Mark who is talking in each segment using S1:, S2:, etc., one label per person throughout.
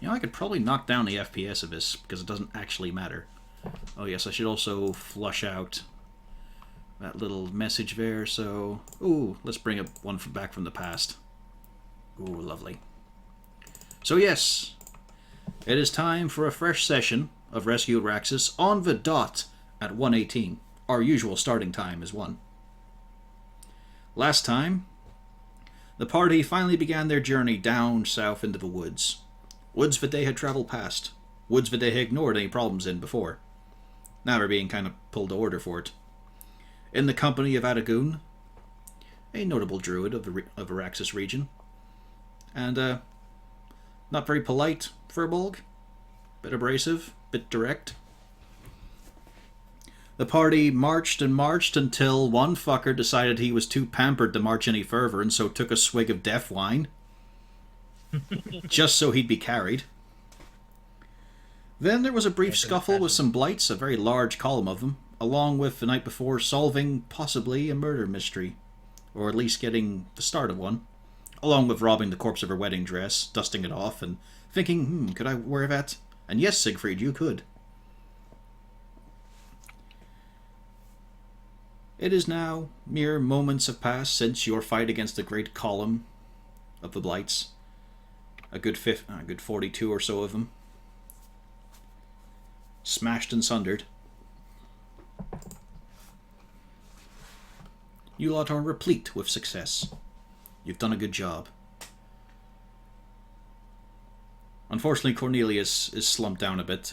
S1: You know, I could probably knock down the FPS of this because it doesn't actually matter. Oh yes, I should also flush out that little message there. So, ooh, let's bring up one from back from the past. Ooh, lovely. So yes, it is time for a fresh session of Rescue Raxis on the dot at 1:18. Our usual starting time is 1. Last time, the party finally began their journey down south into the woods. Woods that they had travelled past. Woods that they had ignored any problems in before. Now they're being kind of pulled to order for it. In the company of Adagoon, a notable druid of the Raxis region. And, not very polite, Furbolg. Bit abrasive, bit direct. The party marched and marched until one fucker decided he was too pampered to march any further and so took a swig of death wine. Just so he'd be carried. Then there was a brief scuffle with some blights, a very large column of them, along with the night before solving possibly a murder mystery. Or at least getting the start of one. Along with robbing the corpse of her wedding dress, dusting it off, and thinking, could I wear that? And yes, Siegfried, you could. It is now mere moments have passed since your fight against the great column of the blights. A good 42 or so of them. Smashed and sundered. You lot are replete with success. You've done a good job. Unfortunately, Cornelius is slumped down a bit,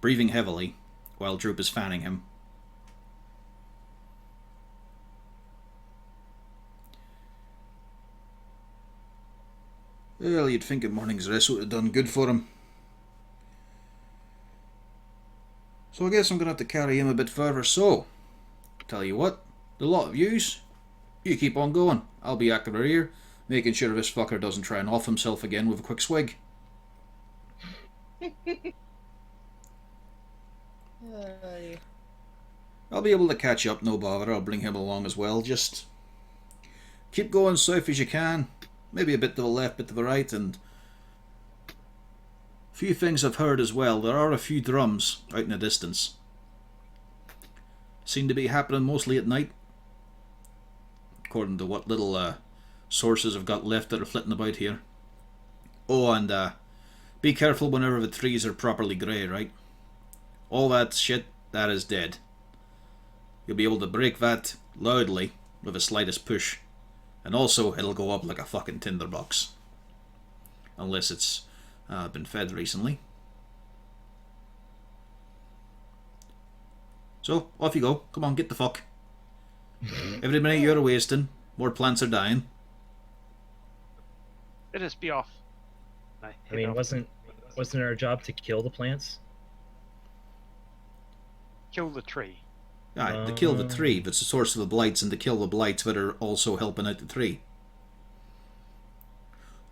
S1: breathing heavily, while Droop is fanning him. Well, you'd think a morning's rest would have done good for him. So I guess I'm going to have to carry him a bit further, so... Tell you what, the lot of yous, you keep on going. I'll be at the rear, making sure this fucker doesn't try and off himself again with a quick swig. I'll be able to catch up, no bother. I'll bring him along as well. Just keep going south as you can. Maybe a bit to the left, bit to the right, and a few things I've heard as well. There are a few drums out in the distance. Seem to be happening mostly at night, according to what little sources I've got left that are flitting about here. Oh, and be careful whenever the trees are properly grey, right? All that shit, that is dead. You'll be able to break that loudly with the slightest push. And also, it'll go up like a fucking tinderbox. Unless it's been fed recently. So, off you go. Come on, get the fuck. Every minute you're wasting, more plants are dying.
S2: Let us be off.
S3: I mean, wasn't our job to kill the plants?
S2: Kill the tree.
S1: Aye, to kill the tree that's the source of the blights, and to kill the blights that are also helping out the tree.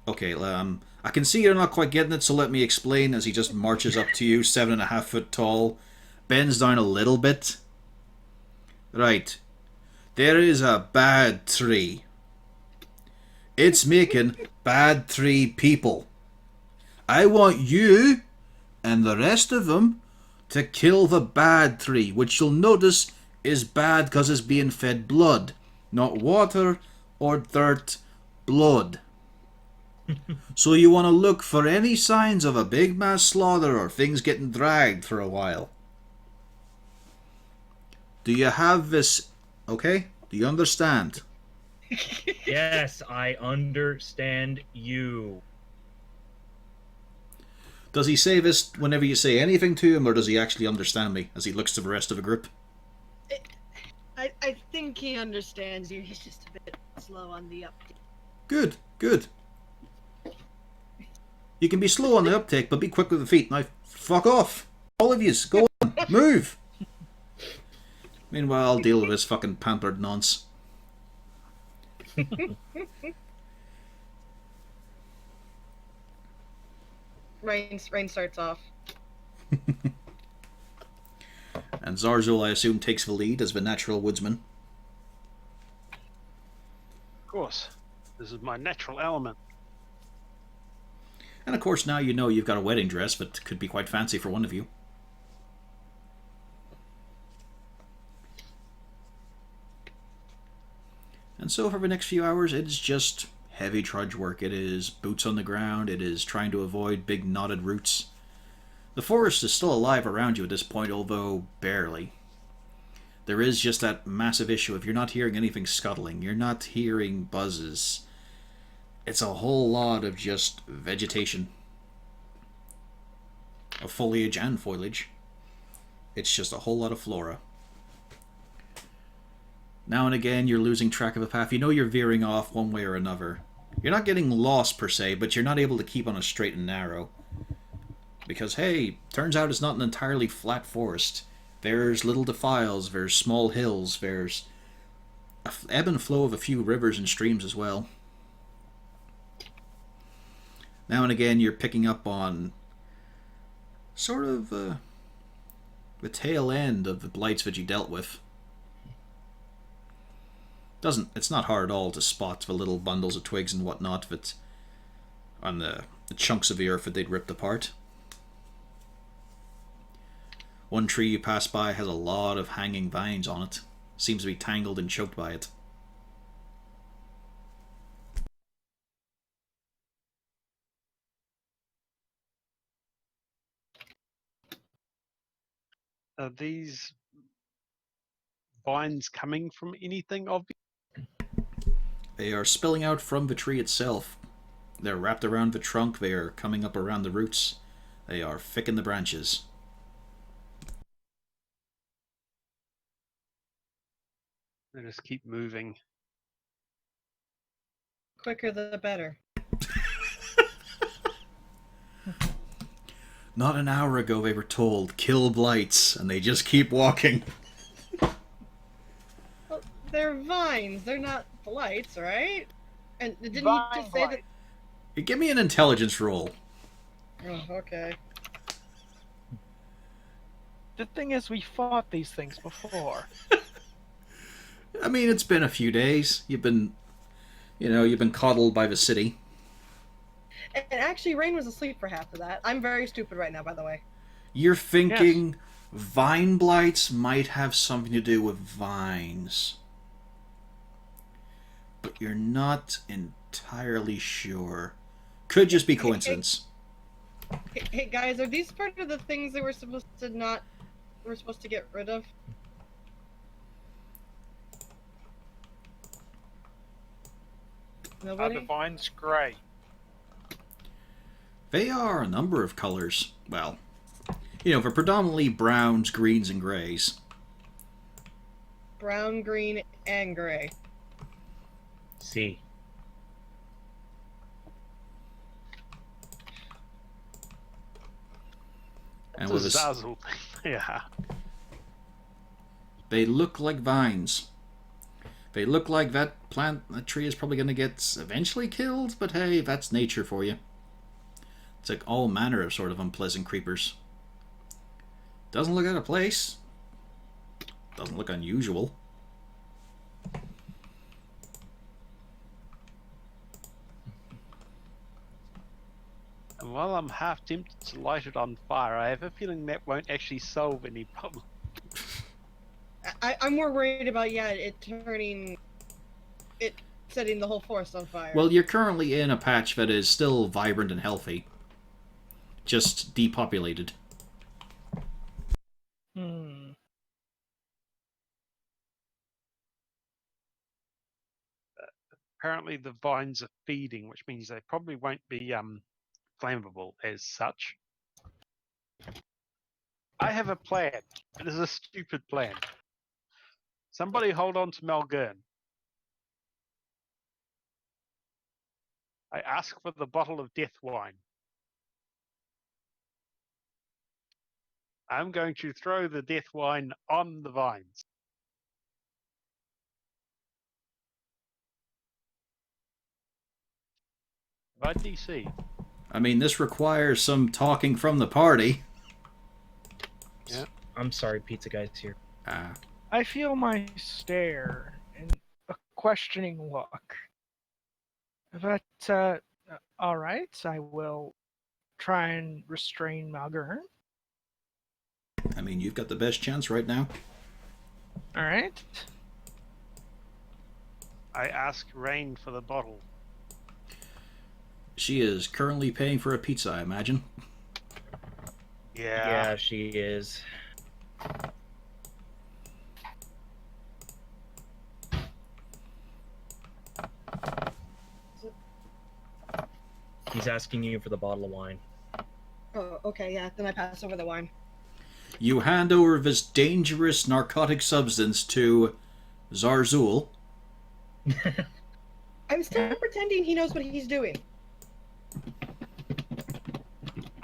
S1: Okay, I can see you're not quite getting it, so let me explain as he just marches up to you, 7.5 foot tall, bends down a little bit. Right. There is a bad tree. It's making bad tree people. I want you and the rest of them to kill the bad tree, which you'll notice is bad because it's being fed blood. Not water or dirt, blood. So you want to look for any signs of a big mass slaughter or things getting dragged for a while. Do you have this? Okay? Do you understand?
S3: Yes, I understand you.
S1: Does he say this whenever you say anything to him, or does he actually understand me as he looks to the rest of the group?
S4: I think he understands you. He's just a bit slow on the uptake.
S1: Good, good. You can be slow on the uptake, but be quick with the feet. Now, fuck off. All of yous, go on, move. Meanwhile, I'll deal with this fucking pampered nonce.
S4: Rain starts off.
S1: And Zarzul, I assume, takes the lead as the natural woodsman.
S2: Of course. This is my natural element.
S1: And of course, now you know you've got a wedding dress, but could be quite fancy for one of you. And so for the next few hours, it is just heavy trudge work. It is boots on the ground. It is trying to avoid big knotted roots. The forest is still alive around you at this point, although barely. There is just that massive issue if you're not hearing anything scuttling, you're not hearing buzzes. It's a whole lot of just vegetation. Of foliage and foliage. It's just a whole lot of flora. Now and again, you're losing track of a path. You know you're veering off one way or another. You're not getting lost per se, but you're not able to keep on a straight and narrow. Because, hey, turns out it's not an entirely flat forest. There's little defiles, there's small hills, there's a ebb and flow of a few rivers and streams as well. Now and again, you're picking up on sort of the tail end of the blights that you dealt with. It's not hard at all to spot the little bundles of twigs and whatnot that on the chunks of the earth that they'd ripped apart. One tree you pass by has a lot of hanging vines on it. Seems to be tangled and choked by it.
S2: Are these vines coming from anything obvious?
S1: They are spilling out from the tree itself. They're wrapped around the trunk, they are coming up around the roots. They are thick in the branches.
S2: They just keep moving.
S4: Quicker the better.
S1: Not an hour ago they were told, kill blights, and they just keep walking.
S4: Well, they're vines. They're not blights, right? And didn't
S5: Vine
S4: you just say
S5: blight.
S1: Give me an intelligence roll.
S4: that? Oh, okay.
S5: The thing is, we fought these things before.
S1: I mean, it's been a few days. You've been coddled by the city.
S4: And actually, Rain was asleep for half of that. I'm very stupid right now, by the way.
S1: You're thinking vine blights might have something to do with vines. But you're not entirely sure. Could just be coincidence.
S4: Hey guys, are these part of the things that we're supposed to get rid of?
S5: Are
S4: Nobody?
S5: the vines grey?
S1: They are a number of colors. Well, they're predominantly browns, greens, and grays.
S4: Brown, green, and gray.
S3: See.
S1: And
S2: It's
S1: with
S2: a
S1: a
S2: zazzle. Yeah.
S1: They look like vines. They look like that tree is probably going to get eventually killed, but hey, that's nature for you. It's like all manner of sort of unpleasant creepers. Doesn't look out of place. Doesn't look unusual.
S2: And while I'm half tempted to light it on fire, I have a feeling that won't actually solve any problem.
S4: I'm more worried about setting the whole forest on fire.
S1: Well, you're currently in a patch that is still vibrant and healthy. Just depopulated.
S2: Apparently the vines are feeding, which means they probably won't be flammable as such. I have a plan. It is a stupid plan. Somebody hold on to Malgern. I ask for the bottle of death wine. I'm going to throw the death wine on the vines. By DC.
S1: I mean, this requires some talking from the party.
S2: Yeah.
S3: I'm sorry, pizza guy's here.
S5: I feel my stare and a questioning look. But, alright, I will try and restrain Malgern.
S1: I mean, you've got the best chance right now.
S5: All right.
S2: I ask Rain for the bottle.
S1: She is currently paying for a pizza, I imagine.
S3: Yeah, she is. He's asking you for the bottle of wine.
S4: Oh, okay, yeah. Then I pass over the wine.
S1: You hand over this dangerous narcotic substance to Zarzul.
S4: I'm still pretending he knows what he's doing.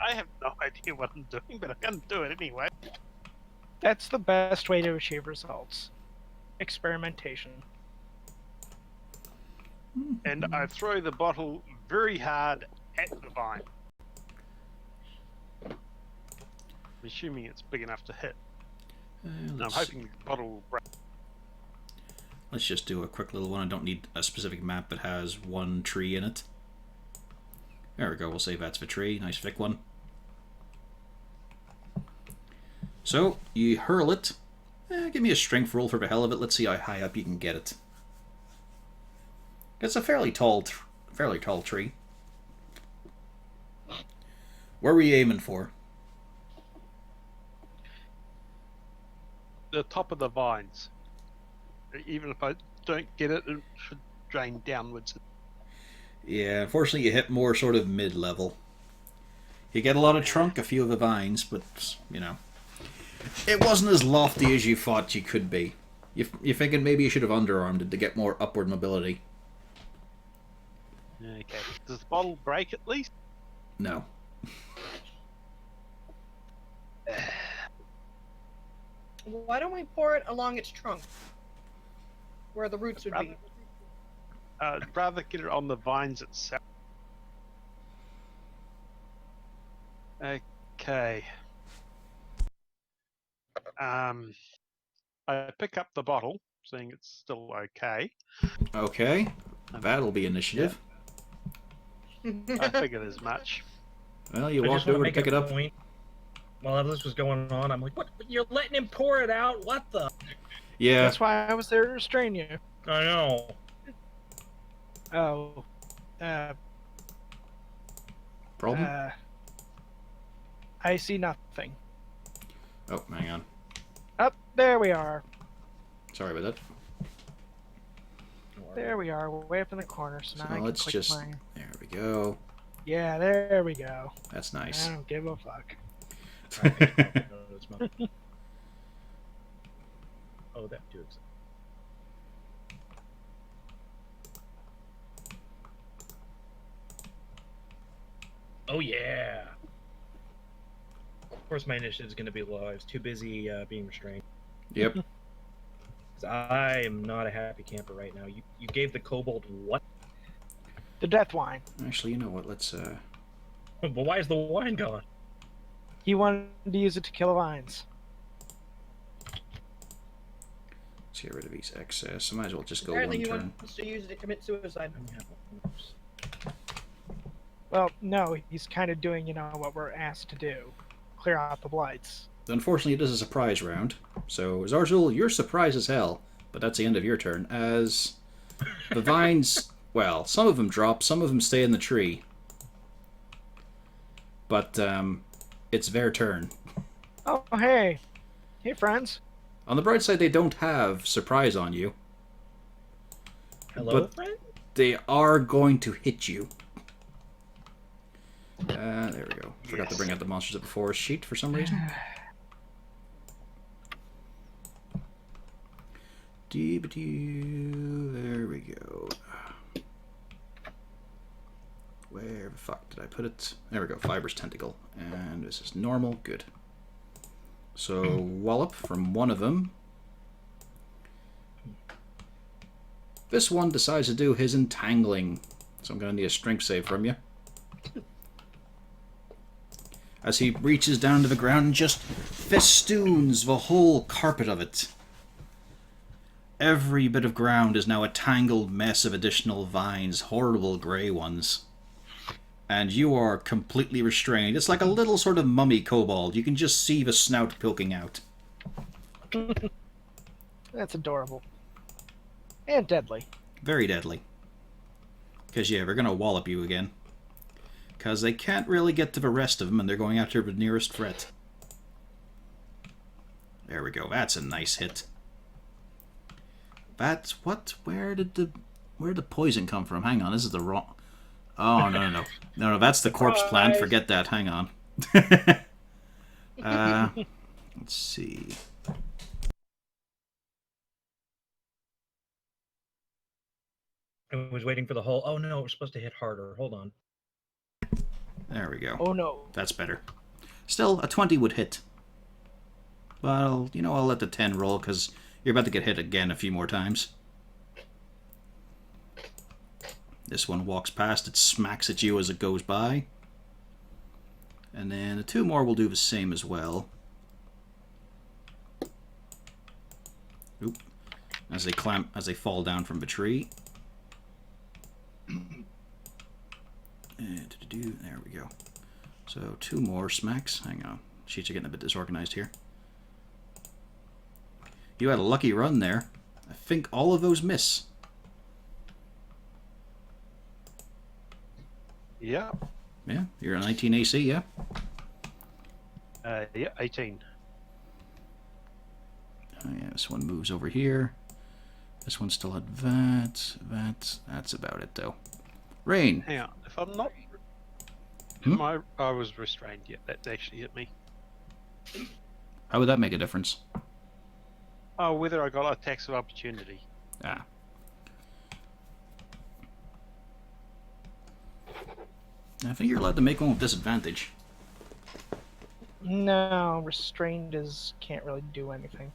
S2: I have no idea what I'm doing, but I'm gonna do it anyway.
S5: That's the best way to achieve results. Experimentation.
S2: And I throw the bottle very hard at the vine. I'm assuming it's big enough to hit. And I'm hoping the bottle will break.
S1: Let's just do a quick little one. I don't need a specific map that has one tree in it. There we go. We'll say that's the tree. Nice thick one. So, you hurl it. Give me a strength roll for the hell of it. Let's see how high up you can get it. It's a fairly tall tree. Where were you aiming for?
S2: The top of the vines. Even if I don't get it, it should drain downwards.
S1: Yeah, unfortunately you hit more sort of mid-level. You get a lot of trunk, a few of the vines, but, you know. It wasn't as lofty as you thought you could be. You're thinking maybe you should have underarmed it to get more upward mobility.
S2: Okay. Does the bottle break at least?
S1: No.
S4: Why don't we pour it along its trunk? Where the roots would be.
S2: I'd rather get it on the vines itself. Okay. I pick up the bottle, seeing it's still okay.
S1: Okay. That'll be initiative.
S2: I figured as much.
S1: Well, you
S3: I
S1: walked
S3: just wanna
S1: over to
S3: make
S1: pick
S3: a
S1: it up.
S3: point. While this was going on, I'm like, "What? You're letting him pour it out? What the?"
S1: Yeah.
S5: That's why I was there to restrain you.
S3: I know.
S5: Oh.
S1: Problem?
S5: I see nothing.
S1: Oh, hang on.
S5: Up there we are.
S1: Sorry about that.
S5: There we are, way up in the corner. So now
S1: So
S5: I can
S1: let's
S5: click
S1: just...
S5: my...
S1: There we go.
S5: Yeah, there we go.
S1: That's nice.
S5: I don't give a fuck.
S3: Oh, that too. Oh yeah. Of course, my initiative is going to be low. I was too busy being restrained.
S1: Yep.
S3: 'Cause I am not a happy camper right now. You gave the kobold what?
S5: The death wine.
S1: Actually, you know what? Let's
S3: But why is the wine gone?
S5: He wanted to use it to kill the vines.
S1: get rid of these excess. I might as well just go
S4: Apparently
S1: one
S4: he
S1: turn.
S4: wants to use it to commit suicide.
S5: Well, no, he's kind of doing, what we're asked to do. Clear out the blights.
S1: Unfortunately, it is a surprise round. So, Zarzul, you're surprised as hell. But that's the end of your turn. As the vines, well, some of them drop, some of them stay in the tree. But, it's their turn.
S5: Oh, hey. Hey, friends.
S1: On the bright side, they don't have surprise on you.
S3: Hello,
S1: But
S3: friend?
S1: they are going to hit you. There we go. Forgot to bring out the Monsters of the Forest sheet for some reason. There we go. Where the fuck did I put it? There we go. Fibrous Tentacle. And this is normal. Good. So, wallop from one of them. This one decides to do his entangling. So I'm going to need a strength save from you. As he reaches down to the ground and just festoons the whole carpet of it. Every bit of ground is now a tangled mess of additional vines, horrible grey ones. and you are completely restrained. It's like a little sort of mummy kobold. You can just see the snout poking out.
S5: That's adorable. And deadly.
S1: Very deadly. Because, yeah, they're going to wallop you again. Because they can't really get to the rest of them, and they're going after the nearest threat. There we go. That's a nice hit. That's what? Where did the poison come from? Hang on, this is the wrong... Oh, no. No, that's the corpse plant. Forget that. Hang on. Let's see.
S3: I was waiting for the hole. Oh no, we're supposed to hit harder. Hold on.
S1: There we go.
S5: Oh no.
S1: That's better. Still, a 20 would hit. Well, I'll let the 10 roll, because you're about to get hit again a few more times. This one walks past, it smacks at you as it goes by. And then the 2 more will do the same as well. Oop. As they fall down from the tree. And there we go. So 2 more smacks. Hang on. Sheets are getting a bit disorganized here. You had a lucky run there. I think all of those miss.
S2: Yeah.
S1: Yeah, you're a 19 AC, yeah?
S2: Yeah, 18.
S1: Oh, yeah, this one moves over here. This one still had that. That's about it, though. Rain.
S2: Hang on. If I'm not...
S1: Hmm?
S2: I was restrained. Yeah, that actually hit me.
S1: How would that make a difference?
S2: Oh, whether I got attacks of opportunity.
S1: Ah. I think you're allowed to make one with disadvantage.
S5: No, restrained can't really do anything.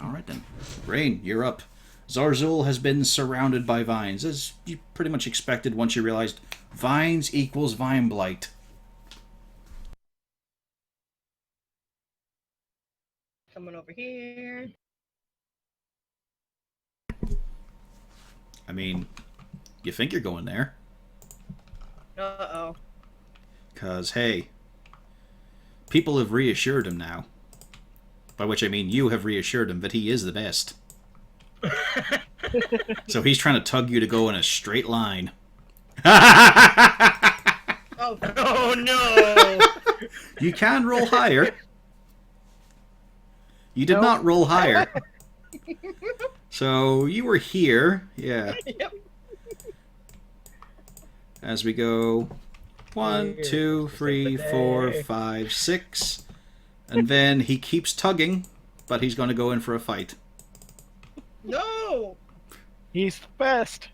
S1: Alright then. Rain, you're up. Zarzul has been surrounded by vines, as you pretty much expected once you realized vines equals vine blight.
S4: Coming over here.
S1: I mean, you think you're going there.
S4: Uh-oh.
S1: Because, hey, people have reassured him now. By which I mean you have reassured him that he is the best. So he's trying to tug you to go in a straight line.
S4: Oh.
S3: Oh no!
S1: You can roll higher. You did not roll higher. So you were here. Yeah.
S4: Yep.
S1: As we go 1, 2, 3, 4, 5, 6. And then he keeps tugging, but he's going to go in for a fight.
S4: No!
S5: He's the best.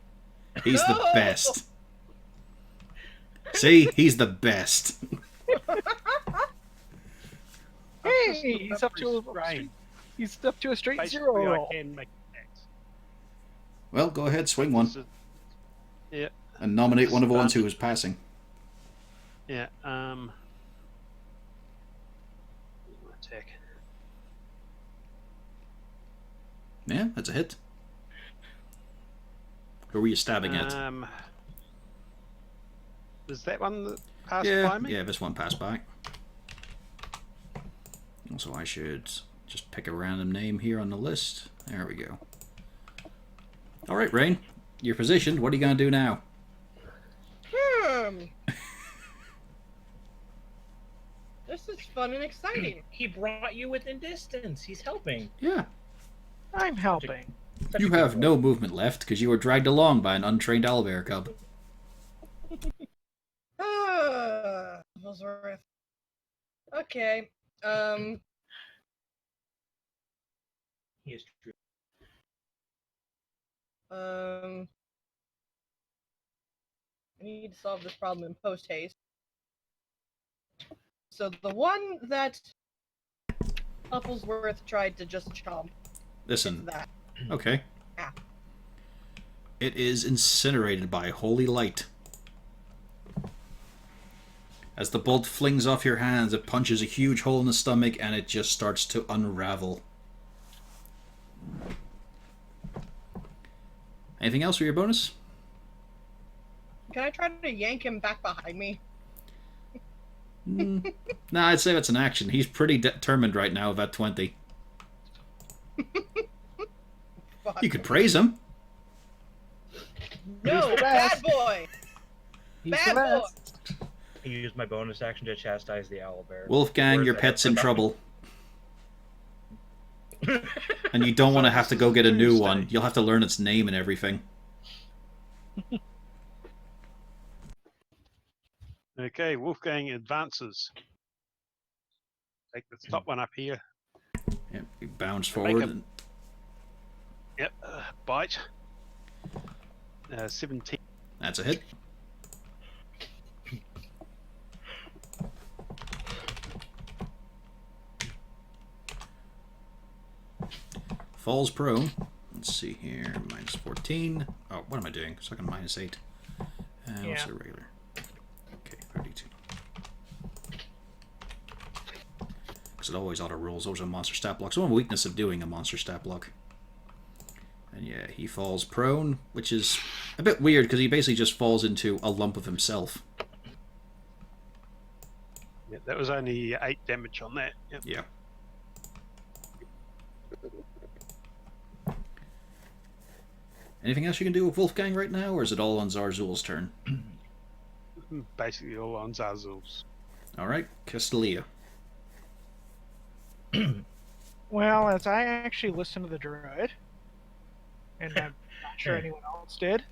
S1: He's the
S4: No!
S1: best. See? He's the best.
S5: Hey, he's up to
S2: restrained.
S5: a straight
S2: Basically,
S5: 0
S2: I
S5: roll.
S2: can make attacks.
S1: Well, go ahead, swing one.
S2: So- yeah.
S1: And nominate one of the ones who is passing.
S2: Yeah. Attack.
S1: Yeah, that's a hit. Who were you stabbing at?
S2: Is that one that passed
S1: Yeah,
S2: by me?
S1: yeah, this one passed by. Also, I should just pick a random name here on the list. There we go. Alright, Rain. You're positioned. What are you going to do now?
S4: This is fun and exciting.
S3: He brought you within distance. He's helping.
S1: Yeah.
S5: I'm helping.
S3: Such
S1: You
S3: a good
S1: have
S3: boy.
S1: no movement left because you were dragged along by an untrained owlbear cub.
S4: Ellsworth. Okay.
S3: He is true.
S4: I need to solve this problem in post haste. So the one that Hufflesworth tried to just chomp
S1: Listen,
S4: that.
S1: okay.
S4: Ah.
S1: It is incinerated by holy light. As the bolt flings off your hands, it punches a huge hole in the stomach and it just starts to unravel. Anything else for your bonus?
S4: Can I try to yank him back behind me?
S1: Nah, I'd say that's an action. He's pretty determined right now about 20.
S4: Fuck.
S1: You could praise him.
S4: No,
S5: He's the
S4: bad
S5: best.
S4: boy.
S5: He's
S4: Bad
S5: the
S4: boy.
S5: best.
S3: I used my bonus action to chastise the owlbear.
S1: Wolfgang,
S3: Where's
S1: your
S3: the
S1: pet's in
S3: headset?
S1: trouble. And you don't want to have to go get a new one. You'll have to learn its name and everything.
S2: Okay, Wolfgang advances. Take the top one up here.
S1: Yep, you bounce
S2: Make
S1: forward.
S2: a-
S1: And,
S2: Yep, bite. 17.
S1: that's a hit. Falls prone. Let's see here. Minus 14. Oh, what am I doing? Stuck on minus 8. What's
S5: Yeah.
S1: the regular? Okay, 32. Because it always auto rolls. Those are monster stat blocks. One weakness of doing a monster stat block. And yeah, he falls prone, which is a bit weird because he basically just falls into a lump of himself.
S2: Yeah, that was only 8 damage on that. Yep.
S1: Yeah. Anything else you can do with Wolfgang right now, or is it all on Zarzul's turn?
S2: Basically all on Zarzul's.
S1: Alright, Castelia.
S5: Well, as I actually listened to the druid, and I'm not sure anyone else did,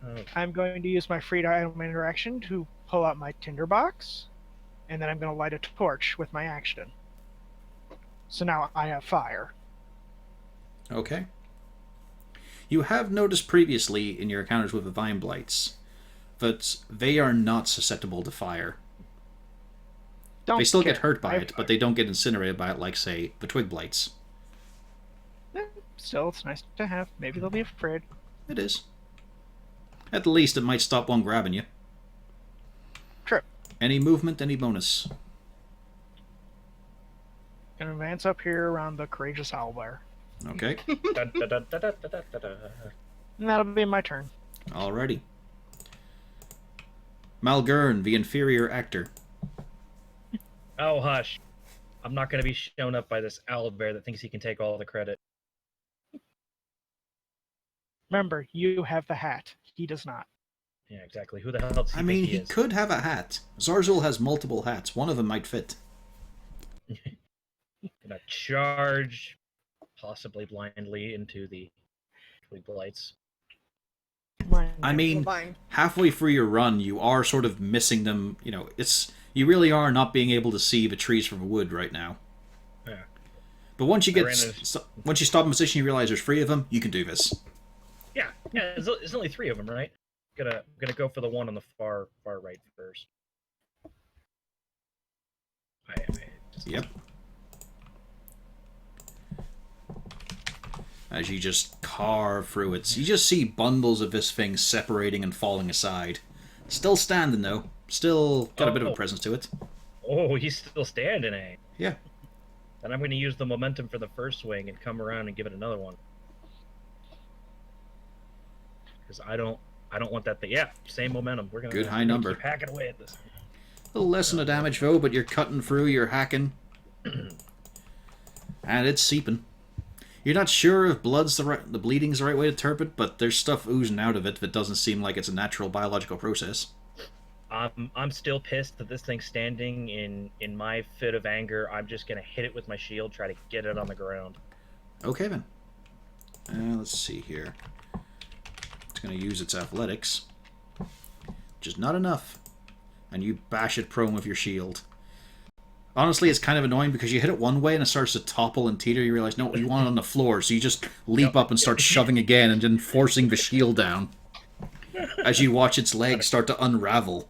S3: Oh,
S5: I'm going to use my free item interaction to pull out my tinderbox, and then I'm going to light a torch with my action. So now I have fire.
S1: Okay. You have noticed previously in your encounters with the Vine Blights that they are not susceptible to fire.
S5: Don't
S1: They still
S5: care.
S1: get hurt by
S5: I have
S1: it, but they don't get incinerated by it like, say, the Twig Blights.
S5: fire. Still, it's nice to have. Maybe they'll be afraid.
S1: It is. At the least, it might stop one grabbing you.
S5: True.
S1: Any movement, any bonus.
S5: Gonna advance up here around the courageous owlbear.
S1: Okay.
S3: da, da, da, da, da, da, da, da.
S5: And that'll be my turn.
S1: Alrighty. Malgern, the inferior actor.
S3: Oh, hush. I'm not going to be shown up by this owlbear that thinks he can take all the credit.
S5: Remember, you have the hat. He does not.
S3: Yeah, exactly. Who the hell does he
S1: I mean,
S3: think
S1: he
S3: is?
S1: could have a hat. Zarzul has multiple hats. One of them might fit.
S3: Gonna charge, possibly blindly, into the Twig Blights.
S5: Mine.
S1: I mean,
S4: Fine.
S1: halfway through your run, you are sort of missing them. You know, you really are not being able to see the trees from the wood right now.
S3: Yeah.
S1: But once you
S3: I ran into-
S1: once you stop in position, you realize there's 3 of them. You can do this.
S3: Yeah, there's only 3 of them, right? Gonna go for the one on the far right first.
S1: Yep. As you just carve through it, you just see bundles of this thing separating and falling aside. Still standing though. Still got a bit of a
S3: Oh.
S1: presence to it.
S3: Oh, he's still standing, eh?
S1: Yeah.
S3: Then I'm going to use the momentum for the first swing and come around and give it another one. Because I don't want that thing. Yeah, same momentum. We're gonna
S1: Good high number.
S3: Keep hacking away at this.
S1: A little less than the damage though, but you're cutting through, you're hacking. And it's seeping. You're not sure if the bleeding's the right way to interpret, but there's stuff oozing out of it that doesn't seem like it's a natural biological process.
S3: I'm still pissed that this thing's standing. In my fit of anger, I'm just gonna hit it with my shield, try to get it on the ground.
S1: Okay then. Let's see here. It's going to use its athletics. Which is not enough. And you bash it prone with your shield. Honestly, it's kind of annoying because you hit it one way and it starts to topple and teeter. You realize, no, you want it on the floor. So you just leap up and start shoving again and then forcing the shield down. As you watch its legs start to unravel.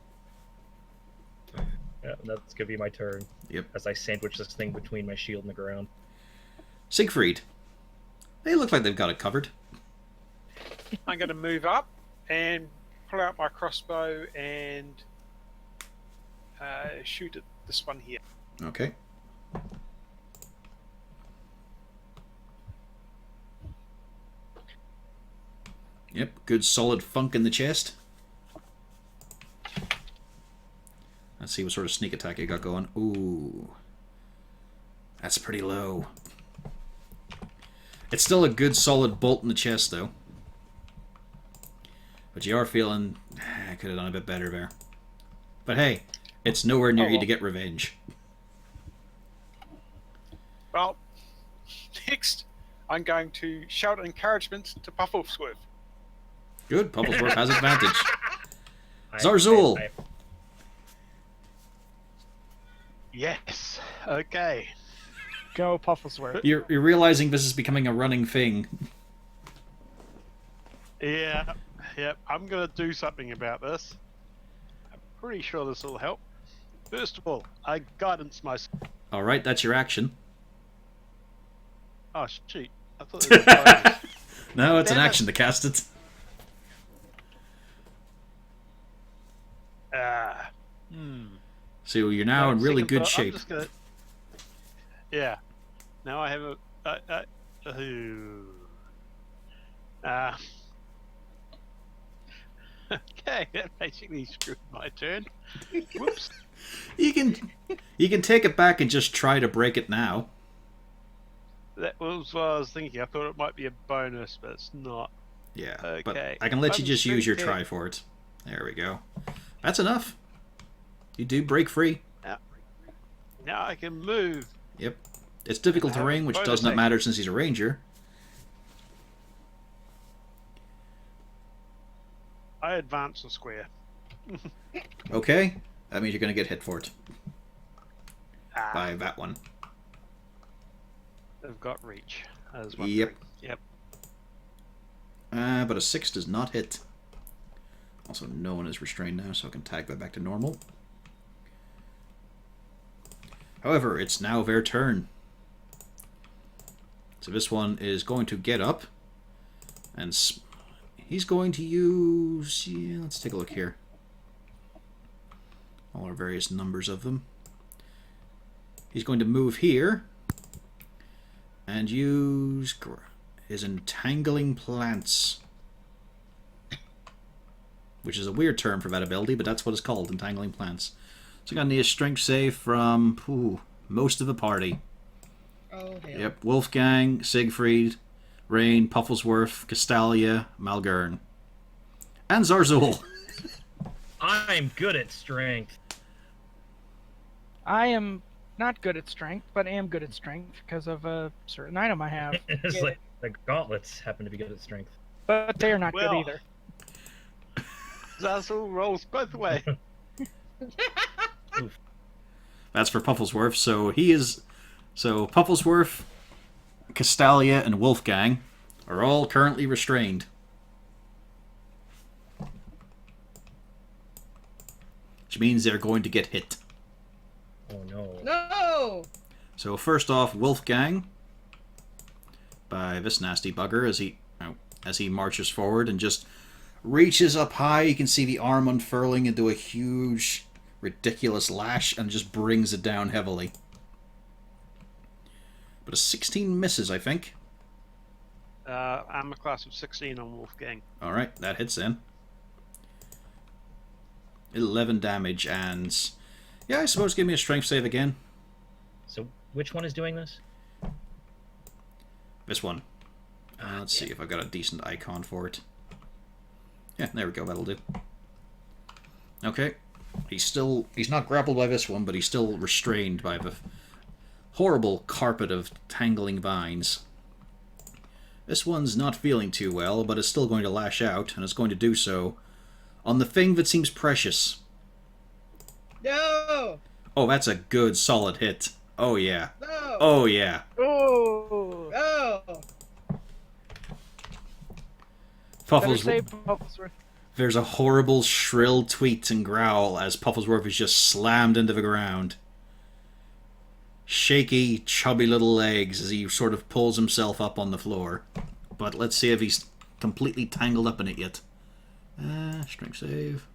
S3: Yeah, that's gonna be my turn.
S1: Yep.
S3: As I sandwich this thing between my shield and the ground.
S1: Siegfried. They look like they've got it covered.
S2: I'm going to move up and pull out my crossbow and shoot at this one here.
S1: Okay. Yep, good solid funk in the chest. Let's see what sort of sneak attack you got going. Ooh. That's pretty low. It's still a good solid bolt in the chest, though. But you are feeling... I could have done a bit better there. But hey, it's nowhere near you to get revenge.
S6: Well, next, I'm going to shout encouragement to Pufflesworth.
S1: Good, Pufflesworth has advantage. Zarzul!
S2: Yes. Okay.
S5: Go, Pufflesworth.
S1: You're realizing this is becoming a running thing.
S2: Yeah. Yep. I'm gonna do something about this. I'm pretty sure this will help. First of all, I guidance myself.
S1: Alright, that's your action.
S2: Oh shoot! I thought it was a bonus.
S1: No, it's an
S2: Damn it.
S1: action to cast it. So you're now in really
S2: Second
S1: good
S2: thought,
S1: shape.
S2: I'm just gonna... Yeah. Now I have a. Okay, that basically screwed my turn. Whoops.
S1: You can take it back and just try to break it now.
S2: That was what I was thinking. I thought it might be a bonus, but it's not.
S1: Yeah,
S2: Okay.
S1: but I can let you
S2: I'm
S1: just use your
S2: thinking-
S1: try for it. There we go. That's enough. You do break free.
S2: Now I can move.
S1: Yep. It's difficult
S2: I have a
S1: terrain, which
S2: bonus
S1: does not
S2: action.
S1: matter since he's a ranger.
S2: I advance a square.
S1: Okay. That means you're going to get hit for it.
S2: Ah,
S1: By that one.
S2: I've got reach. I was wondering.
S1: Yep.
S2: Yep.
S1: But a 6 does not hit. Also, no one is restrained now, so I can tag that back to normal. However, it's now their turn. So this one is going to get up. And he's going to use... Yeah, let's take a look here. All our various numbers of them. He's going to move here. And use his Entangling Plants. Which is a weird term for that ability, but that's what it's called, Entangling Plants. So you're going to need a strength save from most of the party.
S4: Oh, hell.
S1: Yep, Wolfgang, Siegfried, Rain, Pufflesworth, Castalia, Malgern. And Zarzul.
S3: I'm good at strength.
S5: I am not good at strength, but am good at strength because of a certain item I have.
S3: It's
S4: Yeah.
S3: like the gauntlets happen to be good at strength.
S5: But they are not
S2: Well.
S5: good either.
S2: Zazzle rolls both ways.
S1: That's for Pufflesworth. So he is... So Pufflesworth, Castalia, and Wolfgang are all currently restrained. Which means they're going to get hit.
S3: Oh no.
S4: No!
S1: So first off, Wolfgang, by this nasty bugger, as he marches forward and just reaches up high. You can see the arm unfurling into a huge, ridiculous lash and just brings it down heavily. But a 16 misses, I think.
S2: I'm a class of 16 on Wolfgang.
S1: All right, that hits then. 11 damage and... Yeah, I suppose give me a strength save again.
S3: So which one is doing this?
S1: This one. Let's see if I've got a decent icon for it. Yeah, there we go, that'll do. Okay. He's not grappled by this one, but he's still restrained by the horrible carpet of tangling vines. This one's not feeling too well, but it's still going to lash out, and it's going to do so on the thing that seems precious.
S4: No!
S1: Oh, that's a good, solid hit. Oh, yeah.
S4: No!
S1: Oh, yeah.
S5: Oh!
S4: Oh!
S5: Better
S1: Puffles,
S5: save Pufflesworth.
S1: there's a horrible, shrill tweet and growl as Pufflesworth is just slammed into the ground. Shaky, chubby little legs as he sort of pulls himself up on the floor. But let's see if he's completely tangled up in it yet. Strength save.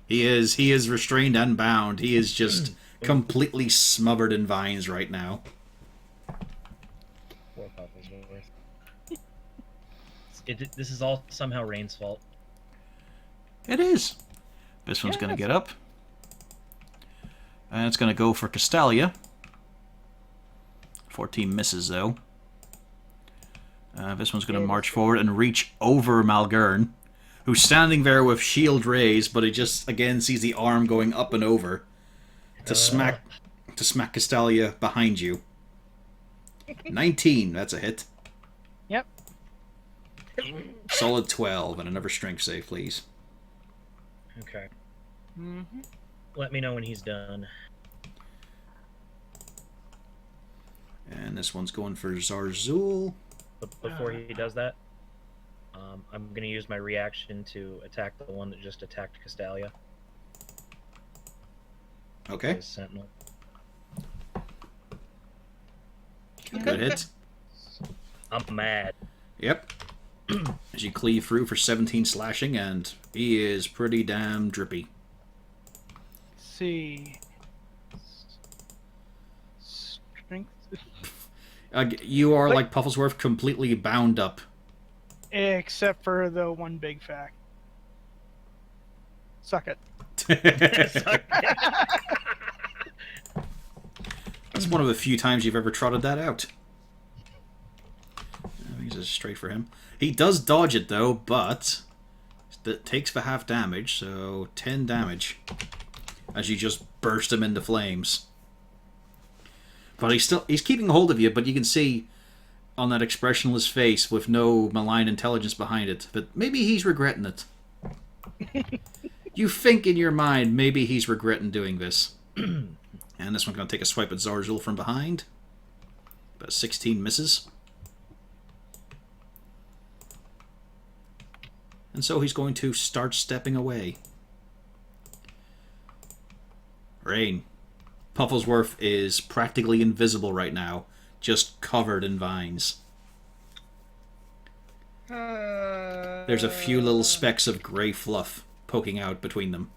S1: He is restrained and bound. He is just completely smothered in vines right now.
S3: Poor Pufflesworth. This is all somehow Rain's fault.
S1: It is. This one's
S5: Yeah,
S1: going to
S5: that's-
S1: get up. And it's going to go for Castalia. 14 misses, though. This one's going to march forward and reach over Malgern, who's standing there with shield raised, but he just, again, sees the arm going up and over to smack Castalia behind you. 19, that's a hit.
S5: Yep.
S1: Solid 12, and another strength save, please.
S3: Okay.
S5: Mm-hmm.
S3: Let me know when he's done.
S1: And this one's going for Zarzul.
S3: But before he does that, I'm going to use my reaction to attack the one that just attacked Castalia.
S1: Okay,
S3: His sentinel.
S1: good hit.
S3: I'm mad.
S1: Yep. As you cleave through for 17 slashing, and he is pretty damn drippy.
S5: Let's see. Strength.
S1: You are, like Pufflesworth, completely bound up.
S5: Except for the one big fact. Suck it.
S1: That's one of the few times you've ever trotted that out. He's just straight for him. He does dodge it, though, but that takes the half damage, so 10 damage as you just burst him into flames. But he's keeping hold of you, but you can see on that expressionless face with no malign intelligence behind it that maybe he's regretting it. You think in your mind maybe he's regretting doing this. And this one's going to take a swipe at Zarzul from behind. About 16 misses. And so he's going to start stepping away. Rain. Pufflesworth is practically invisible right now, just covered in vines. There's a few little specks of grey fluff poking out between them.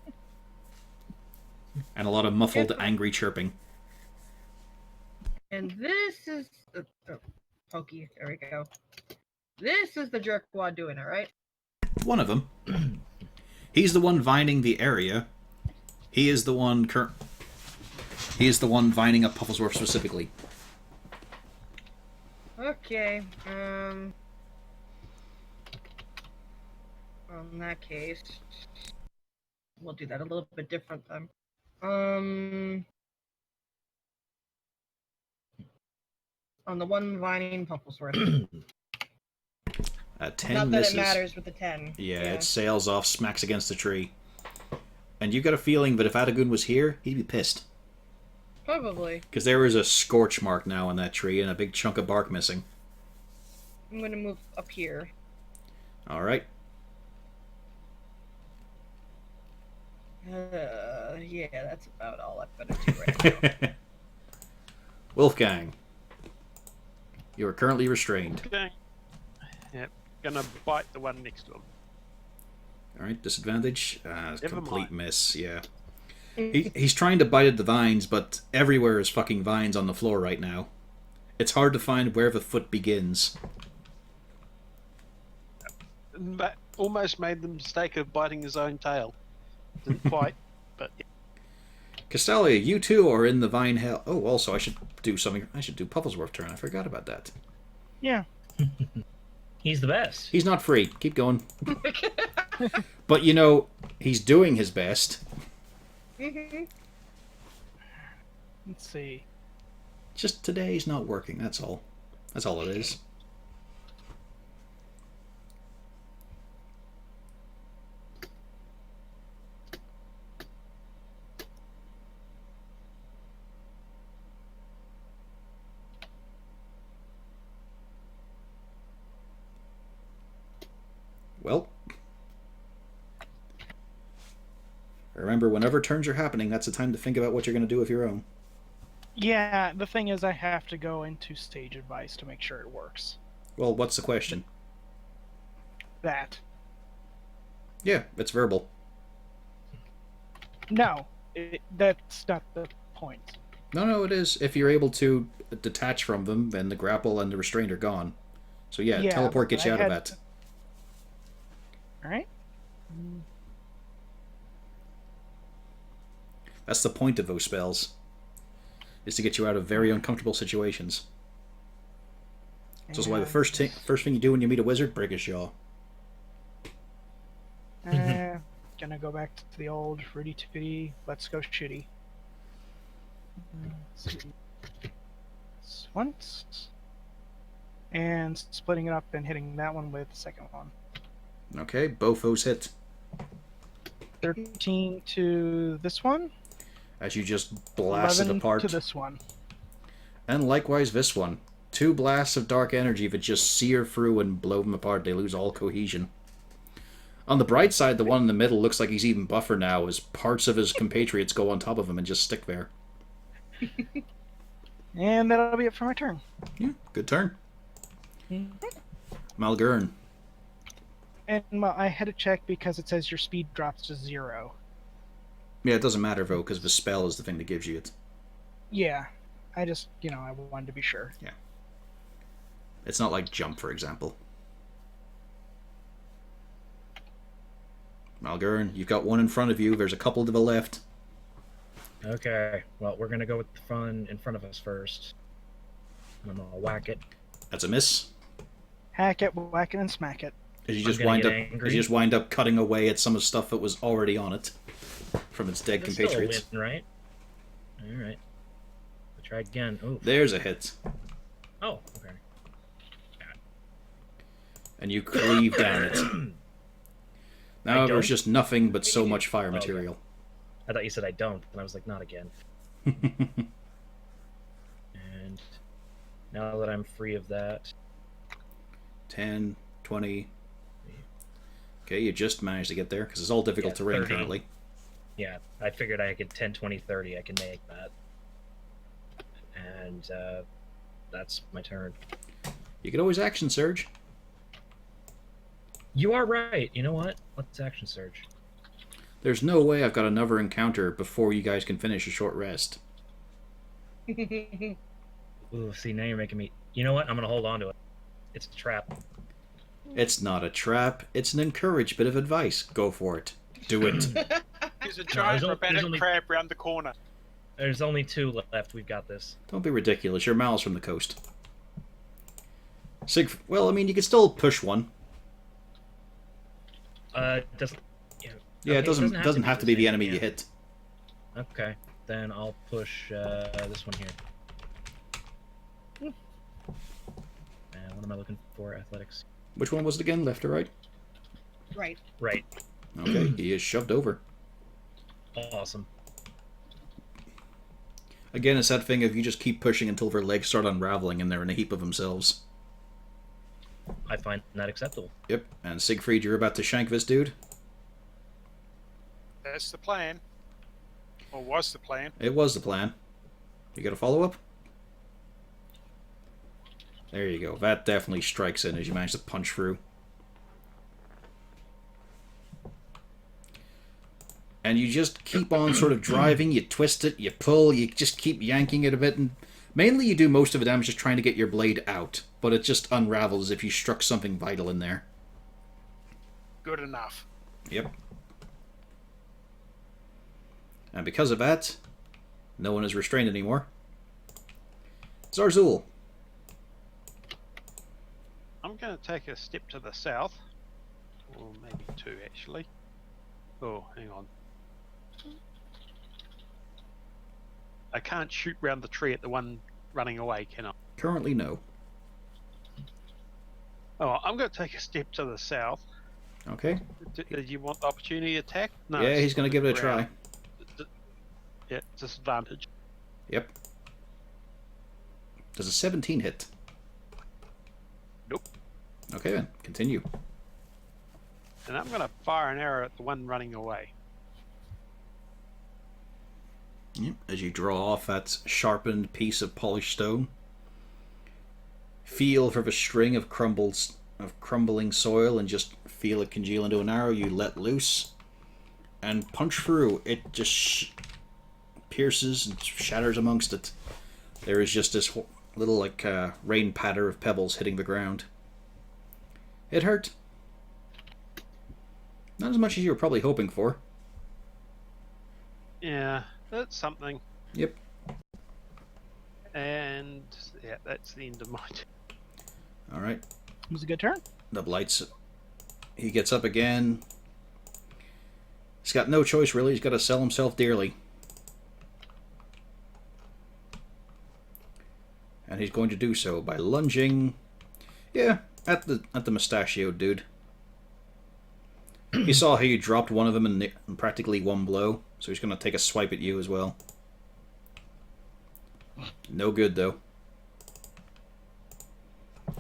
S1: And a lot of muffled, angry chirping.
S4: And this is... Pokey, there we go. This is the jerkwad doing it, right?
S1: One of them. He's the one vining the area. He is the one vining up Pufflesworth specifically.
S4: Okay, in that case, we'll do that a little bit different then. On the one vining Pufflesworth.
S1: 10
S4: Not that
S1: misses.
S4: it matters with the 10.
S1: Yeah, it sails off, smacks against a tree. And you got a feeling that if Adagun was here, he'd be pissed.
S4: Probably.
S1: Because there is a scorch mark now on that tree and a big chunk of bark missing.
S4: I'm gonna move up here.
S1: Alright.
S4: Yeah, that's about all I'm gonna do right now.
S1: Wolfgang. You are currently restrained.
S2: Okay. Yep. Gonna bite the one next to him.
S1: Alright, disadvantage.
S2: Never
S1: Complete
S2: mind.
S1: miss, yeah. He's trying to bite at the vines, but everywhere is fucking vines on the floor right now. It's hard to find where the foot begins.
S2: But almost made the mistake of biting his own tail. Didn't quite, but yeah.
S1: Castalia, you too are in the vine hell. Oh, also, I should do something. I should do Pufflesworth turn. I forgot about that.
S5: Yeah.
S3: He's the best.
S1: He's not free. Keep going. But, you know, he's doing his best.
S4: Mhm.
S5: Let's see.
S1: Just today's not working, that's all. That's all it is. Well, remember, whenever turns are happening, that's the time to think about what you're going to do with your own.
S5: Yeah, the thing is I have to go into stage advice to make sure it works.
S1: Well, what's the question?
S5: That.
S1: Yeah, it's verbal.
S5: No, that's not the point.
S1: No, it is. If you're able to detach from them, then the grapple and the restraint are gone. So yeah,
S5: Yeah,
S1: teleport gets you
S5: I
S1: out of
S5: had-
S1: that.
S5: Alright?
S1: That's the point of those spells. Is to get you out of very uncomfortable situations. So that's why the first thing you do when you meet a wizard, break his jaw.
S5: Gonna go back to the old Rudy Tooty. Let's go shitty. Let's see. This once. And splitting it up and hitting that one with the second one.
S1: Okay, both those hit.
S5: 13 to this one.
S1: As you just blast it
S5: 11
S1: apart.
S5: to this one.
S1: And likewise this one. 2 blasts of dark energy that just sear through and blow them apart. They lose all cohesion. On the bright side, the one in the middle looks like he's even buffer now, as parts of his compatriots go on top of him and just stick there.
S5: And that'll be it for my turn.
S1: Yeah, good turn. Malgurn.
S5: And well, I had to check because it says your speed drops to 0.
S1: Yeah, it doesn't matter, though, because the spell is the thing that gives you it.
S5: Yeah. I just, I wanted to be sure.
S1: Yeah. It's not like jump, for example. Malgurn, you've got one in front of you. There's a couple to the left.
S3: Okay, well, we're gonna go with the fun in front of us first. I'm gonna whack it.
S1: That's a miss.
S5: Hack it, whack it, and smack it.
S1: As you
S3: I'm
S1: just
S3: gonna
S1: wind
S3: get
S1: up,
S3: angry.
S1: as you just wind up cutting away at some of the stuff that was already on it from its dead
S3: That's still a
S1: compatriots.
S3: win, right? All right. Let's try again. Oh.
S1: There's a hit,
S3: Oh. Okay.
S1: and you cleave down it. Now
S3: I
S1: there's
S3: don't?
S1: just nothing but so much fire
S3: Okay.
S1: material.
S3: I thought you said I don't, and I was like, not again. And now that I'm free of that,
S1: 10, 20. Okay, you just managed to get there, because it's all difficult to ring
S3: 30.
S1: currently.
S3: yeah, I figured I could 10, 20, 30. I can make that. And that's my turn.
S1: You could always action surge.
S3: You are right. You know what? Let's action surge.
S1: There's no way I've got another encounter before you guys can finish a short rest.
S3: Ooh, see, now you're making me... You know what? I'm going to hold on to it. It's a trap.
S1: It's not a trap, it's an encouraged bit of advice. Go for it. Do it.
S6: There's a giant
S3: there's
S6: rabbinic
S3: only-
S6: crab round the corner.
S3: There's only 2 left. We've got this.
S1: Don't be ridiculous, you're miles from the coast. Well, I mean, you could still push one.
S3: Doesn't...
S1: Yeah, it doesn't have to be the enemy
S3: yeah.
S1: you hit.
S3: Okay, then I'll push this one here. And what am I looking for? Athletics.
S1: Which one was it again, left or right?
S4: Right.
S3: Right.
S1: Okay, he is shoved over.
S3: Awesome.
S1: Again, it's that thing of you just keep pushing until their legs start unraveling and they're in a heap of themselves.
S3: I find that acceptable.
S1: Yep, and Siegfried, you're about to shank this dude?
S6: That's the plan. Or was the plan.
S1: It was the plan. You got a follow-up? There you go. That definitely strikes in as you manage to punch through. And you just keep on sort of driving, you twist it, you pull, you just keep yanking it a bit, and mainly you do most of the damage just trying to get your blade out, but it just unravels as if you struck something vital in there.
S6: Good enough.
S1: Yep. And because of that, no one is restrained anymore. Zarzul.
S2: I'm going to take a step to the south. Or maybe 2, actually. Oh, hang on. I can't shoot round the tree at the one running away, can I?
S1: Currently, no.
S2: Oh, I'm going to take a step to the south.
S1: Okay.
S2: Did you want the opportunity attack? No.
S1: Yeah,
S2: it's
S1: he's going to
S2: on
S1: give it
S2: the
S1: a try.
S2: ground. Yeah, disadvantage.
S1: Yep. Does a 17 hit?
S2: Nope.
S1: Okay then, continue.
S2: And I'm going to fire an arrow at the one running away.
S1: Yep. As you draw off that sharpened piece of polished stone, feel for the string of crumbling soil and just feel it congeal into an arrow. You let loose and punch through. It just pierces and shatters amongst it. There is just this little like rain patter of pebbles hitting the ground. It hurt. Not as much as you were probably hoping for.
S2: Yeah, That's something.
S1: Yep.
S2: And yeah, that's the end of my turn.
S1: All right.
S5: It was a good turn.
S1: The blights. He gets up again. He's got no choice, really. He's got to sell himself dearly. And he's going to do so by lunging, yeah, at the mustachioed dude. He saw how you dropped one of them in practically one blow, so he's going to take a swipe at you as well. No good, though.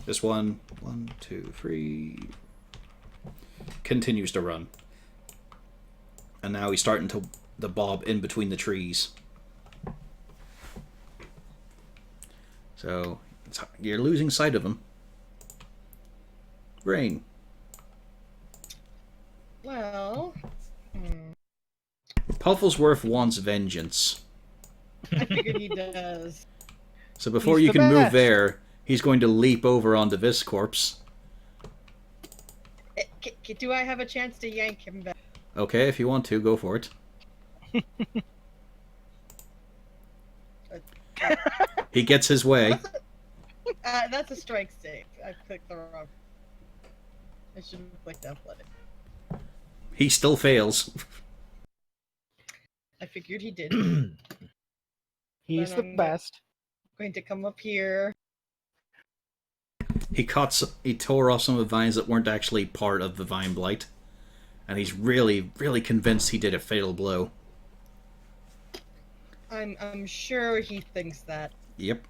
S1: This one, 1, 2, 3, continues to run. And now he's starting to bob in between the trees. So, you're losing sight of him. Rain.
S4: Well,
S1: Pufflesworth wants vengeance.
S4: I figured he does.
S1: So before
S5: He's
S1: you
S5: the
S1: can move
S5: best.
S1: there, he's going to leap over onto this corpse.
S4: Do I have a chance to yank him back?
S1: Okay, if you want to, go for it. He gets his way.
S4: That's a strike save. I clicked the wrong. I should have clicked athletic.
S1: He still fails.
S4: I figured he did.
S5: He's
S4: But
S5: the
S4: I'm
S5: best.
S4: going to come up here.
S1: He tore off some of the vines that weren't actually part of the vine blight. And he's really, really convinced he did a fatal blow.
S4: I'm sure he thinks that.
S1: Yep,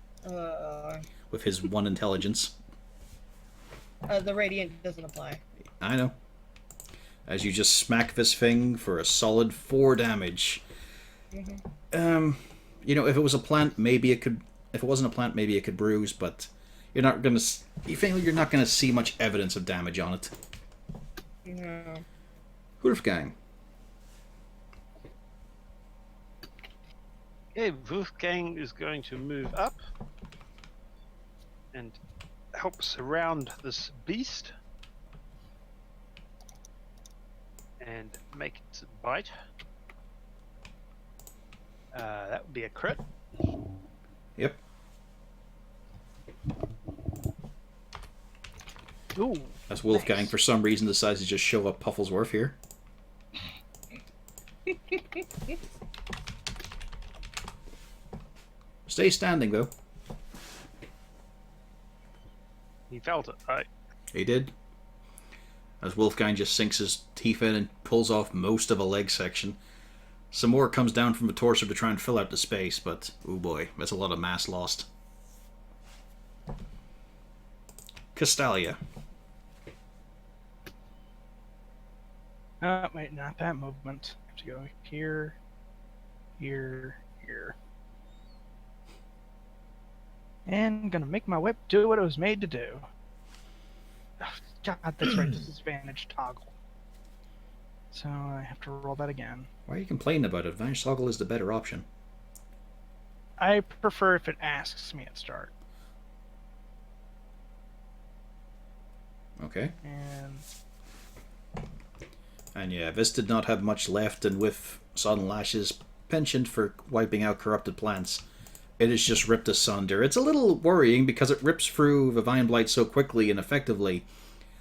S1: with his 1 intelligence.
S4: The radiant doesn't apply.
S1: I know. As you just smack this thing for a solid 4 damage.
S4: Mm-hmm.
S1: You know, if it was a plant, maybe it could. If it wasn't a plant, maybe it could bruise. But you're not gonna. You're not gonna see much evidence of damage on it.
S4: No.
S1: Wolfgang.
S2: Okay, Wolfgang is going to move up and help surround this beast and make it bite. That would be a crit.
S1: Yep.
S5: Ooh.
S1: As Wolfgang,
S5: Nice.
S1: for some reason, decides to just shove up Pufflesworth here. Stay standing, though.
S2: He felt it, right?
S1: He did. As Wolfgang just sinks his teeth in and pulls off most of a leg section. Some more comes down from the torso to try and fill out the space, but, oh boy, that's a lot of mass lost. Castalia.
S5: Wait, not that movement. I have to go here, here, here. And gonna make my whip do what it was made to do. Oh, God, that's right, disadvantage toggle. So I have to roll that again.
S1: Why are you complaining about it? Advantage toggle is the better option.
S5: I prefer if it asks me at start.
S1: Okay.
S5: And
S1: yeah, this did not have much left, and with Sodden Lash's penchant for wiping out corrupted plants, it is just ripped asunder. It's a little worrying because it rips through the Vine Blight so quickly and effectively.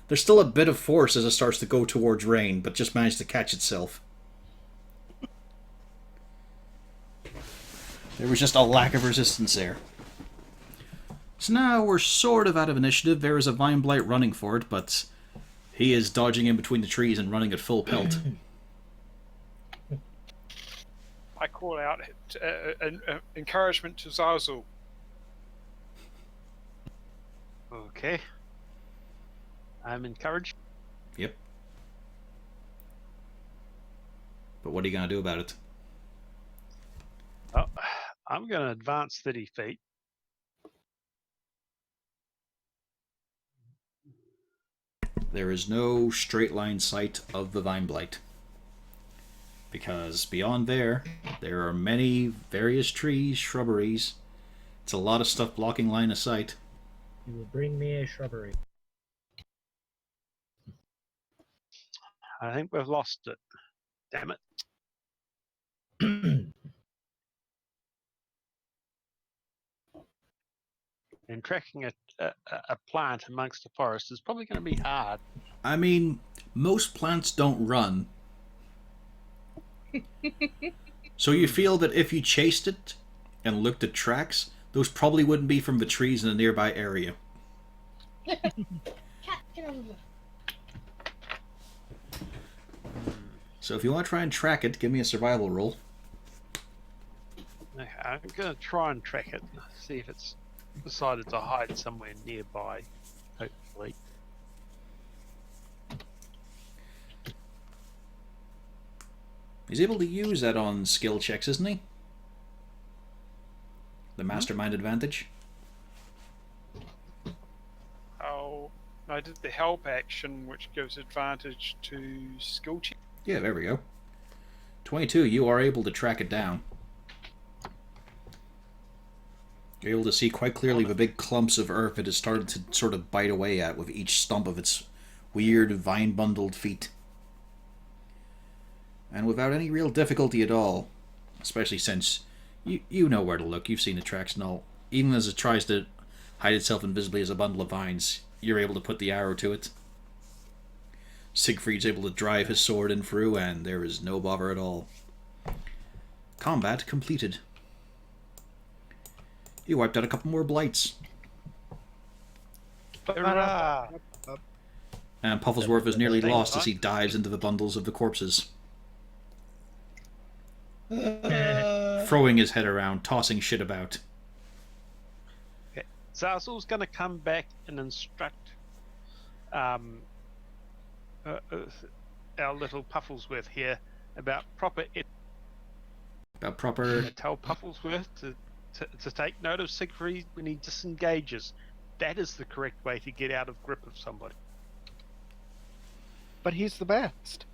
S1: There's still a bit of force as it starts to go towards Rain, but just managed to catch itself. There was just a lack of resistance there. So now we're sort of out of initiative. There is a Vine Blight running for it, but he is dodging in between the trees and running at full pelt.
S6: I call out an encouragement to Zazu.
S2: Okay. I'm encouraged.
S1: Yep. But what are you going to do about it?
S2: Oh, I'm going to advance 30 feet.
S1: There is no straight line sight of the Vine Blight. Because beyond there are many various trees, shrubberies. It's a lot of stuff blocking line of sight.
S3: You will bring me a shrubbery.
S2: I think we've lost it. Damn it. and tracking a plant amongst the forest is probably going to be hard.
S1: I mean, most plants don't run. So you feel that if you chased it and looked at tracks, those probably wouldn't be from the trees in a nearby area.
S4: Cat, get over there.
S1: So if you want to try and track it, give me a survival roll.
S2: Okay, I'm going to try and track it, see if it's decided to hide somewhere nearby, hopefully.
S1: He's able to use that on skill checks, isn't he? The mastermind advantage.
S6: Oh, I did the help action, which gives advantage to skill check.
S1: Yeah, there we go. 22, you are able to track it down. You're able to see quite clearly the big clumps of earth it has started to sort of bite away at with each stump of its weird vine-bundled feet. And without any real difficulty at all, especially since you know where to look, you've seen the tracks and all. Even as it tries to hide itself invisibly as a bundle of vines, you're able to put the arrow to it. Siegfried's able to drive his sword in through, and there is no bother at all. Combat completed. You wiped out a couple more blights.
S2: Hurrah!
S1: And Pufflesworth is nearly lost as he dives into the bundles of the corpses. Throwing his head around, tossing shit about.
S2: Okay. Zazel's going to come back and instruct our little Pufflesworth here about proper tell Pufflesworth to take note of Siegfried when he disengages. That is the correct way to get out of grip of somebody.
S5: But he's the best.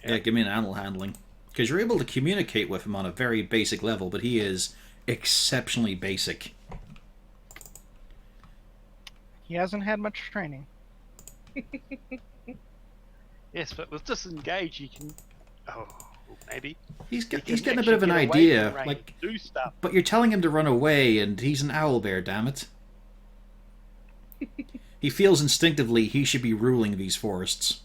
S1: Yeah, give me an animal handling. Because you're able to communicate with him on a very basic level, but he is exceptionally basic.
S5: He hasn't had much training.
S2: Yes, but with disengage, you can. Oh, maybe.
S1: He's
S2: You
S1: getting
S2: can
S1: a bit of an
S2: actually get away
S1: idea,
S2: from rain
S1: like,
S2: and do stuff.
S1: but you're telling him to run away, and he's an owlbear, damn it. He feels instinctively he should be ruling these forests.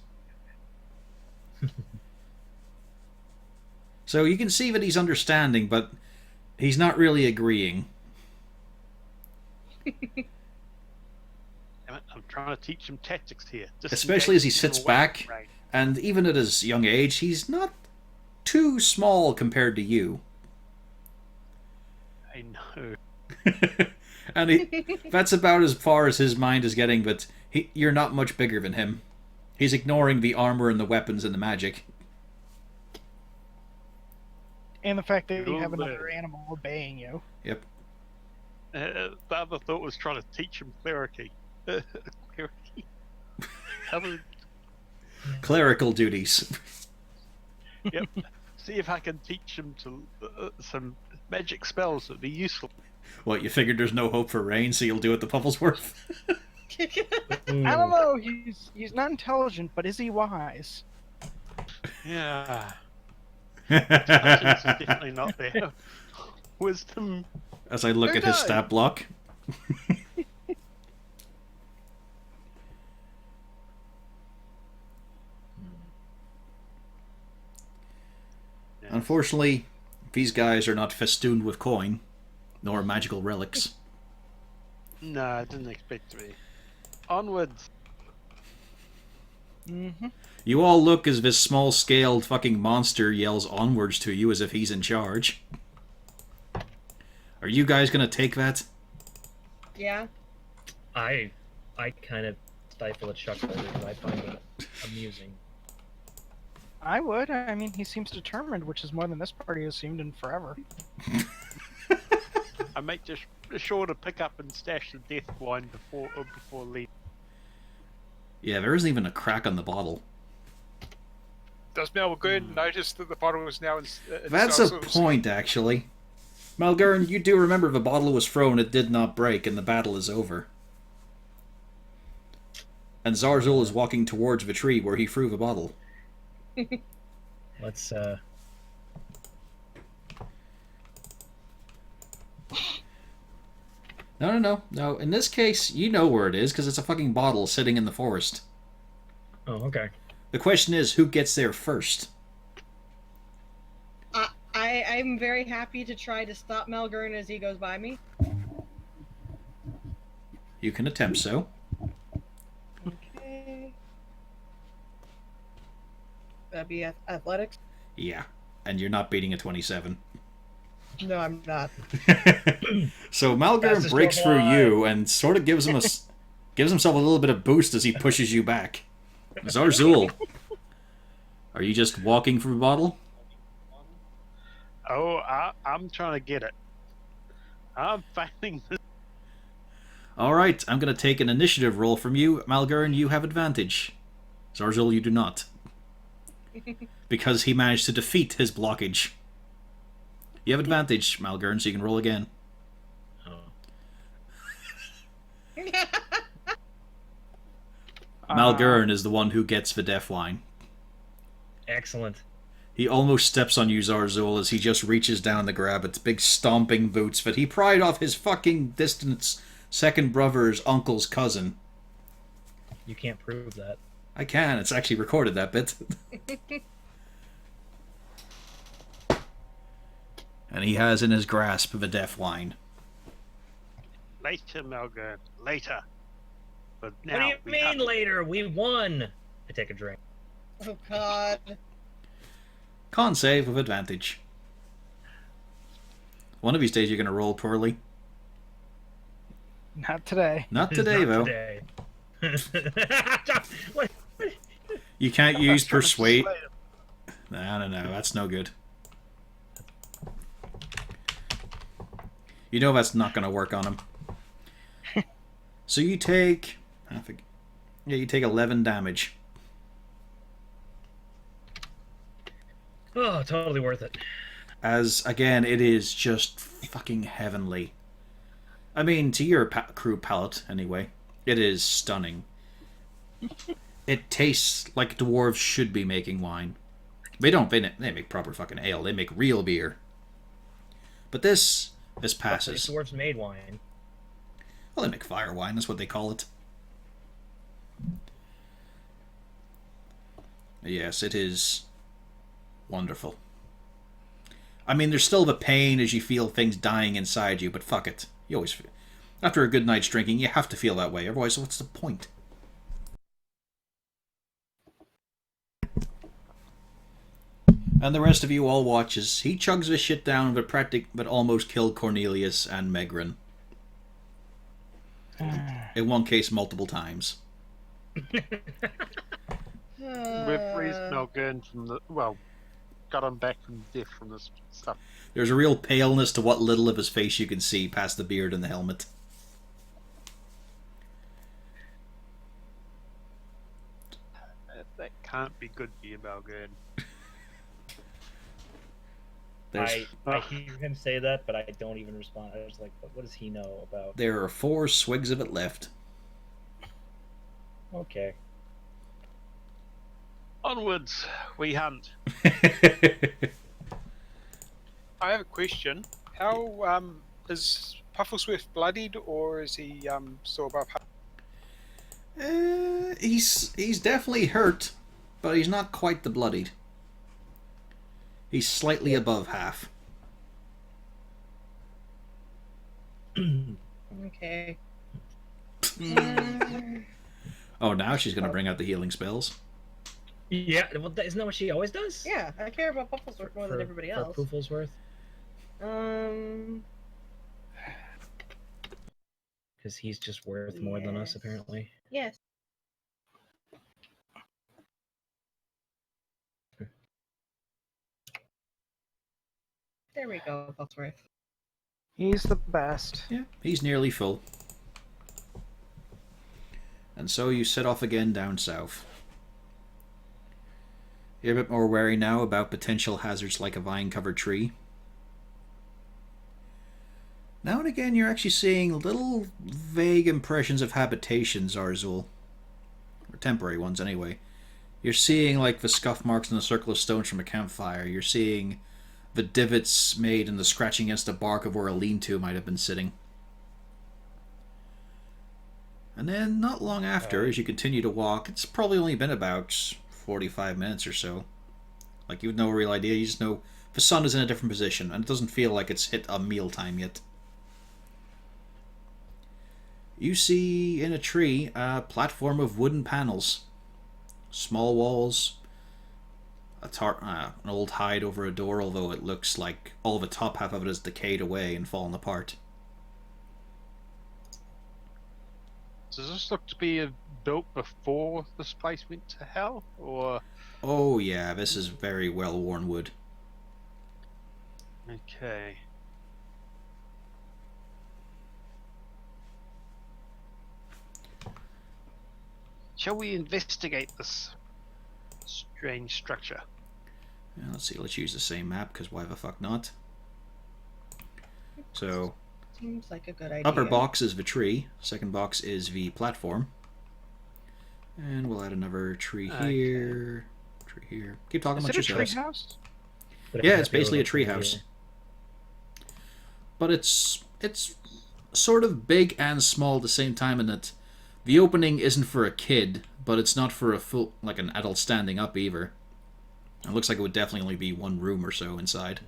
S1: So you can see that he's understanding, but he's not really agreeing.
S2: Damn it, I'm trying to teach him tactics here.
S1: Especially as he
S2: Disengage
S1: sits
S2: and away
S1: back.
S2: from rain.
S1: And even at his young age, he's not too small compared to you.
S2: I know.
S1: And that's about as far as his mind is getting, but you're not much bigger than him. He's ignoring the armor and the weapons and the magic.
S5: And the fact that you
S2: You'll
S5: have another
S2: live.
S5: animal obeying you.
S1: Yep.
S2: The other thought was trying to teach him clericy. Clericy.
S1: Clerical duties.
S2: Yep. See if I can teach him to some magic spells that would be useful.
S1: What, you figured there's no hope for rain, so you'll do it the Pufflesworth?
S5: I don't know. He's not intelligent, but is he wise?
S2: Yeah. Intelligence is definitely not there. Wisdom.
S1: As I look
S2: Who
S1: at his
S2: knows?
S1: stat block. Unfortunately, these guys are not festooned with coin, nor magical relics.
S2: No, I didn't expect to be. Onwards.
S5: Mm-hmm.
S1: You all look as this small-scaled fucking monster yells onwards to you as if he's in charge. Are you guys gonna take that?
S4: Yeah.
S3: I kind of stifle a chuckle because I find that amusing.
S5: I would. I mean, he seems determined, which is more than this party has seemed in forever.
S2: I make just sure to pick up and stash the death wine before leaving.
S1: Yeah, there isn't even a crack on the bottle.
S6: Does Mel good notice that the bottle is now in
S1: That's a point, actually. Malgurn, you do remember the bottle was thrown, it did not break, and the battle is over. And Zarzul is walking towards the tree where he threw the bottle.
S3: Let's
S1: No. In this case, you know where it is, because it's a fucking bottle sitting in the forest.
S3: Oh, okay.
S1: The question is, who gets there first?
S4: I'm very happy to try to stop Malgern as he goes by me.
S1: You can attempt so.
S4: Okay. That'd be athletics?
S1: Yeah. And you're not beating a 27.
S4: No, I'm not.
S1: So Malgern
S3: Fastest
S1: breaks
S3: dwarf
S1: through
S3: alive.
S1: you and sort of gives himself a little bit of boost as he pushes you back. Zarzul, are you just walking through the bottle?
S2: Oh, I'm trying to get it. I'm failing this.
S1: All right, I'm going to take an initiative roll from you. Malgern, you have advantage. Zarzul, you do not. Because he managed to defeat his blockage. You have advantage, Malgern, so you can roll again.
S3: Oh.
S1: Malgern is the one who gets the death line.
S3: Excellent.
S1: He almost steps on you, Zarzul, as he just reaches down to grab its big stomping boots that he pried off his fucking distant second brother's uncle's cousin.
S3: You can't prove that.
S1: I can, it's actually recorded, that bit. And he has in his grasp the death line.
S2: Later, Melgern. Later. But now
S3: What do you
S2: we
S3: mean
S2: have-
S3: later? We won. I take a drink.
S4: Oh god.
S1: Con save with advantage. One of these days you're going to roll poorly.
S5: Not today.
S1: Not today, though.
S3: Today. What?
S1: You can't use
S2: trying to
S1: persuade.
S2: persuade him.
S1: No, that's no good. You know that's not going to work on him. So you take... you take 11 damage.
S3: Oh, totally worth it.
S1: As, again, it is just fucking heavenly. I mean, to your crew palate, anyway, it is stunning. It tastes like dwarves should be making wine. They don't, they make proper fucking ale. They make real beer. But this passes.
S3: Dwarves made wine.
S1: Well, they make fire wine, that's what they call it. Yes, it is wonderful. I mean, there's still the pain as you feel things dying inside you, but fuck it. You always feel... After a good night's drinking, you have to feel that way, otherwise what's the point? And the rest of you all watch as he chugs this shit down but almost killed Cornelius and Megran. In one case, multiple times.
S2: We've raised Melgern from the... Well, got him back from death from this stuff.
S1: There's a real paleness to what little of his face you can see past the beard and the helmet.
S2: That can't be good for you, Melgern.
S3: I hear him say that, but I don't even respond. I was like, what does he know about?
S1: There are 4 swigs of it left.
S3: Okay.
S2: Onwards, we hunt.
S6: I have a question. How is Puffleswift bloodied, or is he still above?
S1: He's definitely hurt, but he's not quite the bloodied. He's slightly above half.
S4: Okay.
S1: Oh, now she's going to bring out the healing spells.
S3: Yeah, well, isn't that what she always does?
S4: Yeah, I care about Pufflesworth more than everybody else.
S3: For Pooflesworth? Because he's just worth more than us,
S4: Yes.
S3: apparently.
S4: Yes. There we go, Pufflesworth.
S5: He's the best.
S1: Yeah, he's nearly full. And so you set off again down south. You're a bit more wary now about potential hazards like a vine-covered tree. Now and again you're actually seeing little vague impressions of habitations, Zarzul. Or temporary ones, anyway. You're seeing like the scuff marks in the circle of stones from a campfire. You're seeing the divots made in the scratching against the bark of where a lean-to might have been sitting. And then, not long after, as you continue to walk, it's probably only been about 45 minutes or so. Like, you have no real idea, you just know the sun is in a different position, and it doesn't feel like it's hit a mealtime yet. You see in a tree a platform of wooden panels. Small walls, an old hide over a door, although it looks like all the top half of it is decayed away and fallen apart.
S2: Does this look to be built before this place went to hell, or?
S1: Oh yeah, this is very well-worn wood.
S2: Okay. Shall we investigate this strange structure?
S1: Yeah, let's see, let's use the same map, because why the fuck not? So,
S4: Seems like a good idea.
S1: upper box is the tree, second box is the platform. And we'll add another tree here, tree here. Keep talking
S5: Is
S1: about
S5: it a
S1: yourselves.
S5: treehouse?
S3: But
S1: Yeah,
S3: I'm
S1: it's
S3: happy
S1: basically a
S3: with the
S1: treehouse.
S3: idea.
S1: But it's sort of big and small at the same time in that the opening isn't for a kid, but it's not for a full, like an adult standing up either. It looks like it would definitely only be one room or so inside.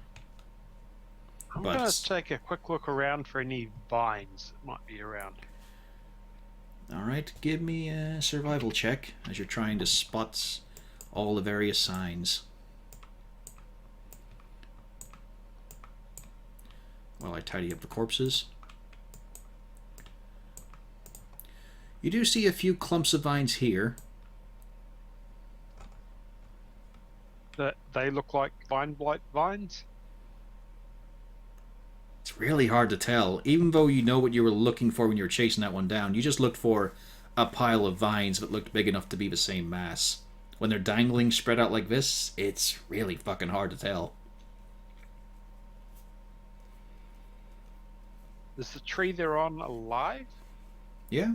S2: I'm
S1: But-
S2: going to take a quick look around for any vines that might be around.
S1: Alright, give me a survival check as you're trying to spot all the various signs. While I tidy up the corpses. You do see a few clumps of vines here.
S2: That they look like vine blight vines.
S1: It's really hard to tell. Even though you know what you were looking for when you were chasing that one down, you just looked for a pile of vines that looked big enough to be the same mass. When they're dangling spread out like this, it's really fucking hard to tell.
S2: Is the tree they're on alive?
S1: Yeah.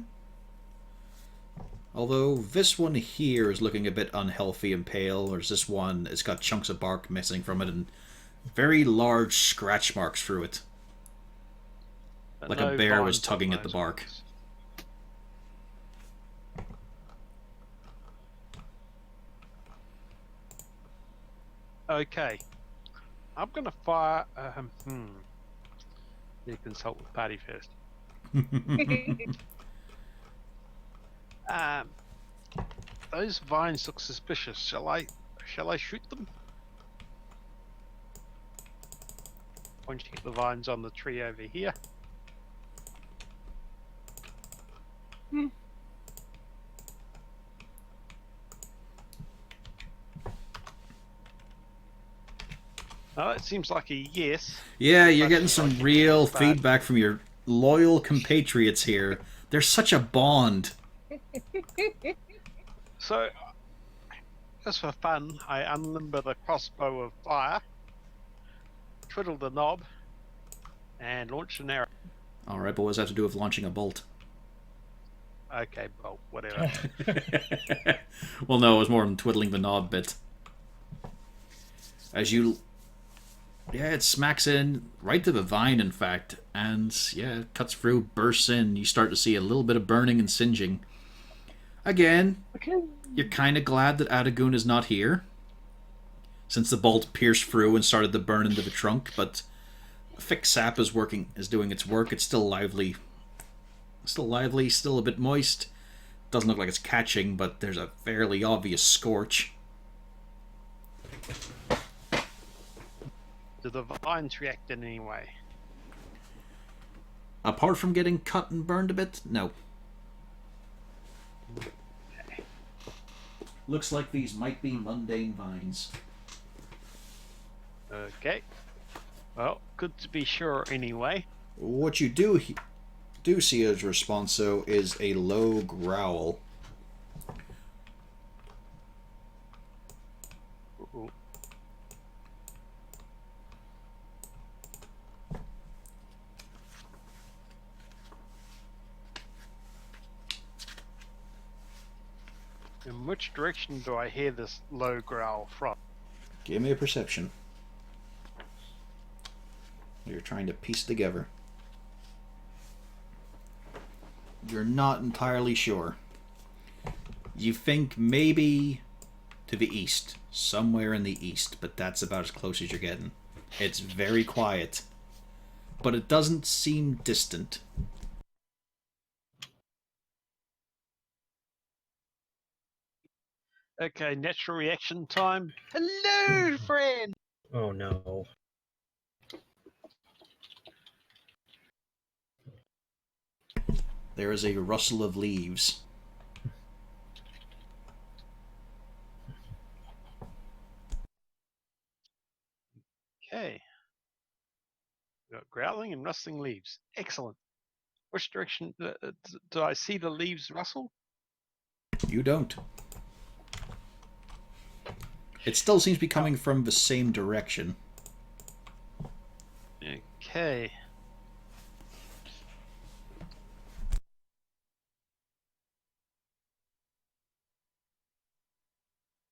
S1: Although this one here is looking a bit unhealthy and pale, whereas this one has got chunks of bark missing from it and very large scratch marks through it.
S2: But
S1: Like
S2: no
S1: a bear was
S2: vines on
S1: tugging at the
S2: those
S1: bark.
S2: ones. Okay. I'm going to fire. You consult with party first. Those vines look suspicious. Shall I shoot them? Pointing at the vines on the tree over here. Oh, it seems like a yes.
S1: Yeah, you're
S2: Much
S1: getting some
S2: like
S1: real
S2: bad.
S1: feedback from your loyal compatriots here. There's such a bond.
S2: So, just for fun, I unlimber the crossbow of fire, twiddle the knob, and launch an arrow.
S1: Alright, but what does that have to do with launching a bolt?
S2: Okay, well, whatever.
S1: Well, no, it was more than twiddling the knob bit. As you... Yeah, it smacks in right to the vine, in fact. And, yeah, it cuts through, bursts in. You start to see a little bit of burning and singeing. Again,
S5: Okay.
S1: you're kind of glad that Adagun is not here, since the bolt pierced through and started to burn into the trunk, but thick sap is doing its work. It's still lively. Still a bit moist. Doesn't look like it's catching, but there's a fairly obvious scorch.
S2: Do the vines react in any way?
S1: Apart from getting cut and burned a bit, no. Looks like these might be mundane vines.
S2: Okay. Well, good to be sure anyway.
S1: What you do see as response, though, is a low growl.
S2: Ooh. In which direction do I hear this low growl from?
S1: Give me a perception. You're trying to piece together. You're not entirely sure. You think maybe to the east, somewhere in the east, but that's about as close as you're getting. It's very quiet, but it doesn't seem distant.
S2: Okay, natural reaction time. Hello, friend.
S3: Oh no.
S1: There is a rustle of leaves.
S2: Okay. We've got growling and rustling leaves. Excellent. Which direction do I see the leaves rustle?
S1: You don't. It still seems to be coming from the same direction.
S2: Okay.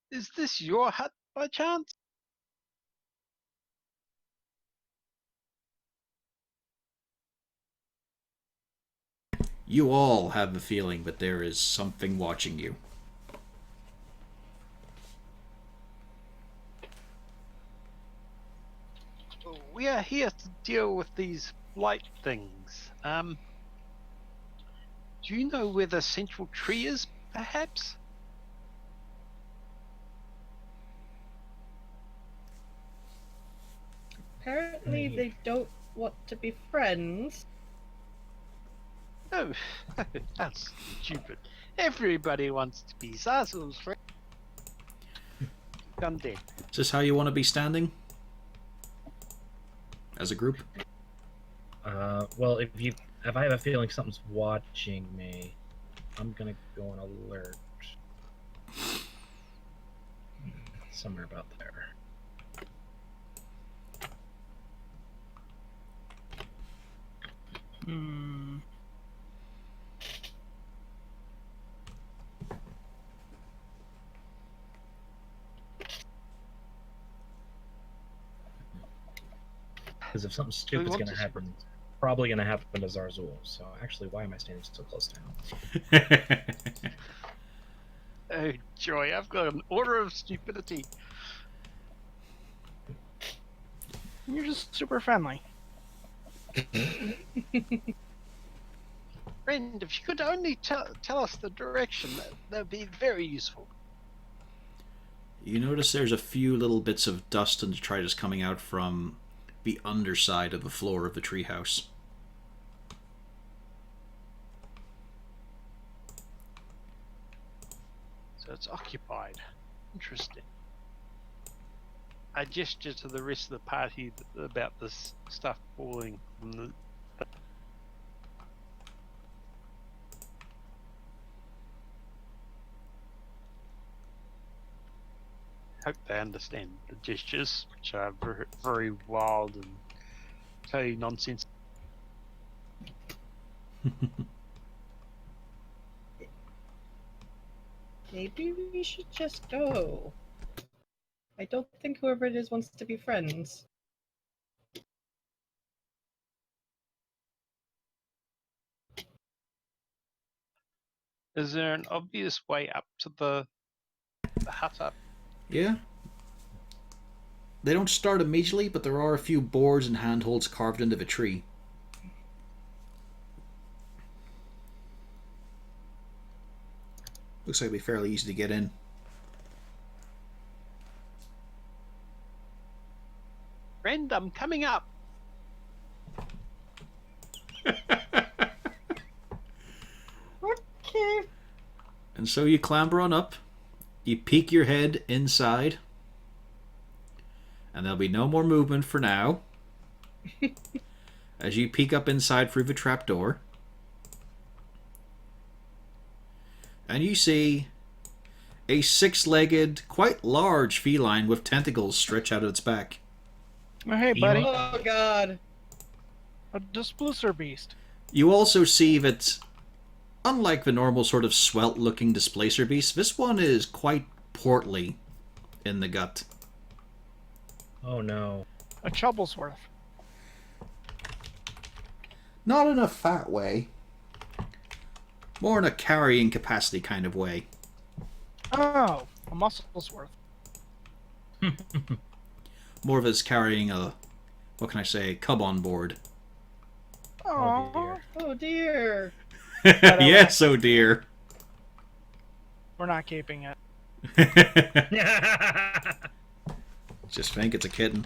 S2: Is this your hut by chance?
S1: You all have the feeling that there is something watching you.
S2: We are here to deal with these blight things. Do you know where the central tree is, perhaps?
S4: Apparently, they don't want to be friends.
S2: Oh, that's stupid. Everybody wants to be Zazel's friend. Done dead.
S1: Is this how you want to be standing? As a group?
S3: Well, if I have a feeling something's watching me, I'm gonna go on alert. Somewhere about there.
S5: Hmm.
S3: Because if something stupid's
S2: want
S3: gonna
S2: to-
S3: happen, it's probably gonna happen to Zarzul. So actually, why am I standing so close to him?
S2: Oh joy, I've got an order of stupidity.
S5: You're just super friendly.
S2: Friend, if you could only tell us the direction, that would be very useful.
S1: You notice there's a few little bits of dust and detritus coming out from the underside of the floor of the treehouse.
S2: So it's occupied. Interesting. I gesture to the rest of the party about this stuff falling from the. Hope they understand the gestures, which are very, very wild and totally nonsense.
S4: Maybe we should just go. I don't think whoever it is wants to be friends.
S2: Is there an obvious way up to the hut up?
S1: Yeah. They don't start immediately, but there are a few boards and handholds carved into the tree. Looks like it'll be fairly easy to get in.
S2: Friend, I'm coming up.
S4: Okay.
S1: And so you clamber on up, you peek your head inside, and there'll be no more movement for now. As you peek up inside through the trapdoor, and you see a six-legged, quite large feline with tentacles stretch out of its back.
S5: Oh, hey, buddy.
S4: Oh god.
S5: A Displacer beast.
S1: You also see that, unlike the normal sort of svelte-looking displacer beast, this one is quite portly in the gut.
S3: Oh no.
S5: A Chubblesworth.
S1: Not in a fat way, More in a carrying capacity kind of way.
S5: Oh, a muscle's worth.
S1: More of us carrying a, what can I say, cub on board.
S5: Oh,
S3: dear.
S4: Oh dear.
S1: Yes, oh dear.
S5: we're not keeping it.
S1: Just think it's a kitten.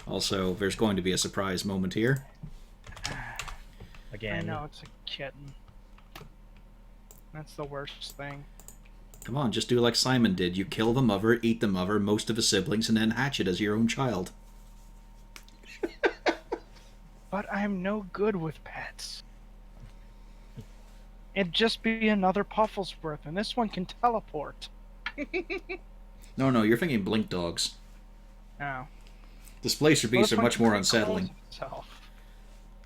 S1: Also, there's going to be a surprise moment here.
S3: Again.
S5: I know it's a kitten. That's the worst thing.
S1: Come on, just do like Simon did. You kill the mother, eat the mother, most of the siblings, and then hatch it as your own child.
S5: But I'm no good with pets. It'd just be another Pufflesworth, and this one can teleport.
S1: No, you're thinking blink dogs.
S5: Oh.
S1: Displacer beasts are much more unsettling.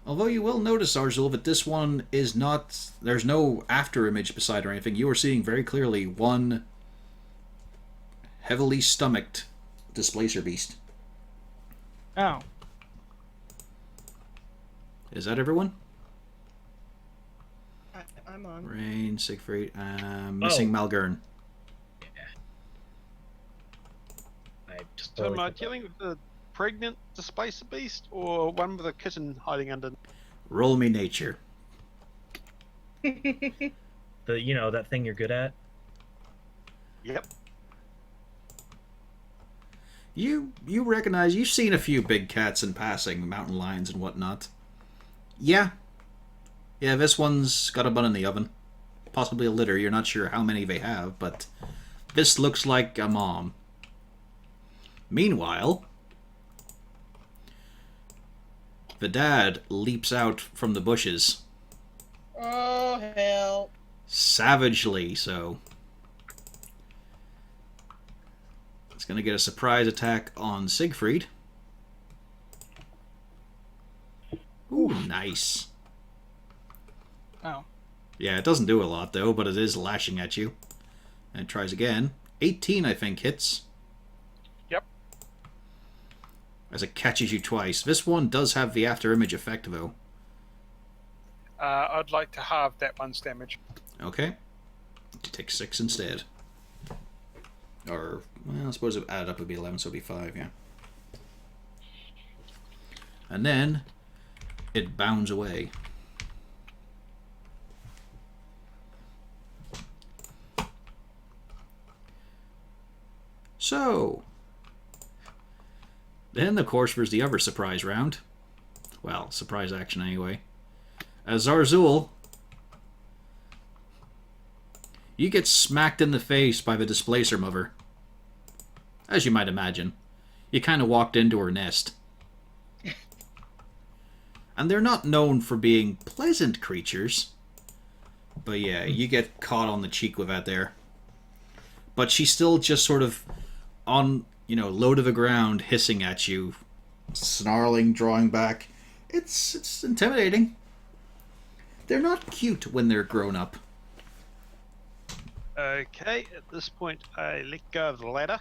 S1: Although you will notice, Arzul, that this one is not... There's no after image beside or anything. You are seeing very clearly one heavily stomached displacer beast.
S5: Oh.
S1: Is that everyone?
S4: I'm on.
S1: Rain, Siegfried, missing Malgern.
S3: I just
S2: So am I
S3: totally forgot.
S2: dealing with the pregnant displacer beast or one with a kitten hiding under?
S1: Roll me nature.
S3: The that thing you're good at.
S2: Yep.
S1: You recognize, you've seen a few big cats in passing, mountain lions and whatnot. Yeah, this one's got a bun in the oven. Possibly a litter, you're not sure how many they have, but this looks like a mom. Meanwhile, the dad leaps out from the bushes.
S4: Oh hell.
S1: Savagely so. It's going to get a surprise attack on Siegfried. Ooh, nice.
S5: Oh.
S1: Yeah, it doesn't do a lot, though, but it is lashing at you. And it tries again. 18, I think, hits.
S6: Yep.
S1: As it catches you twice. This one does have the after image effect, though.
S6: I'd like to halve that one's damage.
S1: Okay. You take 6 instead. Or, well, I suppose it added up would be 11, so it'd be 5, yeah. And then, it bounds away. So, then, of course, there's the other surprise round. Well, surprise action anyway. As Zarzul, you get smacked in the face by the displacer mother. As you might imagine. You kind of walked into her nest. And they're not known for being pleasant creatures. But yeah, you get caught on the cheek with that there. But she's still just sort of on, low to the ground, hissing at you. Snarling, drawing back. It's intimidating. They're not cute when they're grown up.
S2: Okay, at this point, I let go of the ladder.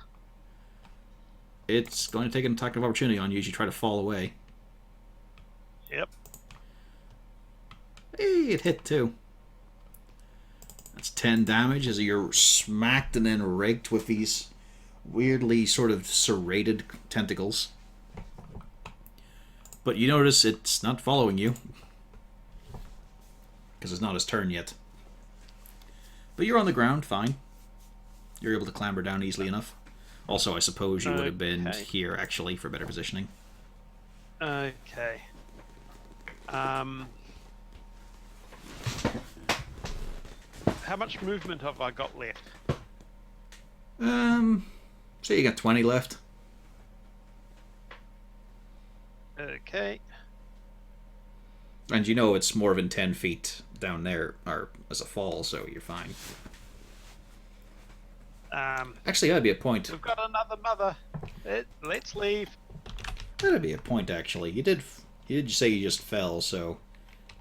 S1: It's going to take an attack of opportunity on you as you try to fall away.
S2: Yep.
S1: Hey, it hit too. That's 10 damage as you're smacked and then raked with these weirdly sort of serrated tentacles. But you notice it's not following you. Because it's not his turn yet. But you're on the ground, fine. You're able to clamber down easily enough. Also, I suppose you would have been
S2: Okay.
S1: here, actually, for better positioning.
S2: Okay. How much movement have I got left?
S1: So you got 20 left.
S2: Okay.
S1: And you know it's more than 10 feet down there, or as a fall, so you're fine. Actually, that'd be a point.
S2: We've got another mother. Let's leave.
S1: That'd be a point, actually. You did say you just fell, so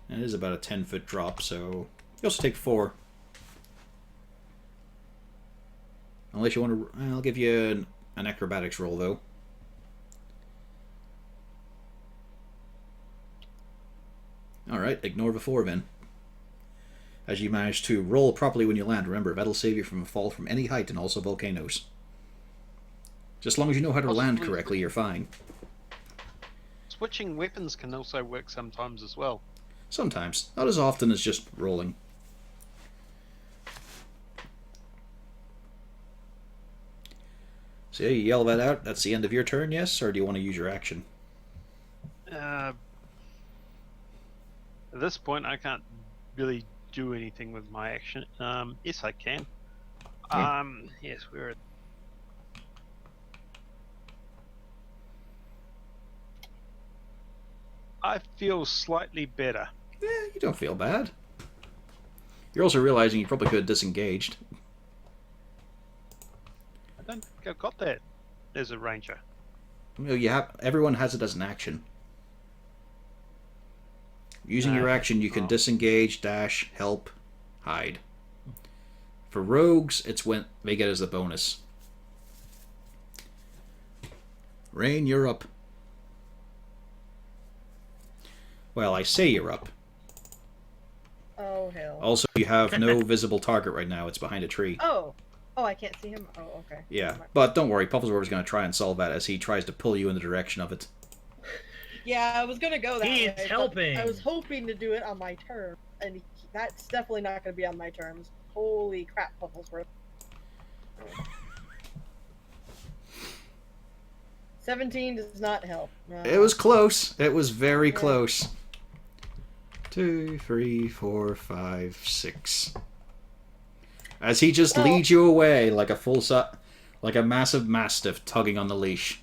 S1: it is about a 10-foot drop, so you also take 4. Unless you want to... I'll give you an acrobatics roll, though. Alright, ignore the 4 then. as you manage to roll properly when you land. Remember, that'll save you from a fall from any height and also volcanoes. Just as long as you know how to land
S2: Possibly-
S1: correctly, you're fine.
S2: Switching weapons can also work sometimes as well.
S1: Sometimes. Not as often as just rolling. So yeah, you yell that out. That's the end of your turn, yes? Or do you want to use your action?
S2: At this point, I can't really do anything with my action. Yes, I can.
S1: Yeah.
S2: Yes, we're at. I feel slightly better.
S1: You don't feel bad. You're also realizing you probably could have disengaged.
S2: I don't think I've got that as a ranger.
S1: You have everyone has it as an action. Using your action, you can
S2: Oh.
S1: disengage, dash, help, hide. For rogues, it's when they get as a bonus. Rain, you're up. Well, I say you're up.
S4: Oh, hell.
S1: Also, you have no visible target right now. It's behind a tree.
S4: Oh. Oh, I can't see him? Oh, okay.
S1: Yeah,
S4: Never mind.
S1: but don't worry. Pufflesworth is going to try and solve that as he tries to pull you in the direction of it.
S4: Yeah, I was gonna go that
S3: He's
S4: way. but
S3: helping.
S4: I was hoping to do it on my turn, and that's definitely not gonna be on my terms. Holy crap, Pufflesworth. 17 does not help. No.
S1: It was close. It was very close. 2, 3, 4, 5, 6. As he just leads you away like a like a massive mastiff tugging on the leash.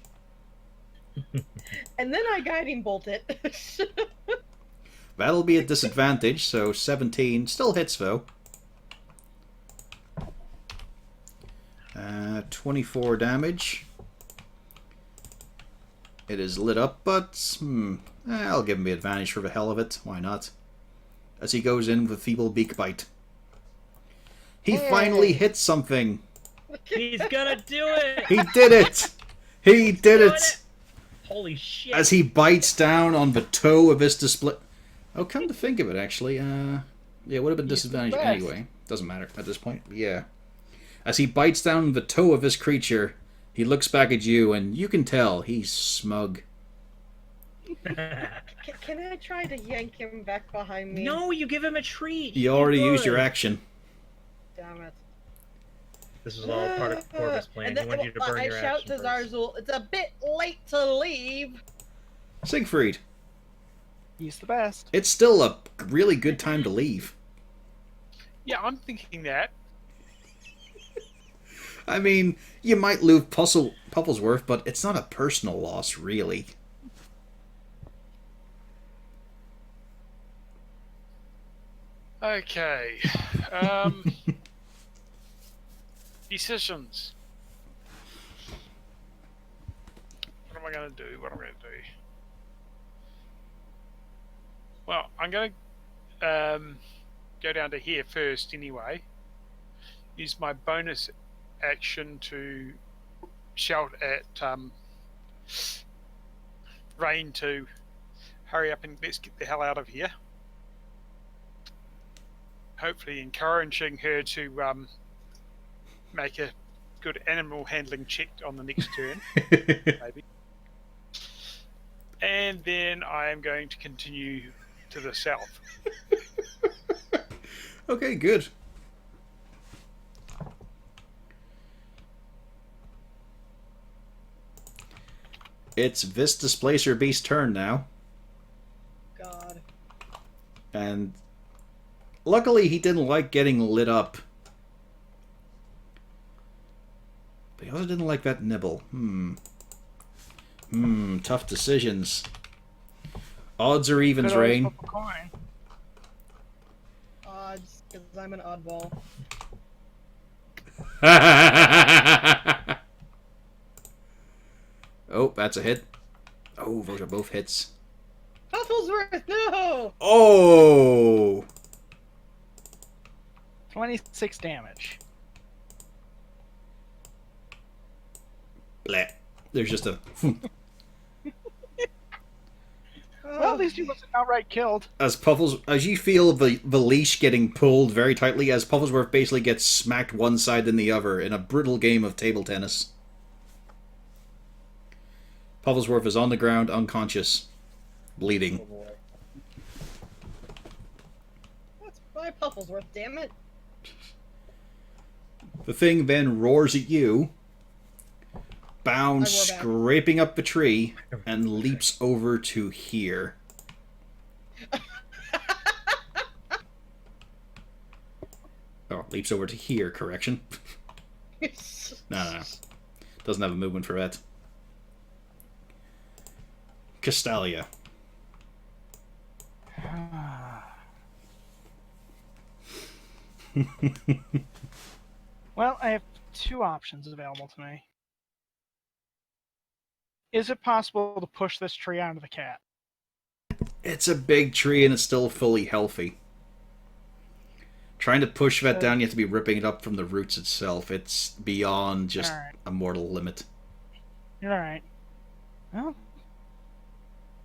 S4: And then I guiding bolt it.
S1: That'll be a disadvantage, so 17 still hits though. 24 damage. It is lit up, but I'll give him the advantage for the hell of it. Why not? As he goes in with a feeble beak bite. He finally hit something.
S3: He's gonna do it!
S1: He did it! He did
S3: Doing
S1: it!
S3: Holy shit!
S1: As he bites down on the toe of his display. Oh, come to think of it, actually, yeah, it would have been disadvantaged
S5: best.
S1: anyway. Doesn't matter at this point. Yeah. As he bites down the toe of his creature, he looks back at you, and you can tell he's smug.
S4: Can I try to yank him back behind me?
S3: No, you give him a treat.
S1: You already used your action.
S4: Damn it.
S3: This was all part of Corvus' plan.
S4: And
S3: He
S4: then,
S3: wanted you to burn
S4: I
S3: your
S4: shout
S3: action
S4: to
S3: first.
S4: Zarzul, it's a bit late to leave.
S1: Siegfried,
S5: He's the best.
S1: it's still a really good time to leave.
S6: Yeah, I'm thinking that.
S1: I mean, you might lose Pufflesworth, but it's not a personal loss, really.
S6: Okay. Decisions. What am I going to do? What am I going to do? Well, I'm going to go down to here first anyway. Use my bonus action to shout at Rain to hurry up and let's get the hell out of here. Hopefully encouraging her to make a good animal handling check on the next turn, maybe. And then I am going to continue to the south.
S1: Okay, good. It's this Displacer Beast's turn now.
S4: God.
S1: And luckily he didn't like getting lit up. But he also didn't like that nibble. Tough decisions. Odds or evens,
S5: Could always
S1: Rain?
S5: flip a coin.
S4: Odds, because I'm an oddball.
S1: Oh, that's a hit. Oh, those are both hits.
S4: Pufflesworth, no!
S1: Oh!
S5: 26 damage.
S1: Bleh. There's just a...
S5: Well, at least he wasn't outright killed.
S1: As you feel the leash getting pulled very tightly, as Pufflesworth basically gets smacked one side then the other in a brutal game of table tennis. Pufflesworth is on the ground, unconscious, bleeding.
S3: Oh boy.
S4: That's my Pufflesworth, damn it.
S1: The thing then roars at you, bounds
S4: I roar back.
S1: scraping up the tree, and leaps over to here. Oh, leaps over to here, correction. No. Doesn't have a movement for that. Castalia.
S5: Well, I have two options available to me. Is it possible to push this tree onto the cat?
S1: It's a big tree and it's still fully healthy. Trying to push that down, you have to be ripping it up from the roots itself. It's beyond just
S5: Alright.
S1: a mortal limit.
S5: Alright. Well,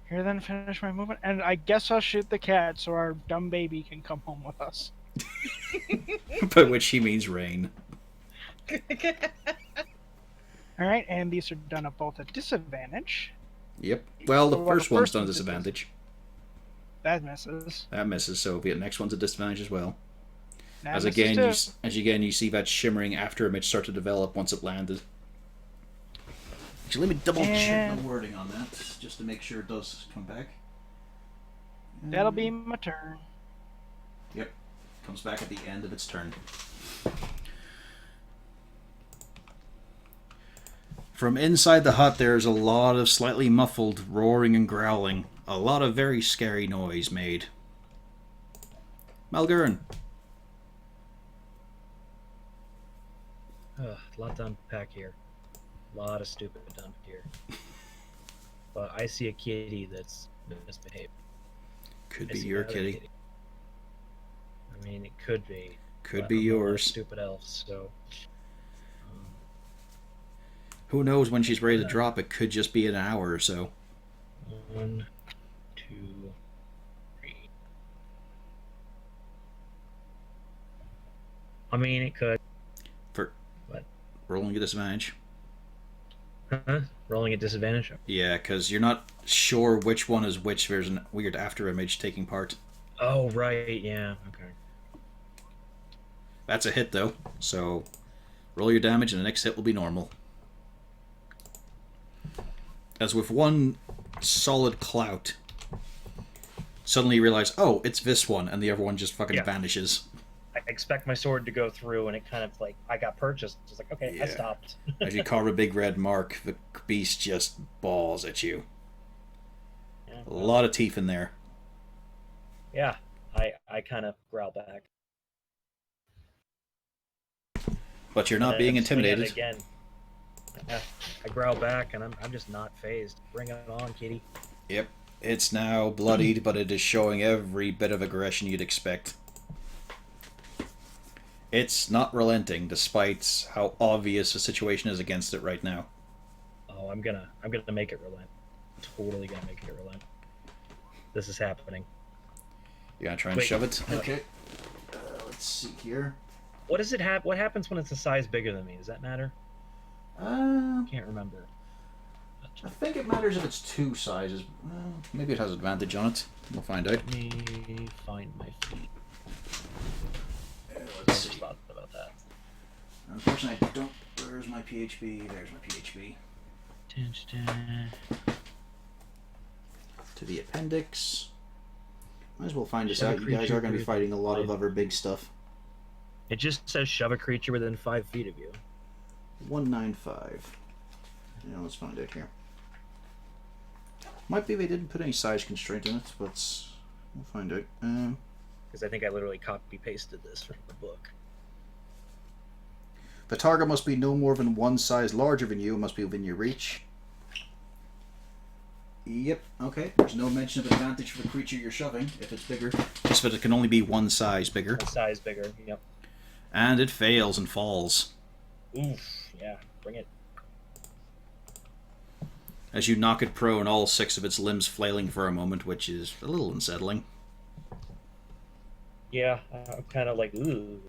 S5: here then finish my movement. And I guess I'll shoot the cat so our dumb baby can come home with us.
S1: By which he means rain.
S5: Alright, and these are done at both a disadvantage.
S1: Yep. Well, the
S5: Well,
S1: first
S5: the
S1: one's
S5: first
S1: done a
S5: one's a
S1: disadvantage.
S5: That misses.
S1: That misses, so the next one's a disadvantage as well.
S5: That
S1: As
S5: misses
S1: again,
S5: too.
S1: you see that shimmering afterimage start to develop once it landed. Actually, let me double check
S5: And-
S1: the wording on that, just to make sure it does come back.
S5: That'll be my turn.
S1: Yep. Comes back at the end of its turn. From inside the hut, there is a lot of slightly muffled roaring and growling. A lot of very scary noise made. Malgurin.
S3: Ugh, a lot to unpack here. A lot of stupid to unpack here. But I see a kitty that's misbehaved.
S1: Could
S3: I
S1: be
S3: see
S1: your
S3: another
S1: kitty.
S3: I mean, it could be.
S1: Could
S3: but
S1: be
S3: I'm not a
S1: yours.
S3: Stupid elf, so.
S1: Who knows when she's ready to drop? It could just be an hour or so.
S3: 1, 2, 3. I mean, it could.
S1: For
S3: What?
S1: rolling a disadvantage.
S3: Huh? Rolling at disadvantage?
S1: Yeah, because you're not sure which one is which. There's a weird afterimage taking part.
S3: Oh, right, yeah, okay.
S1: That's a hit, though. So roll your damage, and the next hit will be normal. As with one solid clout, suddenly you realize, oh, it's this one, and the other one just fucking
S3: Yeah.
S1: vanishes.
S3: I expect my sword to go through, and it kind of like, I got purchased. It's like, okay, I
S1: Yeah.
S3: stopped.
S1: As you carve a big red mark, the beast just balls at you.
S3: Yeah,
S1: A lot of teeth in there.
S3: yeah, I kind of growl back.
S1: But you're not
S3: And
S1: being
S3: then swing at it
S1: intimidated.
S3: again. Yeah, I growl back, and I'm just not phased. Bring it on, kitty.
S1: Yep. It's now bloodied, but it is showing every bit of aggression you'd expect. It's not relenting, despite how obvious the situation is against it right now.
S3: Oh, I'm gonna make it relent. Totally gonna make it relent. This is happening.
S1: You gonna try and
S3: Wait.
S1: shove it? Okay. Let's see here.
S3: What does it have? What happens when it's a size bigger than me? Does that matter? Can't remember.
S1: I think it matters if it's two sizes. Maybe it has advantage on it. We'll find out.
S3: Let me find my feet. I
S1: Let's
S3: just
S1: see.
S3: thought about that.
S1: Unfortunately, I don't. Where's my PHP? There's my PHP. To the appendix. Might as well find this out. You guys are going to be fighting a lot of other big stuff.
S3: It just says shove a creature within 5 feet of you.
S1: 195. Yeah, let's find out here. Might be they didn't put any size constraint in it, but we'll find out.
S3: Because I think I literally copy pasted this from the book.
S1: The target must be no more than one size larger than you. It must be within your reach. Yep, okay. There's no mention of advantage for the creature you're shoving if it's bigger. Just that it can only be one size bigger.
S3: One size bigger. Yep.
S1: And it fails and falls.
S3: Oof. Yeah. Bring it.
S1: As you knock it prone, all 6 of its limbs flailing for a moment, which is a little unsettling.
S3: Yeah, I'm kind of like, ooh.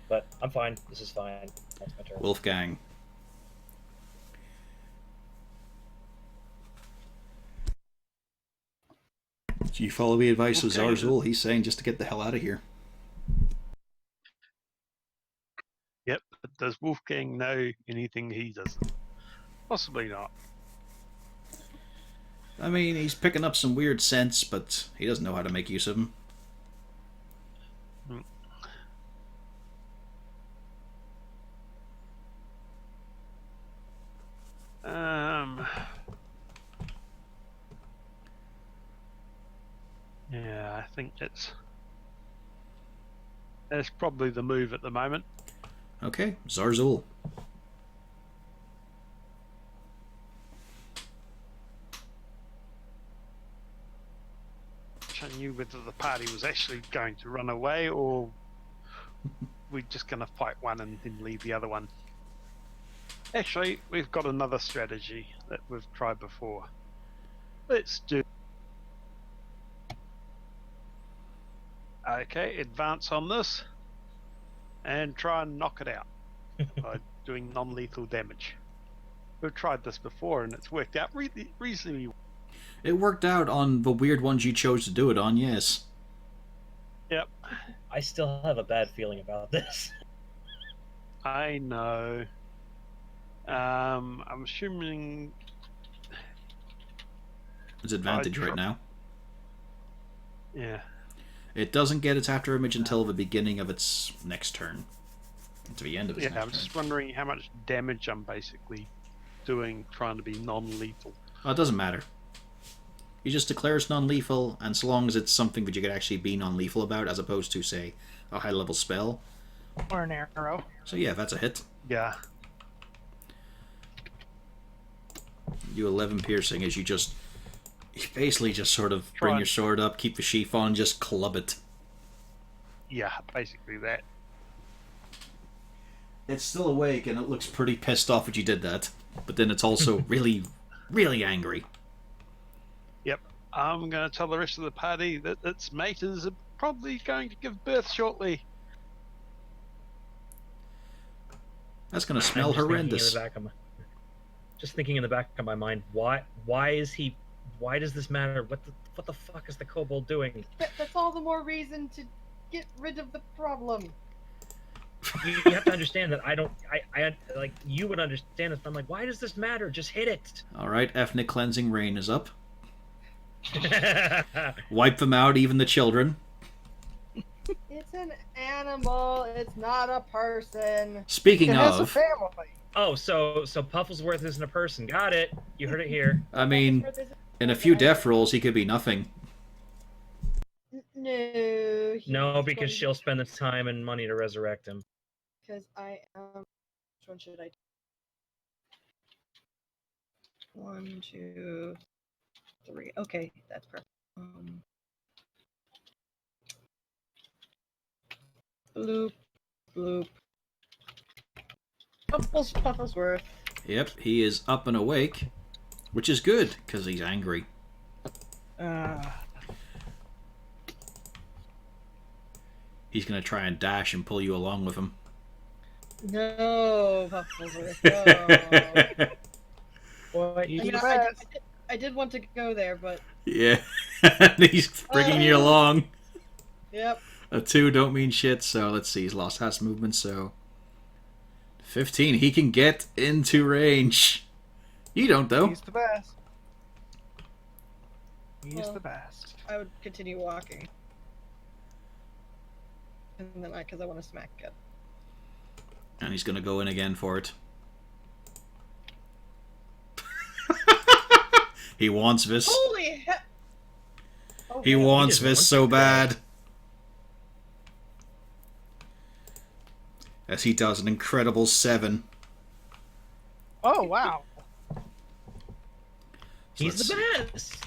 S3: But I'm fine. This is fine. That's my turn.
S1: Wolfgang. Do you follow the advice of
S2: Okay.
S1: Zarzul? He's saying just to get the hell out of here.
S2: Yep, but does Wolfgang know anything he doesn't? Possibly not.
S1: I mean, he's picking up some weird scents, but he doesn't know how to make use of them. Yeah, I think that's probably the move at the moment. Okay, Zarzul.
S2: I knew whether the party was actually going to run away or we're just going to fight one and then leave the other one. Actually, we've got another strategy that we've tried before. Let's do. Okay, advance on this and try and knock it out by doing non-lethal damage. We've tried this before and it's worked out reasonably well.
S1: It worked out on the weird ones you chose to do it on, yes.
S2: Yep,
S3: I still have a bad feeling about this.
S2: I know. I'm assuming
S1: It's advantage right now.
S2: yeah.
S1: It doesn't get its after image until the beginning of its next turn. To the end of its
S2: Yeah,
S1: next
S2: I'm
S1: turn.
S2: just wondering how much damage I'm basically doing trying to be non-lethal.
S1: Well, it doesn't matter. You just declare it's non-lethal, and so long as it's something that you could actually be non-lethal about, as opposed to, say, a high-level spell.
S5: Or an arrow.
S1: So yeah, that's a hit.
S2: Yeah.
S1: You 11 piercing as you basically just sort of bring your sword up, keep the sheath on, just club it.
S2: Yeah, basically that.
S1: It's still awake and it looks pretty pissed off that you did that, but then it's also really, really angry.
S2: Yep. I'm going to tell the rest of the party that its mate is probably going to give birth shortly.
S1: That's going to
S3: I'm
S1: smell
S3: just thinking in the
S1: horrendous.
S3: back of just thinking in the back of my mind, why does this matter? What the fuck is the kobold doing?
S4: That's all the more reason to get rid of the problem.
S3: You have to understand that I like, you would understand it. I'm like, why does this matter? Just hit it.
S1: Alright, ethnic cleansing rain is up. Wipe them out, even the children.
S4: It's an animal. It's not a person.
S1: Speaking
S5: It has a
S1: of,
S5: family.
S3: Oh, so Pufflesworth isn't a person. Got it. You heard it here.
S1: I mean, in a few death rolls, he could be nothing.
S4: No.
S3: No, because she'll spend the time and money to resurrect him.
S4: Because I which one should I do? 1, 2, 3. Okay, that's perfect. Bloop, bloop. Pufflesworth.
S1: Yep, he is up and awake, which is good, because he's angry. He's going to try and dash and pull you along with him.
S4: No, Pufflesworth. No.
S5: Boy,
S4: I
S5: he's
S4: mean,
S5: the
S4: I
S5: best.
S4: did want to go there, but
S1: Yeah, he's bringing you along.
S4: yep.
S1: A 2 don't mean shit, so let's see, he's lost half movement, so 15, he can get into range. You don't, though.
S5: He's the best. He's
S4: Well,
S5: the best.
S4: I would continue walking. And then because I want to smack it.
S1: And he's going to go in again for it. He wants this.
S4: Holy heck! Oh,
S1: He
S4: man.
S1: wants
S3: just
S1: this
S3: wants
S1: so
S3: it.
S1: bad. As he does an incredible 7.
S5: Oh, wow.
S1: So
S3: He's
S1: let's
S3: the
S1: see.
S3: best.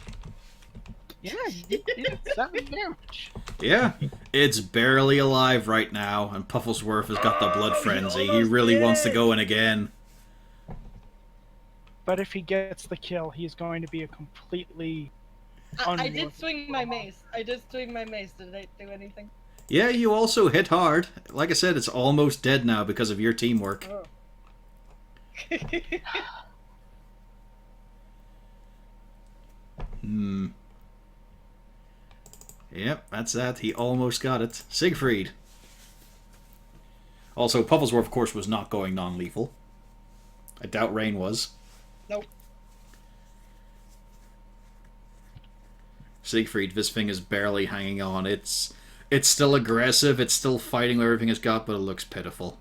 S5: Yeah, he did 7 damage.
S1: Yeah, it's barely alive right now, and Pufflesworth has got the blood frenzy. He really wants to go in again.
S5: but if he gets the kill, he's going to be a completely
S4: I did swing my mace. I did swing my mace. Did I do anything?
S1: Yeah, you also hit hard. Like I said, it's almost dead now because of your teamwork.
S4: Oh.
S1: Yep, that's that. He almost got it. Siegfried. Also, Pufflesworth, of course, was not going non-lethal. I doubt Rain was.
S4: Nope.
S1: Siegfried, this thing is barely hanging on. It's still aggressive. It's still fighting with everything it's got, but it looks pitiful.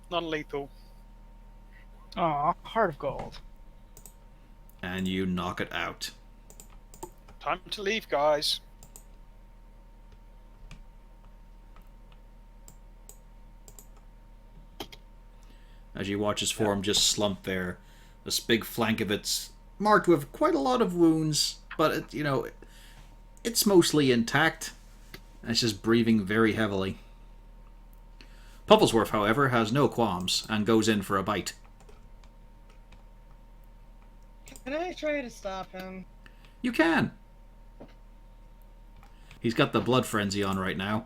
S6: Non-lethal.
S5: Aw, heart of gold.
S1: And you knock it out.
S6: Time to leave, guys.
S1: As you watch his form just slump there, this big flank of it's marked with quite a lot of wounds, but it's mostly intact. And it's just breathing very heavily. Pufflesworth, however, has no qualms and goes in for a bite.
S4: Can I try to stop him?
S1: You can. He's got the blood frenzy on right now.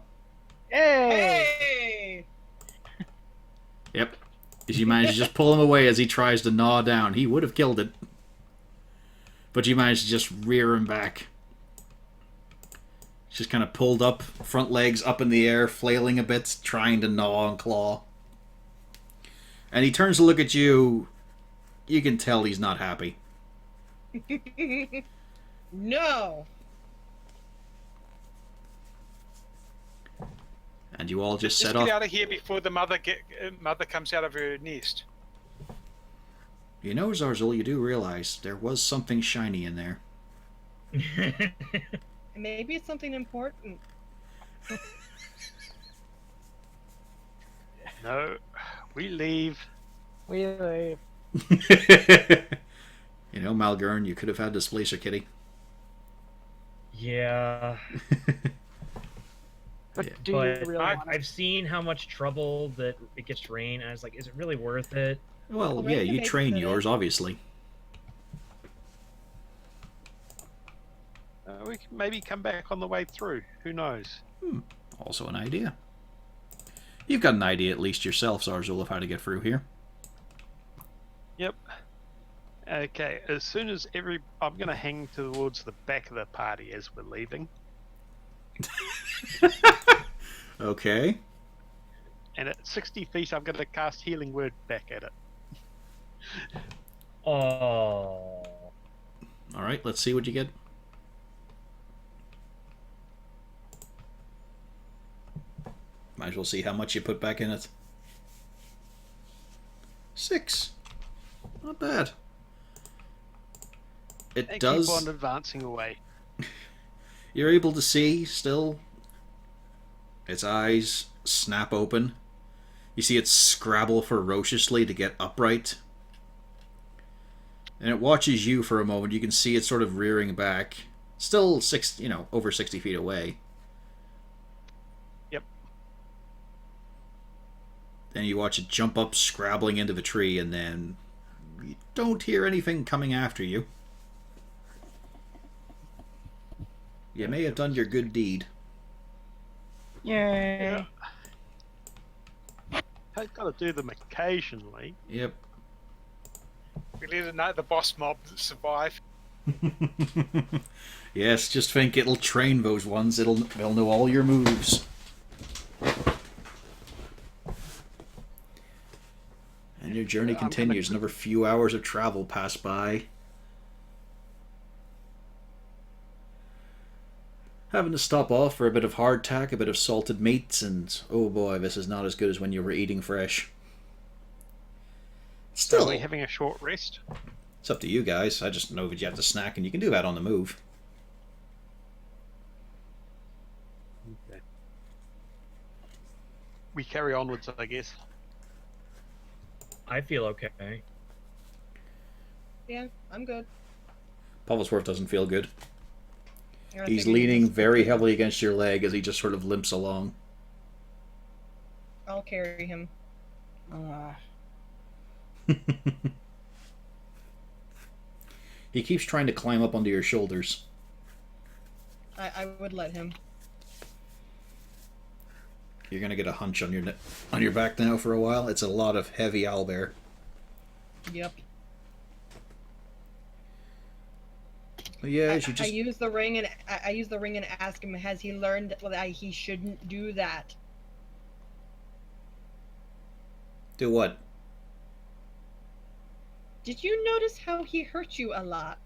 S5: Hey!
S4: Hey!
S1: Yep. As you manage to just pull him away as he tries to gnaw down. He would have killed it. But you manage to just rear him back. He's just kind of pulled up, front legs up in the air, flailing a bit, trying to gnaw and claw. And he turns to look at you. You can tell he's not happy.
S4: No!
S1: And you all just set
S6: Get
S1: off.
S6: out of here before the mother comes out of her nest.
S1: You know, Zarzul, you do realize there was something shiny in there.
S4: Maybe it's something important.
S2: No, we leave.
S5: We leave.
S1: You know, Malgurn, you could have had Displacer Kitty.
S3: Yeah.
S5: But
S1: Yeah.
S5: do you
S3: But
S5: really want
S3: I've seen how much trouble that it gets to Rain, and I was like, is it really worth it?
S1: Well,
S4: Well,
S1: yeah,
S4: Rain
S1: you
S4: makes
S1: train
S4: it.
S1: yours, obviously.
S2: We can maybe come back on the way through. Who knows?
S1: Also an idea. You've got an idea, at least yourself, Zarzul, of how to get through here.
S2: Yep. Okay, as soon as I'm going to hang towards the back of the party as we're leaving.
S1: Okay.
S2: And at 60 feet, I'm going to cast Healing Word back at it.
S3: Oh.
S1: Alright, let's see what you get. Might as well see how much you put back in it. 6. Not bad. It
S2: And
S1: does.
S2: keep on advancing away.
S1: You're able to see still. Its eyes snap open. You see it scrabble ferociously to get upright. And it watches you for a moment. You can see it sort of rearing back. Still over 60 feet away.
S2: Yep.
S1: Then you watch it jump up, scrabbling into the tree, and then you don't hear anything coming after you. You may have done your good deed.
S5: Yay.
S2: I've got to do them occasionally.
S1: Yep.
S6: We let the boss mob survive.
S1: Yes, just think it'll train those ones. They'll know all your moves. And your journey continues. Another few hours of travel pass by. Having to stop off for a bit of hardtack, a bit of salted meats, and oh boy, this is not as good as when you were eating fresh.
S2: So
S1: Still,
S2: are we having a short rest?
S1: it's up to you guys. I just know that you have to snack, and you can do that on the move.
S2: Okay. We carry onwards, I guess.
S3: I feel okay.
S4: Yeah, I'm good.
S1: Pufflesworth doesn't feel good.
S4: I
S1: He's
S4: figured
S1: leaning
S4: just-
S1: very heavily against your leg as he just sort of limps along.
S4: I'll carry him.
S1: He keeps trying to climb up onto your shoulders.
S4: I would let him.
S1: You're gonna get a hunch on your back now for a while. It's a lot of heavy owlbear.
S4: Yep.
S1: But yeah,
S4: I
S1: she just
S4: use the ring and I use the ring and ask him, has he learned that he shouldn't do that?
S1: do what?
S4: Did you notice how he hurt you a lot?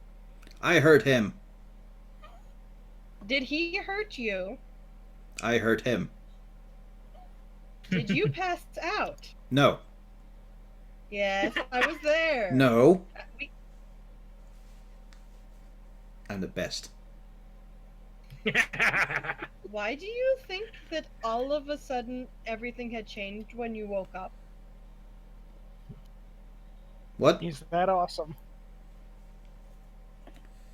S1: I hurt him.
S4: Did he hurt you?
S1: I hurt him.
S4: Did you pass out?
S1: No.
S4: Yes, I was there.
S1: No.
S4: We-
S1: I'm the best.
S4: Why do you think that all of a sudden everything had changed when you woke up?
S1: What?
S5: He's that awesome.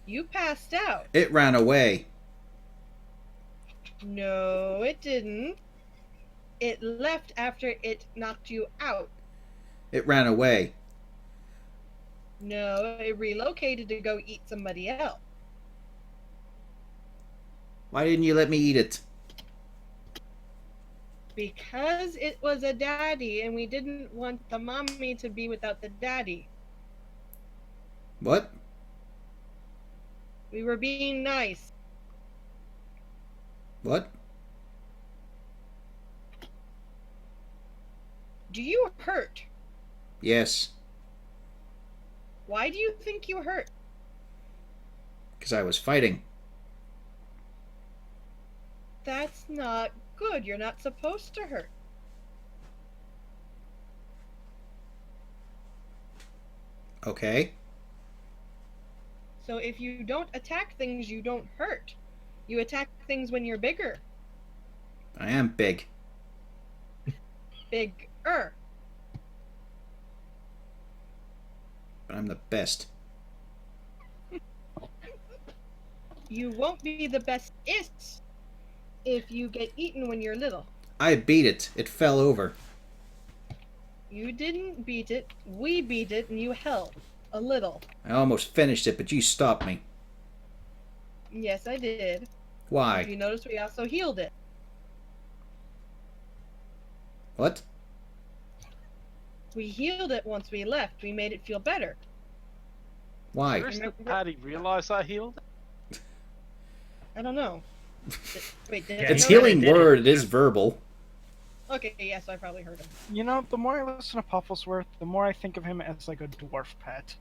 S4: You passed out.
S1: It ran away.
S4: No, it didn't. It left after it knocked you out.
S1: It ran away.
S4: No, it relocated to go eat somebody else.
S1: Why didn't you let me eat it?
S4: Because it was a daddy and we didn't want the mommy to be without the daddy.
S1: What?
S4: We were being nice.
S1: What?
S4: Do you hurt?
S1: Yes.
S4: Why do you think you hurt?
S1: Because I was fighting.
S4: That's not good. You're not supposed to hurt.
S1: Okay.
S4: So if you don't attack things, you don't hurt. You attack things when you're bigger.
S1: I am big.
S4: Bigger.
S1: But I'm the best.
S4: You won't be the best if you get eaten when you're little.
S1: I beat it. It fell over.
S4: You didn't beat it. We beat it and you held. A little.
S1: I almost finished it, but you stopped me.
S4: Yes, I did. If
S1: Why?
S4: you notice, we also healed it.
S1: What?
S2: We healed it once we left. We made it feel better.
S1: Why?
S2: The rest of the party realize I healed? I don't know. Wait, did
S1: It's
S2: I know
S1: healing
S3: did it.
S1: word. It is verbal.
S2: that? Okay, yes, I probably heard him.
S5: You know, the more I listen to Pufflesworth, the more I think of him as like a dwarf pet.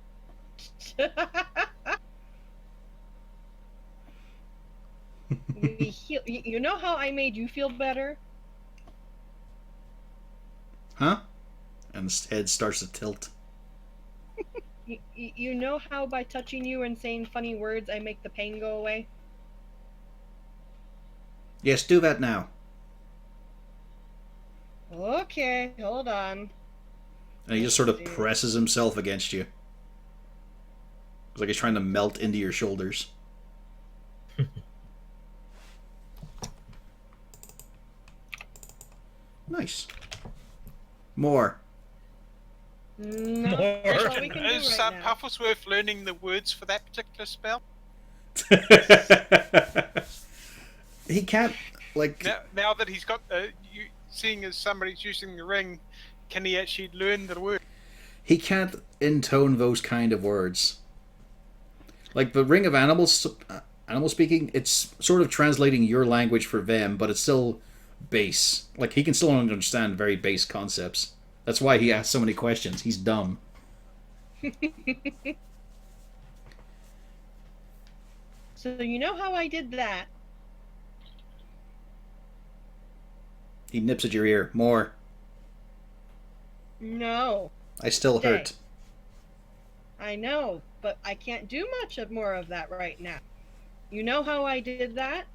S2: You know how I made you feel better?
S1: Huh? And his head starts to tilt.
S2: You know how by touching you and saying funny words I make the pain go away?
S1: Yes, do that now.
S2: Okay, hold on.
S1: And he just sort of presses himself against you. It's like he's trying to melt into your shoulders. Nice. More.
S2: No,
S3: More.
S2: that's all we can do
S6: Is
S2: right now.
S6: Pufflesworth learning the words for that particular spell?
S1: He can't, like...
S6: Now that he's got you, seeing as somebody's using the ring, can he actually learn the word?
S1: He can't intone those kind of words. Like the Ring of Animals, animal speaking, it's sort of translating your language for them, but it's still base. Like he can still understand very base concepts. That's why he asks so many questions. He's dumb.
S2: So you know how I did that?
S1: He nips at your ear. More.
S2: No,
S1: I still
S2: Stay.
S1: hurt.
S2: I know, but I can't do much of more of that right now. You know how I did that?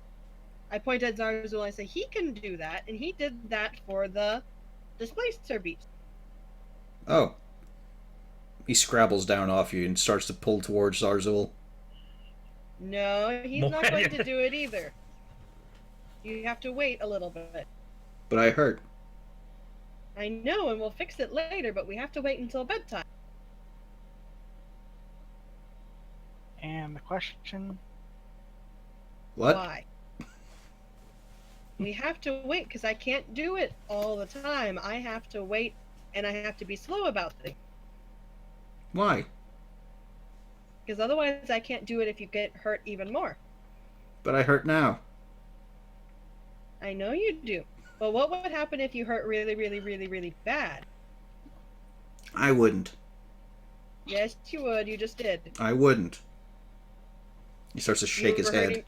S2: I point at Zarzul and I say he can do that, and he did that for the displacer beast.
S1: Oh. He scrabbles down off you and starts to pull towards Zarzul.
S2: No, he's not going to do it either. You have to wait a little bit.
S1: But I hurt.
S2: I know, and we'll fix it later, but we have to wait until bedtime.
S5: And the question.
S1: What?
S4: Why? We have to wait because I can't do it all the time. I have to wait and I have to be slow about things.
S1: Why?
S4: Because otherwise I can't do it if you get hurt even more.
S1: But I hurt now.
S4: I know you do. But what would happen if you hurt really, really, really, really bad?
S1: I wouldn't.
S4: Yes, you would. You just did.
S1: I wouldn't. He starts to shake his head.
S4: Hurting,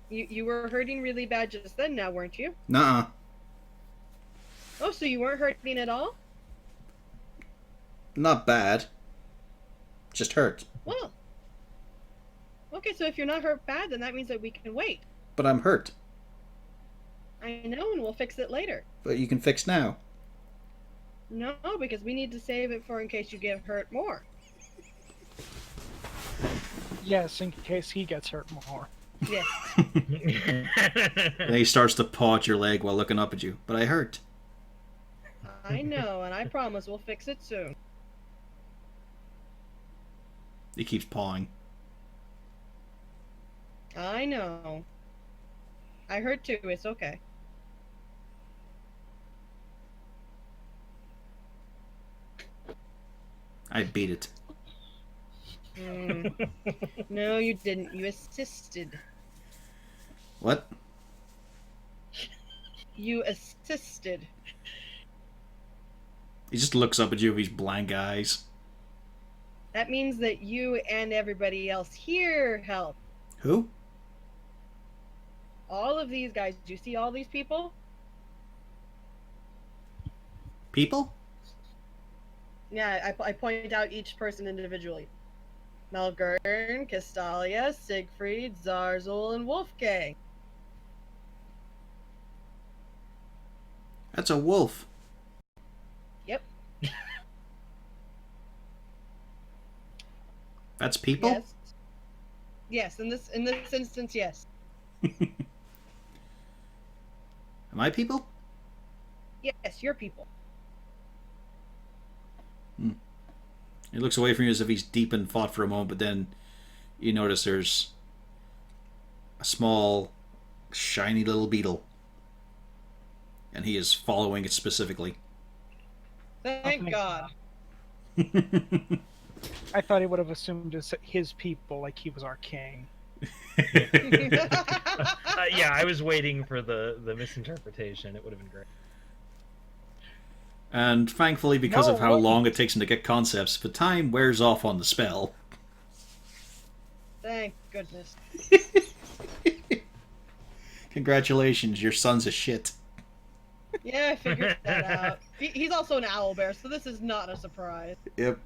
S4: you were hurting really bad just then now, weren't you?
S1: Nuh-uh.
S4: Oh, so you weren't hurting at all?
S1: Not bad. Just hurt.
S4: Well. Okay, so if you're not hurt bad, then that means that we can wait.
S1: But I'm hurt.
S4: I know, and we'll fix it later.
S1: But you can fix now.
S4: No, because we need to save it for in case you get hurt more.
S5: Yes, in case he gets hurt more.
S4: Yes.
S1: Then he starts to paw at your leg while looking up at you. But I hurt.
S4: I know, and I promise we'll fix it soon.
S1: He keeps pawing.
S4: I know. I hurt too, it's okay.
S1: I beat it.
S4: No, you didn't. You assisted.
S1: What?
S4: You assisted.
S1: He just looks up at you with his blank eyes.
S4: That means that you and everybody else here help.
S1: Who?
S4: All of these guys. Do you see all these people?
S1: People?
S4: Yeah, I point out each person individually. Malgern, Castalia, Siegfried, Zarzul, and Wolfgang.
S1: That's a wolf.
S4: Yep.
S1: That's people?
S4: Yes. Yes, in this instance, yes.
S1: Am I people?
S4: Yes, you're people.
S1: He looks away from you as if he's deep in thought for a moment, but then you notice there's a small, shiny little beetle. And he is following it specifically.
S4: Thank God.
S5: I thought he would have assumed his people, like he was our king.
S3: Yeah, I was waiting for the misinterpretation. It would have been great.
S1: And thankfully, because
S5: No,
S1: of how
S5: what?
S1: long it takes him to get concepts, the time wears off on the spell.
S4: Thank goodness.
S1: Congratulations, your son's a shit.
S4: Yeah, I figured that out. He's also an owlbear, so this is not a surprise.
S1: Yep.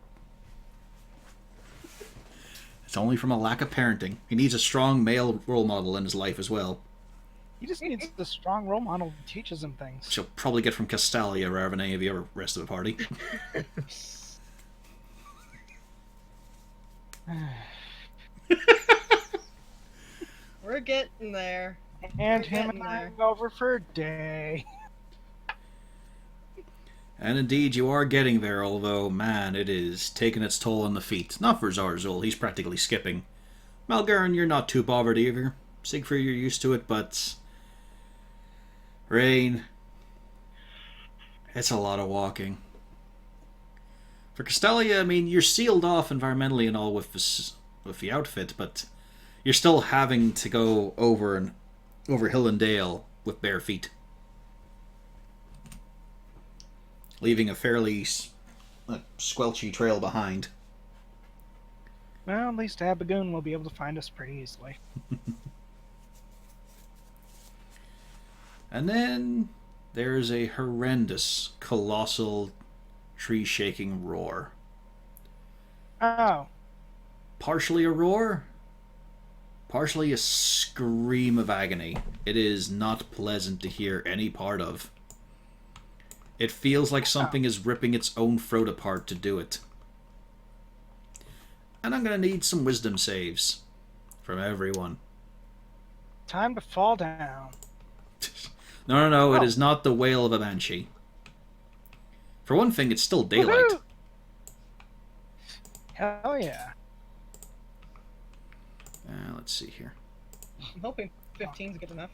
S1: It's only from a lack of parenting. He needs a strong male role model in his life as well.
S5: He just needs the strong role model who teaches him things.
S1: She'll probably get from Castalia rather than any of the other rest of the party.
S4: We're getting there.
S5: And
S4: We're
S5: him
S4: getting
S5: and I
S4: there.
S5: are over for a day.
S1: And indeed, you are getting there, although, man, it is taking its toll on the feet. Not for Zarzul, he's practically skipping. Malgern, you're not too bothered either. Siegfried, you're used to it, but... Rain... It's a lot of walking. For Castalia, I mean, you're sealed off environmentally and all with the outfit, but you're still having to go over hill and dale with bare feet. Leaving a fairly squelchy trail behind.
S5: Well, at least Abagoon will be able to find us pretty easily.
S1: And then there's a horrendous, colossal, tree-shaking roar.
S5: Oh,
S1: Partially a roar, partially a scream of agony. It is not pleasant to hear any part of. It feels like something is ripping its own throat apart to do it. And I'm going to need some wisdom saves from everyone.
S5: time to fall down.
S1: No, it
S5: Oh.
S1: is not the wail of a banshee. For one thing, it's still daylight.
S5: Woohoo! Hell yeah.
S1: Let's see here.
S4: I'm hoping 15's good enough.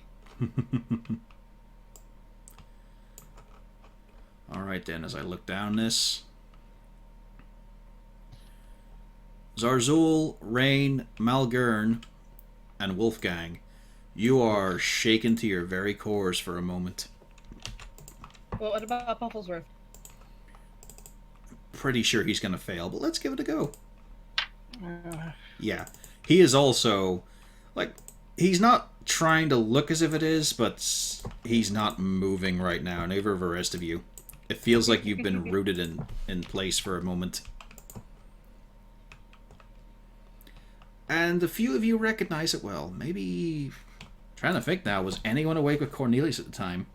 S1: Alright then, as I look down this. Zarzul, Rain, Malgern, and Wolfgang, you are shaken to your very cores for a moment.
S4: Well, what about Bufflesworth?
S1: Pretty sure he's going to fail, but let's give it a go.
S5: Uh,
S1: Yeah, he is also, like, he's not trying to look as if it is, but he's not moving right now, neither of the rest of you. It feels like you've been rooted in place for a moment. And a few of you recognize it well. Maybe, trying to think now, was anyone awake with Cornelius at the time?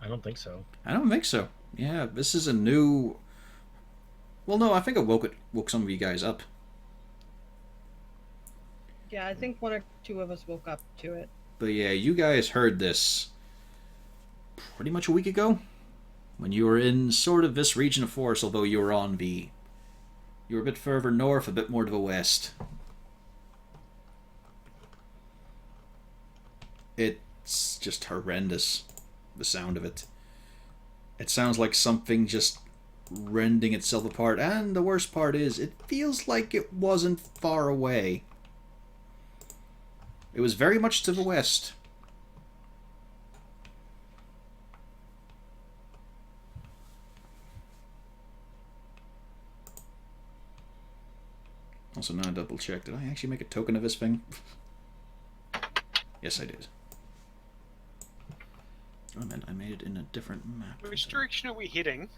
S3: I don't think so.
S1: I don't think so. Yeah, this is a new... Well, no, I think it woke some of you guys up.
S4: Yeah, I think one or two of us woke up to it.
S1: But yeah, you guys heard this pretty much a week ago, when you were in sort of this region of forest, although you were on the... You were a bit further north, a bit more to the west. It's just horrendous, the sound of it. It sounds like something just rending itself apart, and the worst part is, it feels like it wasn't far away. It was very much to the west. Also, now double check. Did I actually make a token of this thing? Yes, I did. Oh, I meant I made it in a different map.
S6: Which direction are we heading?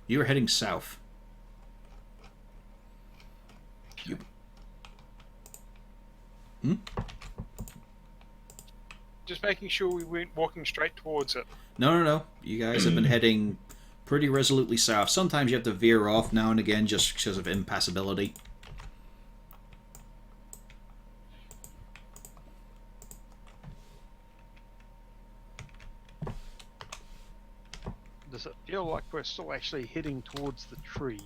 S1: You were heading south. You... Hmm?
S6: Just making sure we weren't walking straight towards it.
S1: No. You guys have been heading pretty resolutely south. Sometimes you have to veer off now and again just because of impassability.
S2: Does it feel like we're still actually heading towards the tree?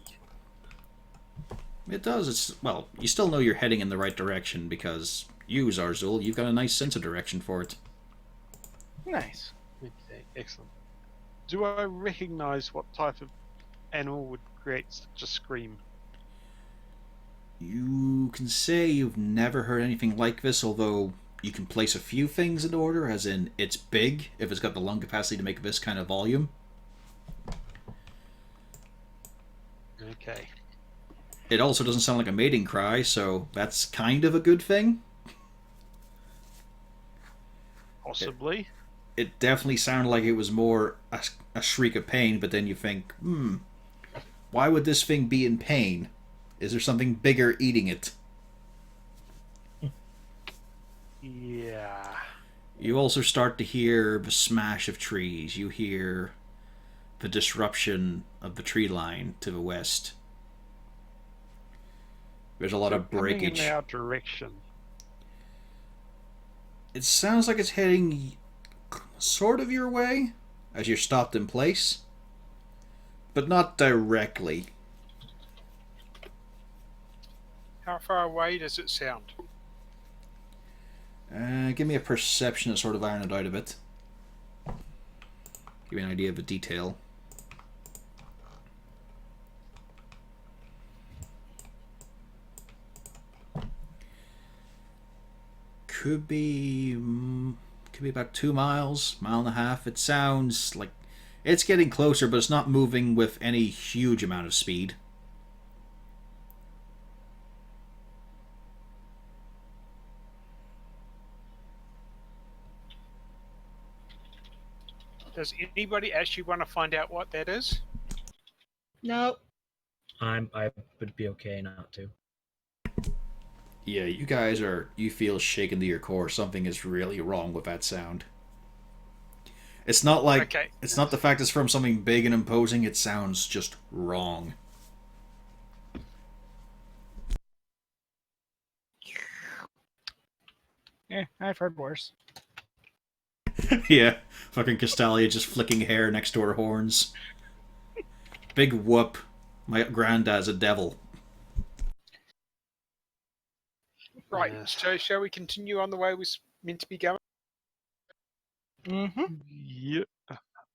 S1: It does. It's, well, you still know you're heading in the right direction because you, Zarzul, you've got a nice sense of direction for it.
S5: nice.
S2: Okay, excellent. Do I recognize what type of animal would create such a scream?
S1: You can say you've never heard anything like this, although you can place a few things in order, as in it's big, if it's got the lung capacity to make this kind of volume.
S2: Okay.
S1: It also doesn't sound like a mating cry, so that's kind of a good thing.
S2: Possibly.
S1: It definitely sounded like it was more a shriek of pain, but then you think, why would this thing be in pain? Is there something bigger eating it?
S2: Yeah.
S1: You also start to hear the smash of trees. You hear the disruption of the tree line to the west. There's a lot of breakage.
S2: Coming in our direction.
S1: It sounds like it's heading sort of your way, as you're stopped in place, but not directly.
S6: How far away does it sound?
S1: Give me a perception to sort of iron it out a bit. Give me an idea of the detail. Could be about 2 miles, mile and a half. It sounds like it's getting closer, but it's not moving with any huge amount of speed.
S6: Does anybody actually want to find out what that is?
S4: Nope.
S3: I would be okay not to.
S1: Yeah, you guys you feel shaken to your core. Something is really wrong with that sound. It's not like,
S6: Okay.
S1: It's not the fact it's from something big and imposing, it sounds just wrong.
S5: Yeah, I've heard worse.
S1: Yeah, fucking Castalia just flicking hair next to her horns. Big whoop. My granddad's a devil.
S6: Right.
S2: Yes.
S6: So shall we continue on the way we're meant to be going?
S5: Mm-hmm.
S2: Yep.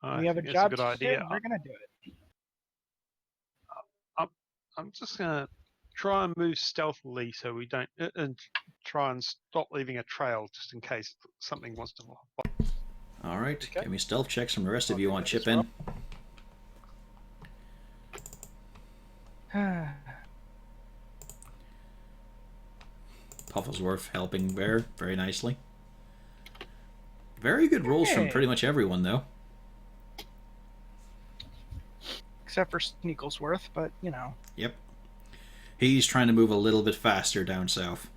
S2: I
S5: We have a
S2: think that's
S5: job
S2: good
S5: to
S2: idea.
S5: do. We're gonna do it.
S2: I'm just gonna try and move stealthily so we don't, and try and stop leaving a trail just in case something wants to.
S1: All right,
S6: Okay.
S1: give me stealth checks from the rest of
S6: I'll
S1: you
S6: do
S1: on
S6: that
S1: chip
S6: as well.
S1: in. Pufflesworth helping Bear very nicely. Very good rolls from
S5: Hey.
S1: pretty much everyone, though.
S5: Except for Sneaklesworth, but you know.
S1: Yep. He's trying to move a little bit faster down south.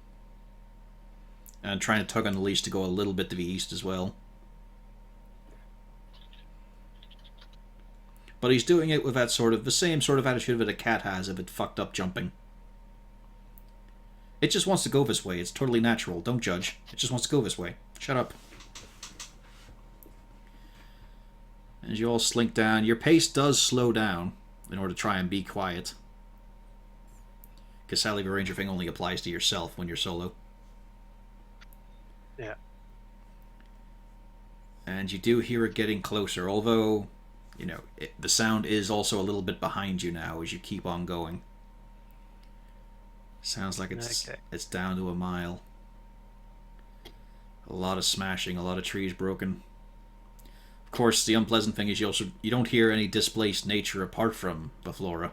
S1: And trying to tug on the leash to go a little bit to the east as well. But he's doing it with that sort of the same sort of attitude that a cat has if it fucked up jumping. It just wants to go this way. It's totally natural. Don't judge. It just wants to go this way. Shut up. As you all slink down, your pace does slow down in order to try and be quiet. Because sadly, the ranger thing only applies to yourself when you're solo.
S2: Yeah.
S1: And you do hear it getting closer, although, you know, the sound is also a little bit behind you now as you keep on going. Sounds like it's down to a mile. A lot of smashing, a lot of trees broken. Of course, the unpleasant thing is you don't hear any displaced nature apart from the flora.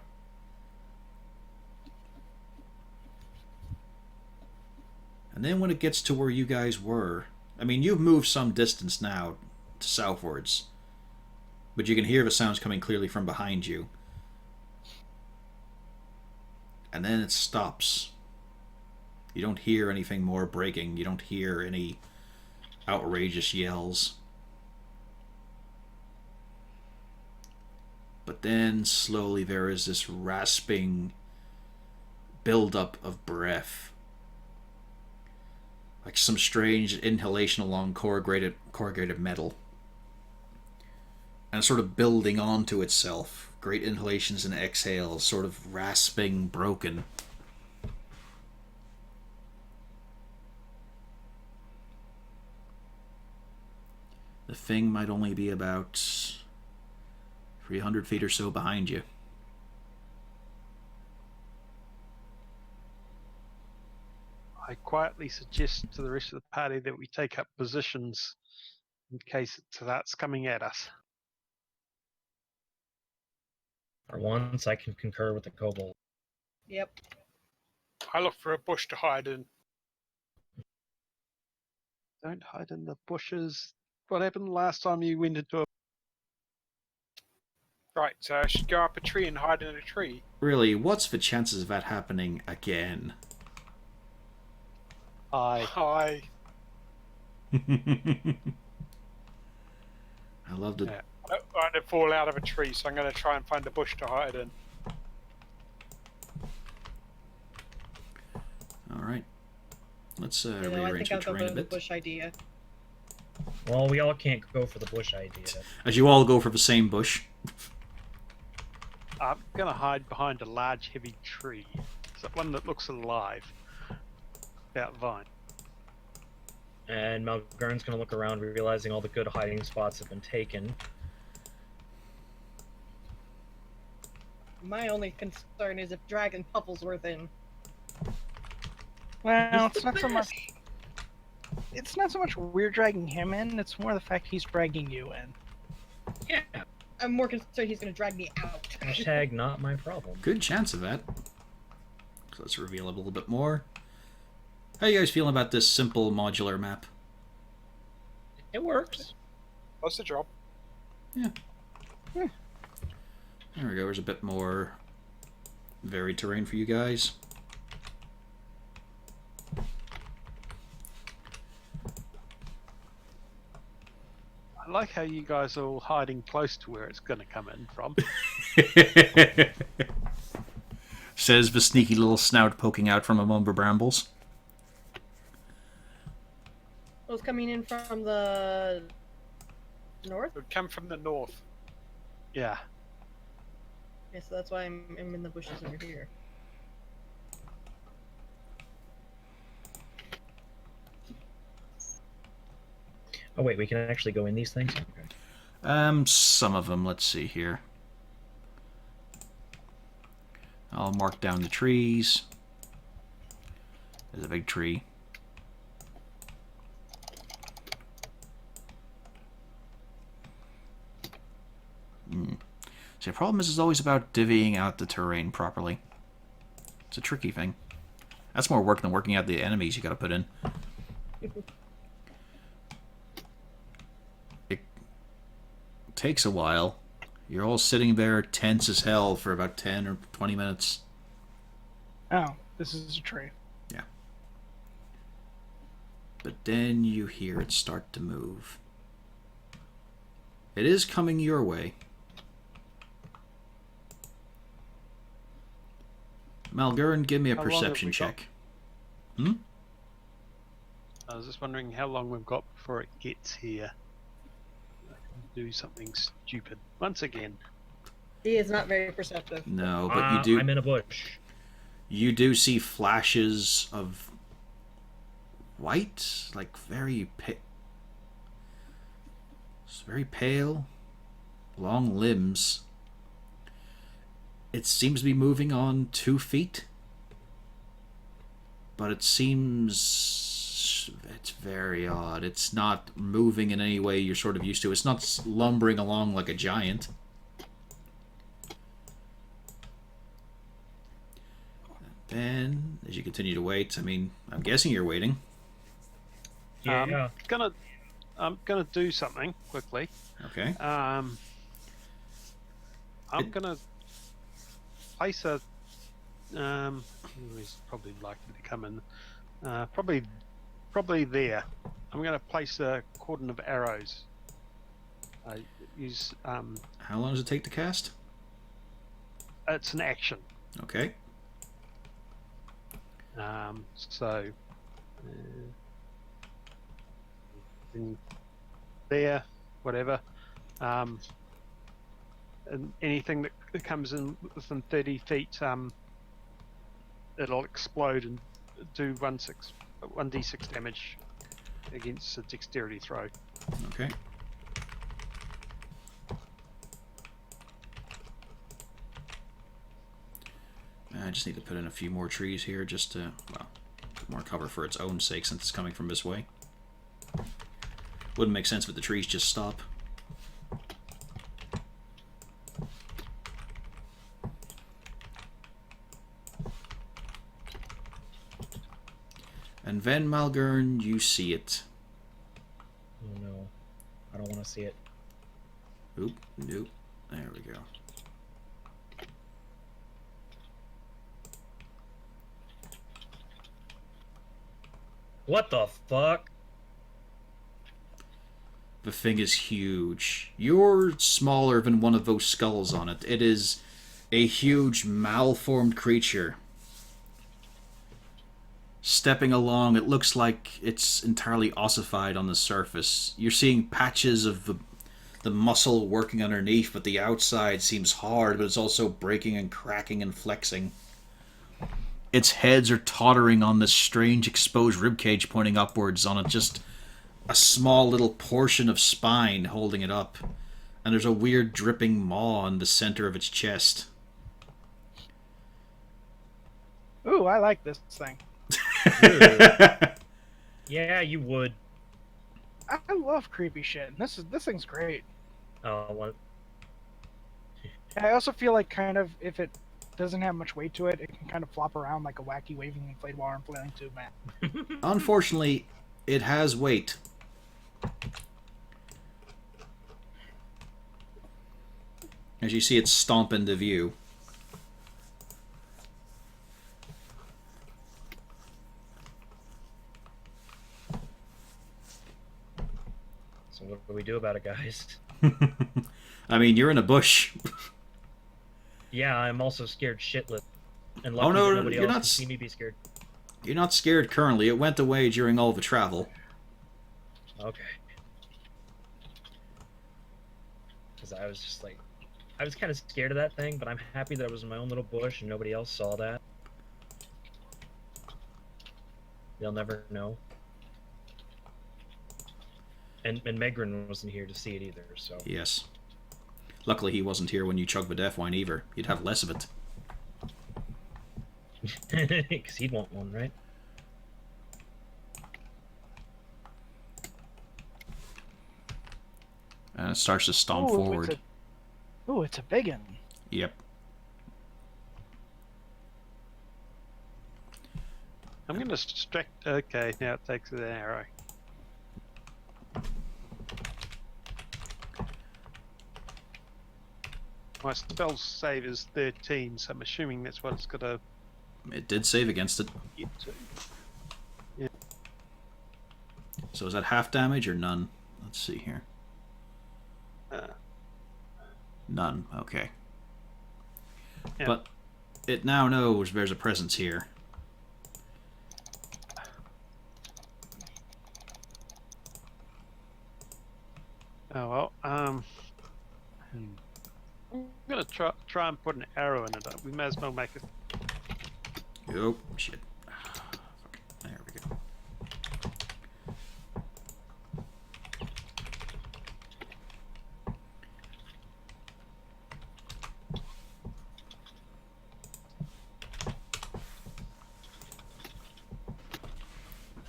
S1: And then when it gets to where you guys were, I mean, you've moved some distance now to southwards, but you can hear the sounds coming clearly from behind you. And then it stops. You don't hear anything more breaking. You don't hear any outrageous yells. But then slowly there is this rasping buildup of breath. Like some strange inhalation along corrugated metal. And sort of building onto itself. Great inhalations and exhales, sort of rasping, broken. The thing might only be about 300 feet or so behind you.
S2: I quietly suggest to the rest of the party that we take up positions in case that's coming at us.
S3: For once, I can concur with the kobold.
S4: Yep.
S6: I look for a bush to hide in.
S2: Don't hide in the bushes. What happened last time you went into a...
S6: Right, so I should go up a tree and hide in a tree.
S1: Really, what's the chances of that happening again?
S6: Hi.
S1: I loved it.
S2: Yeah.
S6: I don't want to fall out of a tree, so I'm going to try and find a bush to hide in.
S1: Alright. Let's
S4: I
S1: rearrange
S4: think
S1: the
S4: I'll go
S1: terrain a
S4: for the
S1: bit.
S4: bush idea.
S3: Well, we all can't go for the bush idea.
S1: As you all go for the same bush.
S2: I'm going to hide behind a large, heavy tree. So one that looks alive. About vine.
S3: And Malgurn's going to look around, realizing all the good hiding spots have been taken.
S4: My only concern is if Dragon Pufflesworth in.
S5: Well, it's not so much. It's not so much we're dragging him in. It's more the fact he's dragging you in.
S3: Yeah.
S4: I'm more concerned he's going to drag me out.
S3: Hashtag not my problem.
S1: Good chance of that. So let's reveal a little bit more. How you guys feeling about this simple modular map?
S3: It works.
S6: That's the job.
S1: There we go. There's a bit more varied terrain for you guys.
S2: I like how you guys are all hiding close to where it's going to come in from.
S1: Says the sneaky little snout poking out from among the brambles.
S4: Those coming in from the north?
S6: It would come from the north.
S2: Yeah.
S4: Yeah, so that's why I'm in the bushes over here.
S3: Oh wait, we can actually go in these things. Okay.
S1: Some of them. Let's see here. I'll mark down the trees. There's a big tree. See, the problem is it's always about divvying out the terrain properly. It's a tricky thing. That's more work than working out the enemies you gotta put in. It takes a while. You're all sitting there tense as hell for about 10 or 20 minutes.
S5: Oh, this is a tree.
S1: Yeah. But then you hear it start to move. It is coming your way. Malgurin, give me a
S2: How long have
S1: perception
S2: we got?
S1: check. Hmm?
S2: I was just wondering how long we've got before it gets here. I can do something stupid once again.
S4: He is not very perceptive.
S1: No, but you do.
S3: I'm in a bush.
S1: You do see flashes of white, like very very pale, long limbs. It seems to be moving on 2 feet, but it seems it's very odd. It's not moving in any way you're sort of used to. It's not lumbering along like a giant. Then, as you continue to wait, I mean, I'm guessing you're waiting.
S3: Yeah.
S2: I'm gonna do something quickly.
S1: Okay.
S2: I'm gonna place a. He's probably likely to come in. Probably there. I'm gonna place a cordon of arrows. I use.
S1: How long does it take to cast?
S2: It's an action.
S1: Okay.
S2: So. In there, whatever. And anything that comes in within 30 feet, it'll explode and do 1d6 damage against a dexterity throw.
S1: Okay. I just need to put in a few more trees here just to, well, more cover for its own sake since it's coming from this way. Wouldn't make sense if the trees just stop. And Van Malgern, you see it.
S3: Oh no, I don't want to see it.
S1: Oop, nope. There we go.
S3: What the fuck?
S1: The thing is huge. You're smaller than one of those skulls on it. It is a huge, malformed creature. Stepping along, it looks like it's entirely ossified on the surface. You're seeing patches of the muscle working underneath, but the outside seems hard, but it's also breaking and cracking and flexing. Its heads are tottering on this strange exposed ribcage pointing upwards on just a small little portion of spine holding it up. And there's a weird dripping maw in the center of its chest.
S5: Ooh, I like this thing.
S3: Yeah, you would.
S5: I love creepy shit. And this thing's great.
S3: Oh, what?
S5: I also feel like kind of if it doesn't have much weight to it, it can kind of flop around like a wacky waving inflatable arm flailing tube man.
S1: Unfortunately, it has weight. As you see it stomp into view.
S3: So what do we do about it, guys?
S1: I mean, you're in a bush.
S3: Yeah, I'm also scared shitless. And
S1: Oh,
S3: lucky
S1: no,
S3: that nobody
S1: you're
S3: else
S1: not
S3: can see me be scared.
S1: You're not scared currently. It went away during all the travel.
S3: Okay. Because I was just like, I was kind of scared of that thing, but I'm happy that I was in my own little bush and nobody else saw that. They'll never know. And Megrin wasn't here to see it either, so.
S1: Yes. Luckily he wasn't here when you chugged the death wine either. You'd have less of it.
S3: Because he'd want one, right?
S1: And it starts to stomp forward.
S5: It's a big one.
S1: Yep.
S2: I'm going to distract. Okay, now it takes an arrow. My spell save is 13, so I'm assuming that's what it's got to
S1: It did save against it.
S2: get to.
S1: So is that half damage or none? Let's see here. None. Okay.
S2: Yeah.
S1: But it now knows there's a presence here.
S2: Oh well. I'm gonna try and put an arrow in it. We may as well make it.
S1: Oh, shit. There we go.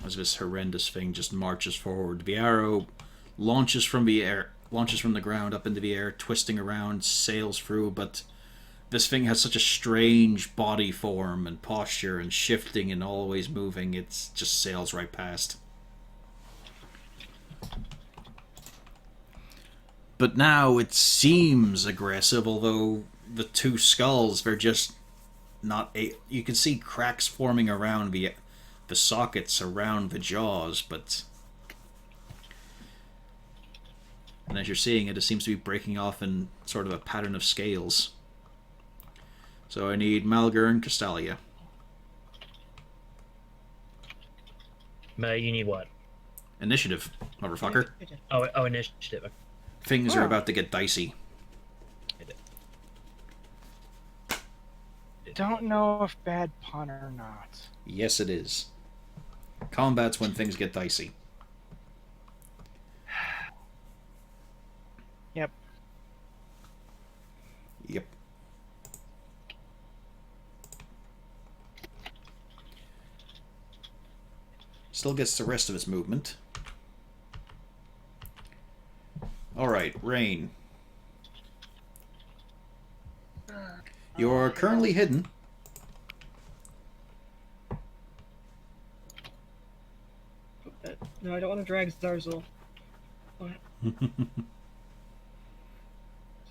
S1: As this horrendous thing just marches forward, the arrow launches from the ground up into the air, twisting around, sails through, but this thing has such a strange body form and posture and shifting and always moving, it just sails right past. But now it seems aggressive, although the two skulls, they're just not you can see cracks forming around the sockets around the jaws, but... And as you're seeing it, it seems to be breaking off in sort of a pattern of scales. So I need Malgur and Castalia.
S3: You need what?
S1: Initiative, motherfucker.
S3: Oh, initiative.
S1: Things are about to get dicey.
S5: Don't know if bad pun or not.
S1: Yes, it is. Combat's when things get dicey.
S5: Yep.
S1: Yep. Still gets the rest of his movement. Alright, Rain. You're currently hidden.
S4: No, I don't want to drag Zarzul. What?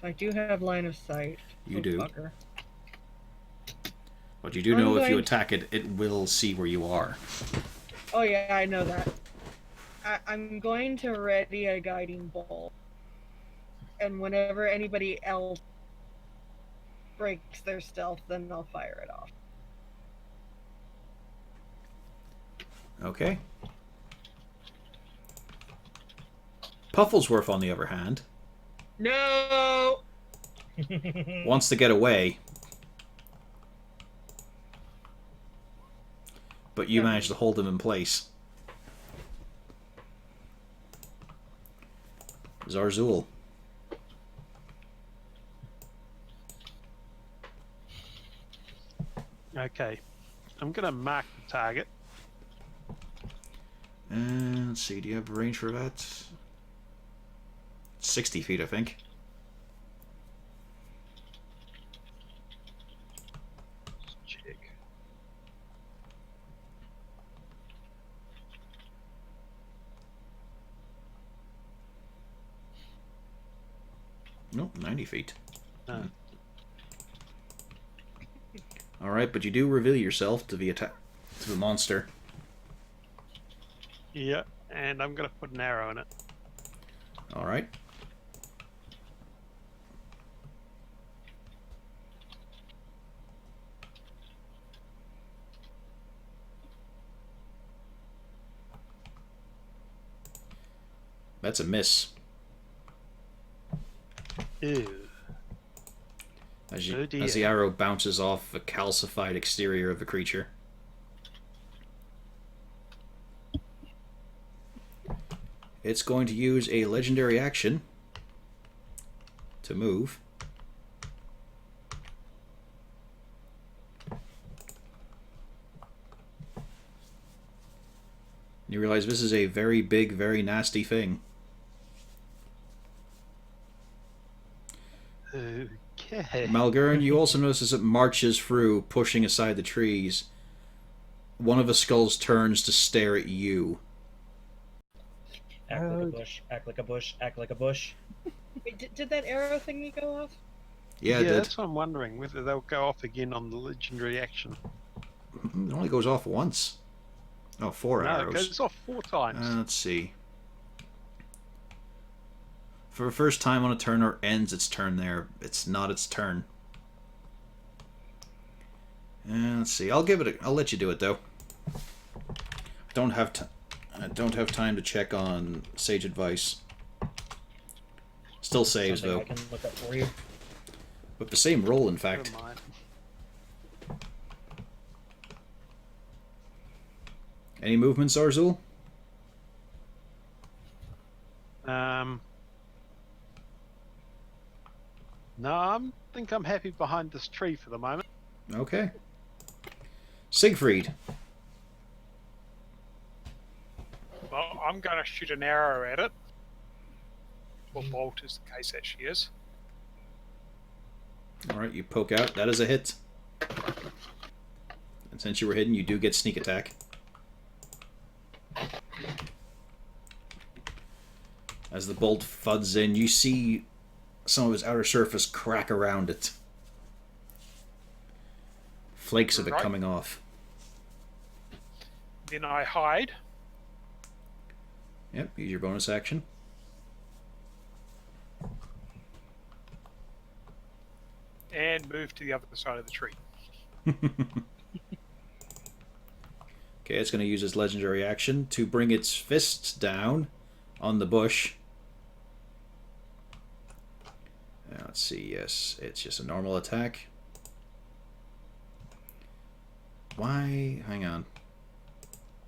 S4: So I do have line of sight.
S1: You do.
S4: Fucker.
S1: But you do know if you attack it, it will see where you are.
S4: Oh yeah, I know that. I'm going to ready a guiding bolt. And whenever anybody else breaks their stealth, then I'll fire it off.
S1: Okay. Pufflesworth, on the other hand,
S4: No!
S1: wants to get away. But you managed to hold him in place. Zarzul.
S2: Okay, I'm gonna mark the target.
S1: And let's see, do you have range for that? 60 feet, I think.
S2: Check.
S1: Nope, 90 feet.
S2: No.
S1: Alright, but you do reveal yourself to the monster.
S2: Yeah, and I'm gonna put an arrow in it.
S1: Alright. That's a miss.
S2: Ew. Oh dear.
S1: As the arrow bounces off the calcified exterior of the creature. it's going to use a legendary action to move. You realize this is a very big, very nasty thing.
S2: Okay.
S1: Malgern, you also notice as it marches through, pushing aside the trees, one of the skulls turns to stare at you.
S3: Act like a bush. Act like a bush. Act like a bush.
S4: Wait, did that arrow thingy go off?
S1: Yeah, it did.
S2: That's what I'm wondering, whether they'll go off again on the legendary action.
S1: It only goes off once. Oh, 4
S2: No,
S1: arrows.
S2: it goes off 4 times.
S1: Let's see. For the first time on a turn or ends its turn there, it's not its turn. Let's see. I'll let you do it though. I don't have time to check on sage advice. Still saves
S3: Something
S1: though.
S3: I can look up for you.
S1: With the same roll, in fact.
S2: Never mind.
S1: Any movements, Arzul?
S2: No, I think I'm happy behind this tree for the moment.
S1: Okay. Siegfried.
S6: Well, I'm going to shoot an arrow at it. Or bolt, as the case actually is.
S1: Alright, you poke out. That is a hit. And since you were hidden, you do get sneak attack. As the bolt thuds in, you see some of its outer surface crack around it. Flakes of it
S6: Right.
S1: coming off.
S6: Then I hide.
S1: Yep, use your bonus action.
S6: And move to the other side of the tree.
S1: Okay, it's going to use its legendary action to bring its fists down on the bush. Now, let's see, yes, it's just a normal attack. Why? Hang on.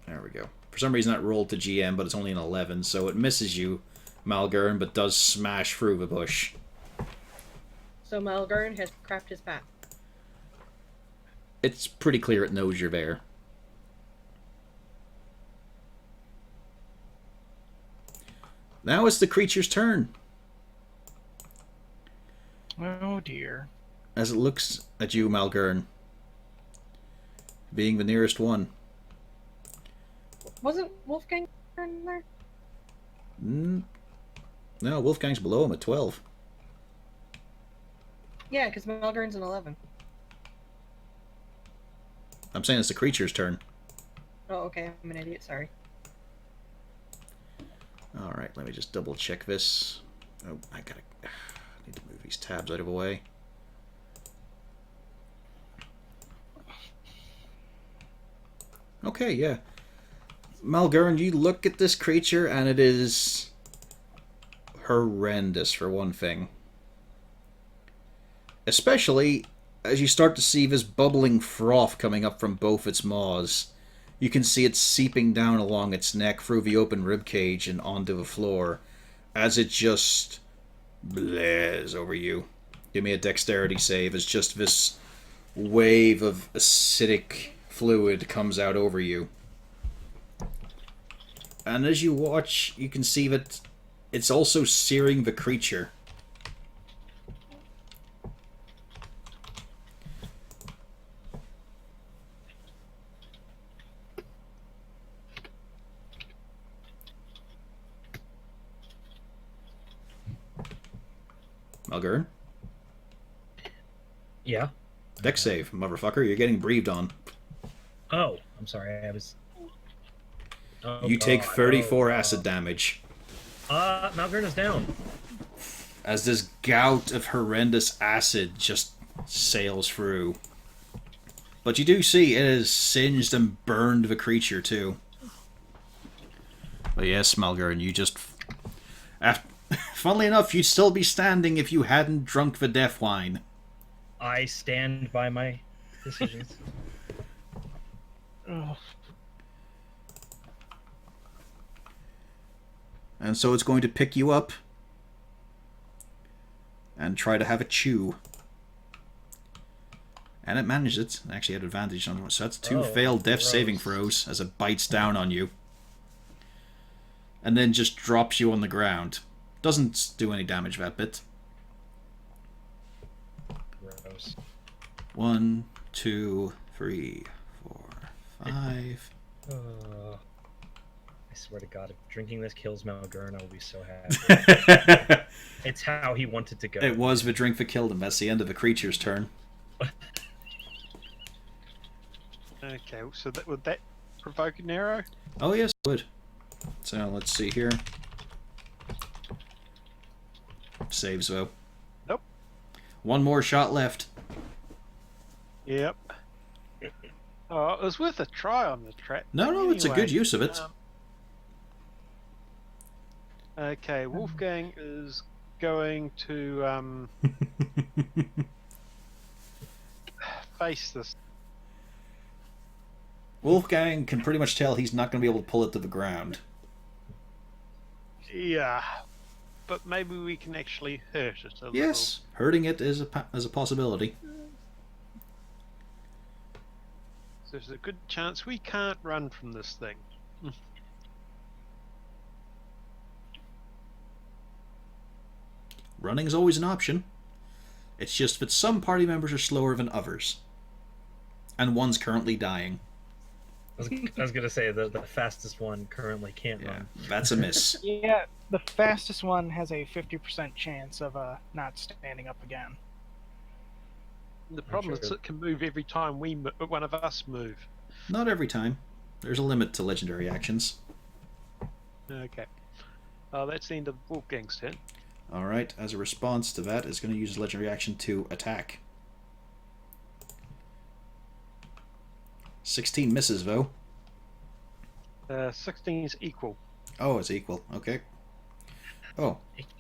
S1: There we go. For some reason that rolled to GM, but it's only an 11, so it misses you, Malgern, but does smash through the bush.
S4: So Malgern has crapped his path.
S1: It's pretty clear it knows you're there. Now it's the creature's turn.
S5: Oh dear.
S1: As it looks at you, Malgern, being the nearest one.
S4: Wasn't Wolfgang in there?
S1: No, Wolfgang's below him at 12.
S4: Yeah, because Malgern's an 11.
S1: I'm saying it's the creature's turn.
S4: Oh, okay. I'm an idiot. Sorry.
S1: Alright, let me just double check this. Oh, I need to move these tabs out of the way. Okay, yeah. Malgern, you look at this creature and it is horrendous for one thing. Especially as you start to see this bubbling froth coming up from both its maws. You can see it seeping down along its neck through the open ribcage and onto the floor as it just blares over you. Give me a dexterity save as just this wave of acidic fluid comes out over you. And as you watch, you can see that it's also searing the creature. Malgern?
S3: Yeah.
S1: Dex save, motherfucker. You're getting breathed on.
S3: Oh, I'm sorry. I was. Oh,
S1: You take
S3: God.
S1: 34
S3: Oh,
S1: acid damage
S3: Malgern is down.
S1: as this gout of horrendous acid just sails through. But you do see it has singed and burned the creature too. But yes, Malgern, you just... Funnily enough, you'd still be standing if you hadn't drunk the death wine.
S3: I stand by my decisions.
S5: Ugh.
S1: And so it's going to pick you up and try to have a chew. And it managed it. It actually had advantage on it. So that's 2 failed death saving throws as it bites down on you. And then just drops you on the ground. Doesn't do any damage that bit.
S3: Gross.
S1: 1, 2, 3, 4, 5.
S3: I swear to God, if drinking this kills Malgern, I will be so happy. It's how he wanted to go.
S1: It was the drink that killed him. That's the end of the creature's turn.
S2: Okay, so would that provoke an arrow?
S1: Oh yes, it would. So let's see here. Saves though.
S2: Nope.
S1: 1 more shot left.
S2: Yep. Oh, it was worth a try on the trap.
S1: No, it's a good use of it.
S2: Okay, Wolfgang is going to face this.
S1: Wolfgang can pretty much tell he's not going to be able to pull it to the ground.
S2: Yeah, but maybe we can actually hurt it a
S1: Yes, hurting it is a possibility.
S2: little. There's a good chance we can't run from this thing.
S1: Running is always an option. It's just that some party members are slower than others. And one's currently dying.
S3: I was gonna say the fastest one currently can't
S1: Yeah,
S3: run.
S1: that's a miss.
S5: Yeah, the fastest one has a 50% chance of not standing up again.
S2: The problem is it can move every time one of us move.
S1: Not every time. There's a limit to legendary actions.
S2: Okay. Oh, that's the end of Wolfgang's turn.
S1: Alright, as a response to that, it's going to use legendary action to attack. 16 misses, though.
S2: 16 is equal.
S1: Oh, it's equal. Okay. Oh,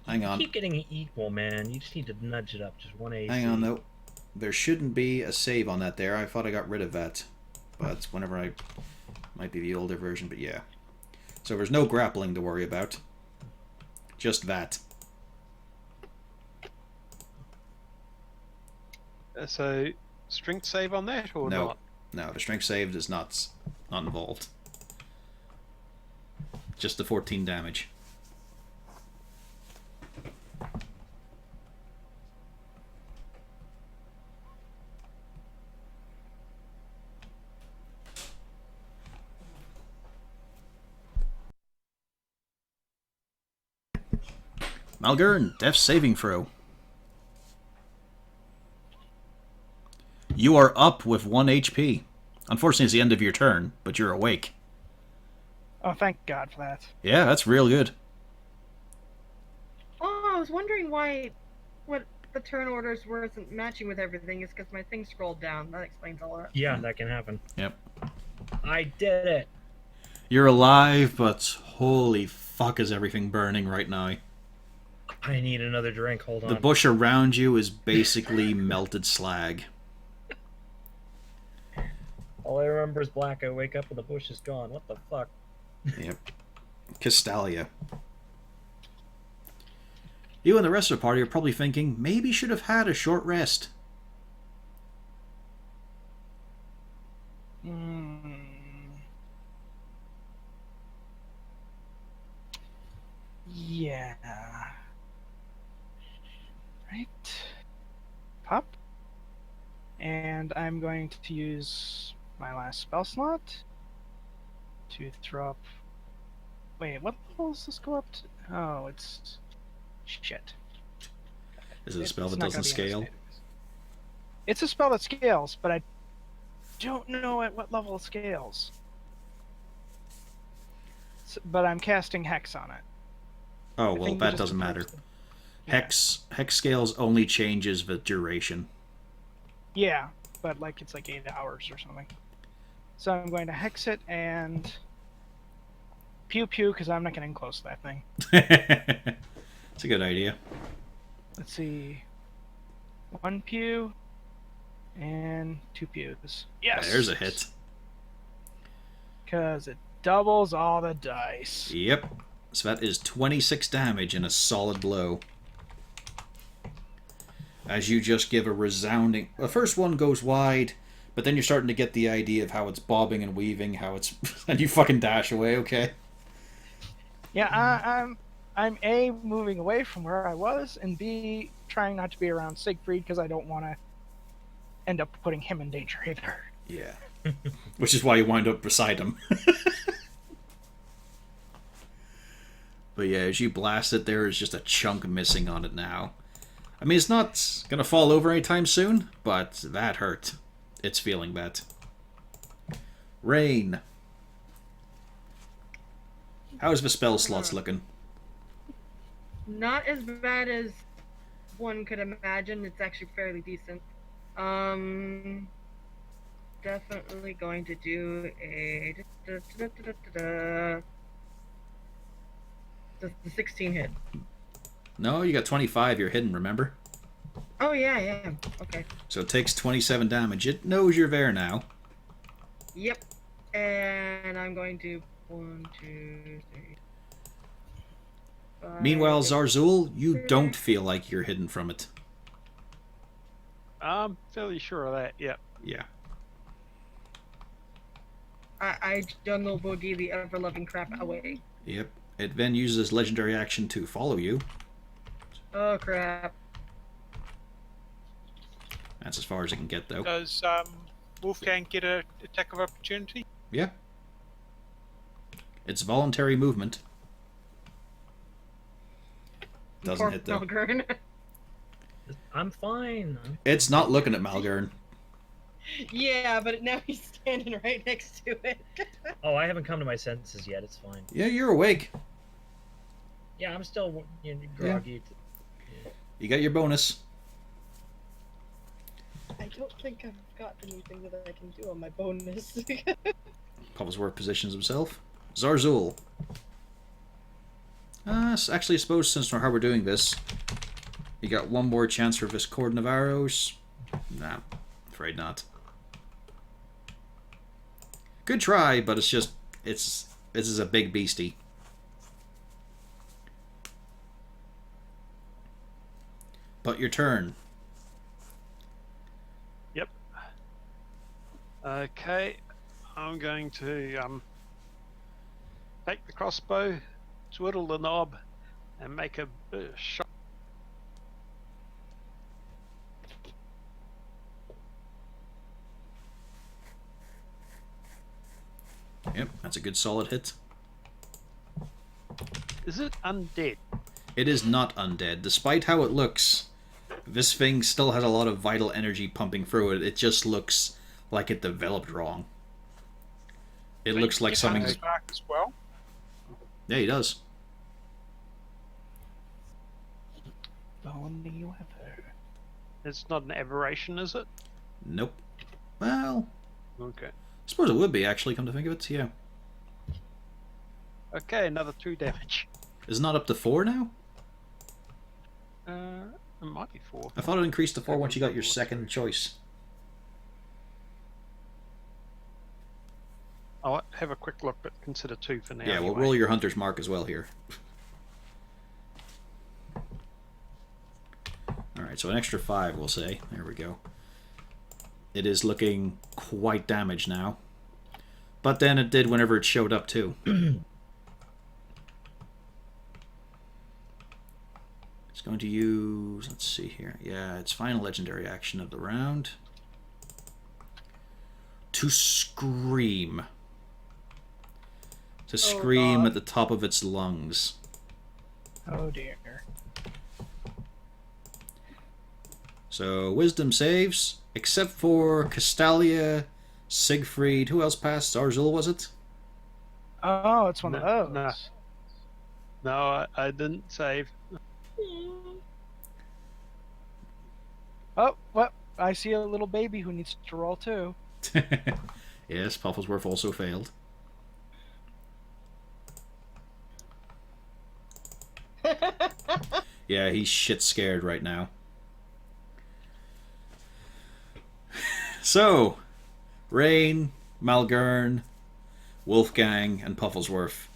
S1: hang on.
S3: Keep getting equal, man. You just need to nudge it up just 1 AC.
S1: Hang on, though. There shouldn't be a save on that there. I thought I got rid of that. But whenever I... Might be the older version, but yeah. So there's no grappling to worry about. Just that.
S2: So, strength save on that or
S1: No.
S2: not?
S1: No, the strength save is not involved. Just the 14 damage. Malgern, death saving throw. You are up with 1 HP. Unfortunately, it's the end of your turn, but you're awake.
S5: Oh, thank God for that.
S1: Yeah, that's real good.
S4: Oh, I was wondering why what the turn orders wasn't matching with everything is because my thing scrolled down. That explains a lot.
S3: Yeah, that can happen.
S1: Yep.
S3: I did it.
S1: You're alive, but holy fuck is everything burning right now.
S3: I need another drink. Hold on.
S1: The bush around you is basically melted slag.
S3: All I remember is black. I wake up and the bush is gone. What the fuck?
S1: Yep. Castalia. You and the rest of the party are probably thinking, maybe should have had a short rest.
S5: Yeah. Right. Pop. And I'm going to use my last spell slot to throw up. Wait, what level does this go up to? Oh, it's. Shit.
S1: Is it a spell
S5: It's
S1: that
S5: not
S1: doesn't
S5: gonna be
S1: scale?
S5: understated. It's a spell that scales, but I don't know at what level it scales. But I'm casting Hex on it.
S1: Oh,
S5: I
S1: well,
S5: think
S1: that
S5: just
S1: doesn't matter.
S5: improves Yeah.
S1: Hex scales only changes the duration.
S5: Yeah, but like it's like 8 hours or something. So I'm going to hex it and pew pew because I'm not getting close to that thing.
S1: It's a good idea.
S5: Let's see, 1 pew and 2 pews. Yes,
S1: There's a hit.
S5: because it doubles all the dice.
S1: Yep. So that is 26 damage in a solid blow. As you just give a resounding... The first one goes wide, but then you're starting to get the idea of how it's bobbing and weaving, how it's... and you fucking dash away, okay?
S5: Yeah, I'm A, moving away from where I was, and B, trying not to be around Siegfried because I don't want to end up putting him in danger either.
S1: Yeah. Which is why you wind up beside him. But yeah, as you blast it, there is just a chunk missing on it now. I mean, it's not going to fall over anytime soon, but that hurt. It's feeling that. Rain. How's the spell slots looking?
S4: Not as bad as one could imagine. It's actually fairly decent. Definitely going to do a the 16 hit.
S1: No, you got 25. You're hidden, remember?
S4: Oh yeah, yeah. Okay.
S1: So it takes 27 damage. It knows you're there now.
S4: Yep. And I'm going to 1, 2, 3. 5,
S1: Meanwhile, Zarzul, you don't feel like you're hidden from it.
S2: I'm fairly sure of that. Yep.
S1: Yeah.
S4: I jungle boogie the ever loving crap away.
S1: Yep. It then uses legendary action to follow you.
S4: Oh crap.
S1: That's as far as it can get, though.
S6: Does Wolfgang get a attack of opportunity?
S1: Yeah. It's voluntary movement. Doesn't
S4: Poor
S1: hit, though.
S4: Malgern.
S7: I'm fine.
S1: It's not looking at Malgern.
S4: Yeah, but now he's standing right next to it.
S7: Oh, I haven't come to my senses yet. It's fine.
S1: Yeah, you're awake.
S7: Yeah, I'm still groggy.
S1: You got your bonus.
S4: I don't think I've got anything that I can do on my bonus.
S1: Pufflesworth positions himself. Zarzul. Actually, I suppose since how we're doing this, you got one more chance for this cordon of arrows. Nah, afraid not. Good try, but it's just this is a big beastie. But your turn.
S2: Yep. Okay. I'm going to take the crossbow, twiddle the knob, and make a shot.
S1: Yep, that's a good solid hit.
S2: Is it undead?
S1: It is not undead. Despite how it looks, this thing still has a lot of vital energy pumping through it. It just looks like it developed wrong. It looks like something...
S6: Spark as well.
S1: Yeah, he does.
S5: Only weather.
S2: It's not an aberration, is it?
S1: Nope. Well,
S2: Okay.
S1: I suppose it would be, actually, come to think of it. Yeah.
S2: Okay, another 2 damage.
S1: Is it not up to 4 now?
S2: It might be 4.
S1: I thought it increased to 4 once you got your second choice.
S2: I'll have a quick look, but consider 2 for now.
S1: Yeah, we'll
S2: anyway.
S1: roll your hunter's mark as well here. Alright, so an extra 5, we'll say. There we go. It is looking quite damaged now. But then it did whenever it showed up, too. It's going to use... Let's see here. Yeah, its final legendary action of the round. To scream. To scream
S4: God.
S1: at the top of its lungs.
S5: Oh dear.
S1: So, wisdom saves, except for Castalia, Siegfried, who else passed? Zarzul, was it?
S5: Oh, it's one of those.
S2: No. No, I didn't save.
S5: Oh, well, I see a little baby who needs to roll too.
S1: Yes, Pufflesworth also failed. Yeah, he's shit scared right now. So, Rain, Malgern, Wolfgang, and Pufflesworth.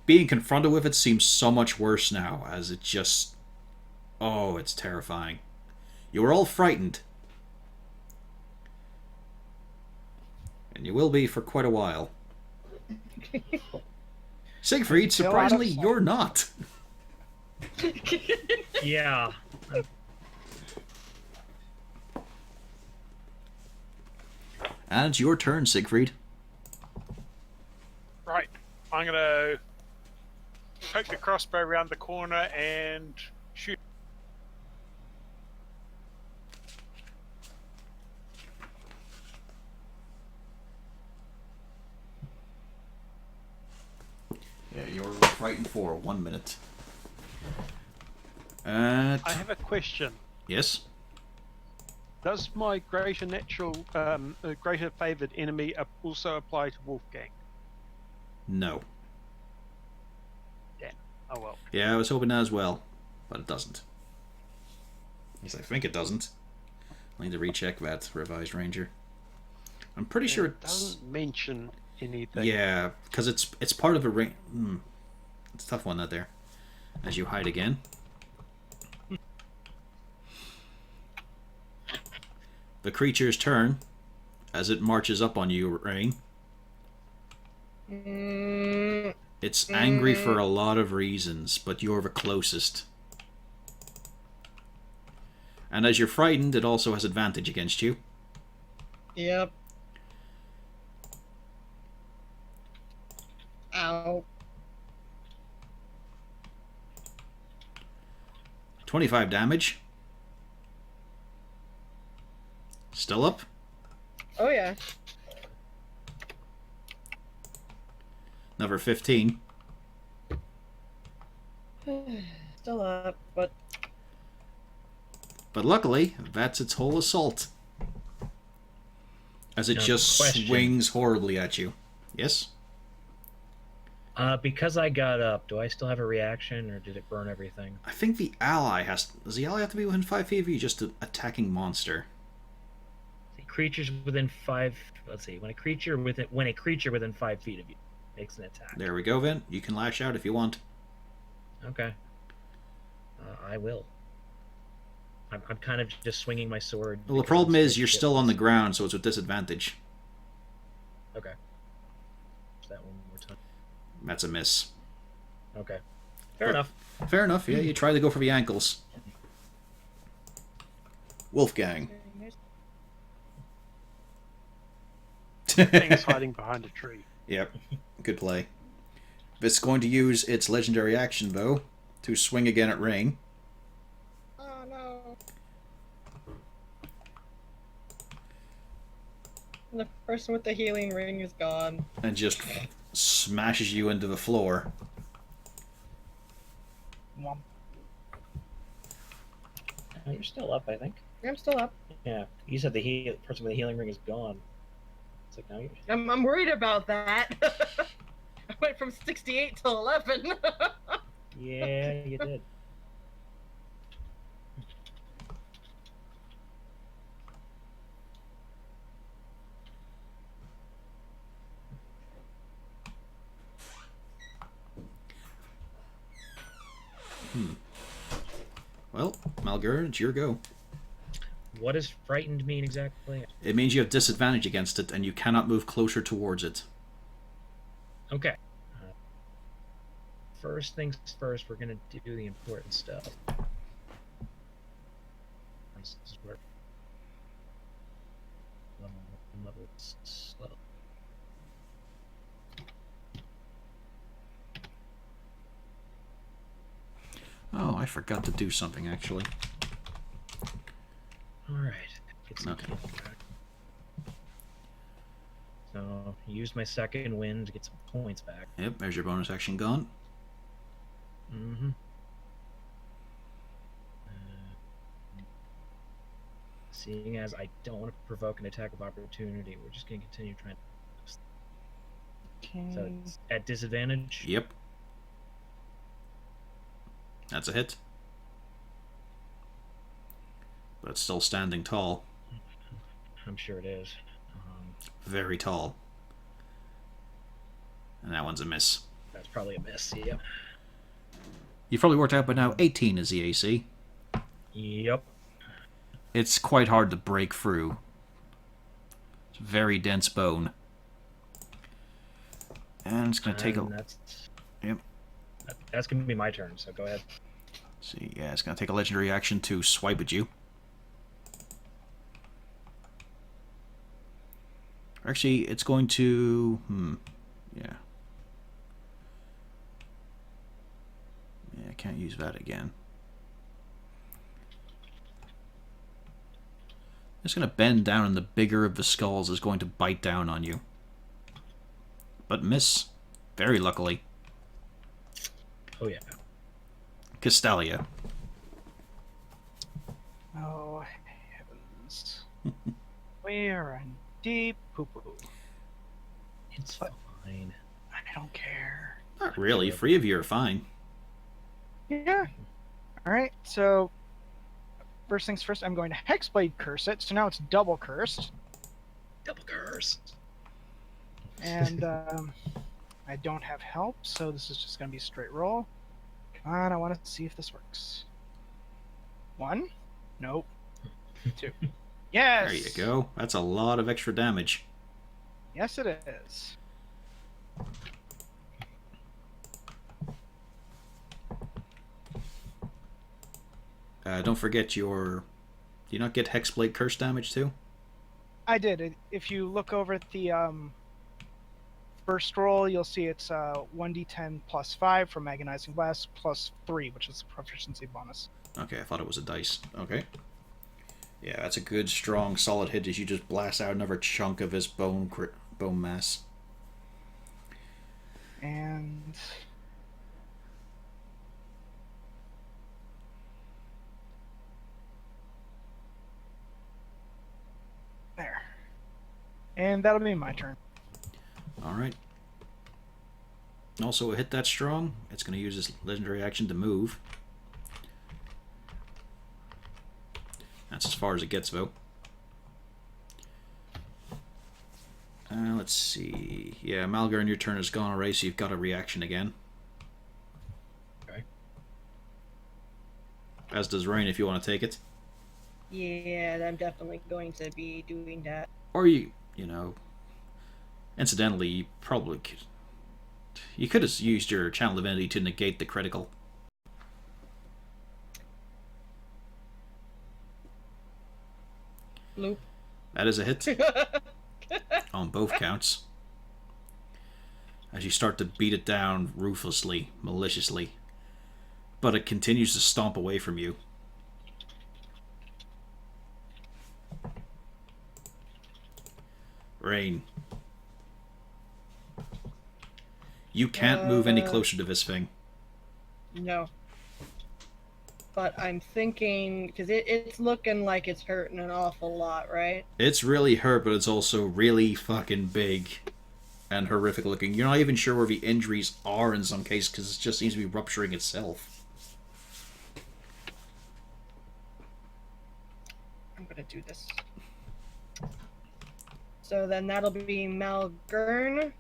S1: being confronted with it seems so much worse now, as it just... Oh, it's terrifying. You were all frightened. And you will be for quite a while. Siegfried,
S5: Until
S1: surprisingly,
S5: out of sight.
S1: you're not.
S7: Yeah.
S1: And it's your turn, Siegfried.
S6: Right. I'm going to poke the crossbow around the corner and shoot.
S1: Yeah, you're frightened for 1 minute.
S2: I have a question.
S1: Yes?
S2: Does my greater natural, greater favoured enemy also apply to Wolfgang?
S1: No.
S2: Oh well.
S1: Yeah, I was hoping that as well, but it doesn't. At least I think it doesn't. I need to recheck that revised ranger. I'm pretty sure
S2: It
S1: it's...
S2: doesn't mention anything.
S1: Yeah, because it's part of a ring. It's a tough one, that there. As you hide again. The creature's turn, as it marches up on you, Rain. It's angry for a lot of reasons, but you're the closest. And as you're frightened, it also has advantage against you.
S4: Yep. Ow.
S1: 25 damage. Still up?
S4: Oh yeah.
S1: Another 15.
S4: Still up, but
S1: But luckily, that's its whole assault. As it
S7: Now,
S1: just
S7: question.
S1: swings horribly at you. Yes?
S7: Because I got up, do I still have a reaction, or did it burn everything?
S1: I think the ally has... Does the ally have to be within 5 feet of you? Just an attacking monster.
S7: Creatures within 5. Let's see. When a creature within 5 feet of you makes an attack.
S1: There we go, then. You can lash out if you want.
S7: Okay. I will. I'm kind of just swinging my sword.
S1: Well, the
S7: because
S1: problem
S7: it's
S1: is you're still on the ground, so it's with disadvantage.
S7: Okay. Just that one more time.
S1: That's a miss.
S7: Okay. Fair enough.
S1: Fair enough, yeah. You try to go for the ankles. Wolfgang.
S2: Thing's hiding behind a tree.
S1: Yep, good play. It's going to use its legendary action, though, to swing again at Rain.
S4: oh no. And the person with the healing ring is gone.
S1: And just smashes you into the floor.
S5: Womp.
S7: You're still up, I think.
S4: I'm still up.
S7: Yeah. You said the person with the healing ring is gone. It's like, now you're...
S4: I'm worried about that. I went from 68 to 11.
S7: Yeah, you did.
S1: Well, Malgur, it's your go.
S7: What does frightened mean exactly?
S1: It means you have disadvantage against it, and you cannot move closer towards it.
S7: Okay. First things first, we're gonna do the important stuff. This is where level slow.
S1: Oh, I forgot to do something, actually.
S7: Alright. Get some
S1: Okay.
S7: health back. So, use my second wind to get some points back.
S1: Yep, there's your bonus action gone.
S7: Mm-hmm. Seeing as I don't want to provoke an attack of opportunity, we're just going to continue trying.
S5: Okay.
S7: So it's at disadvantage.
S1: Yep. That's a hit. But it's still standing tall.
S7: I'm sure it is.
S1: Very tall. And that one's a miss.
S7: That's probably a miss. Yep.
S1: You've probably worked out by now 18 is the AC.
S7: Yep.
S1: It's quite hard to break through. It's very dense bone. And it's going to take a...
S7: That's,
S1: Yep.
S7: That's going to be my turn, so go ahead.
S1: See, yeah, it's going to take a legendary action to swipe at you. Actually, it's going to... Yeah. Yeah, I can't use that again. It's going to bend down, and the bigger of the skulls is going to bite down on you. But miss. Very luckily.
S7: Oh, yeah.
S1: Castalia.
S5: Oh, heavens. We are in deep poo-poo.
S7: It's fine.
S5: I don't care.
S1: Not really. 3 of you are fine.
S5: Yeah. Alright, so first things first, I'm going to Hexblade curse it, so now it's double cursed.
S7: Double curse.
S5: And I don't have help, so this is just going to be a straight roll. Come on, I want to see if this works. 1. Nope. 2. Yes!
S1: There you go. That's a lot of extra damage.
S5: Yes, it is.
S1: Don't forget your... Do you not get Hexblade curse damage too?
S5: I did. If you look over at the first roll, you'll see it's 1d10 plus 5 from Agonizing Blast plus 3, which is a proficiency bonus.
S1: Okay, I thought it was a dice. Okay. Yeah, that's a good, strong, solid hit as you just blast out another chunk of his bone mass.
S5: And there. And that'll be my turn.
S1: Alright. Also, a hit that strong, it's going to use his legendary action to move. That's as far as it gets, though. Let's see. Yeah, Malgarn, your turn is gone already, so you've got a reaction again.
S7: Okay.
S1: As does Rain, if you want to take it.
S4: Yeah, I'm definitely going to be doing that.
S1: Or you know... Incidentally, you probably could... You could have used your Channel Divinity to negate the critical.
S4: Bloop.
S1: That is a hit. On both counts. As you start to beat it down ruthlessly, maliciously. But it continues to stomp away from you. Rain. You can't move any closer to this thing.
S4: No. But I'm thinking, because it's looking like it's hurting an awful lot, right?
S1: It's really hurt, but it's also really fucking big and horrific looking. You're not even sure where the injuries are in some cases, because it just seems to be rupturing itself.
S4: I'm going to do this. So then that'll be Malgern,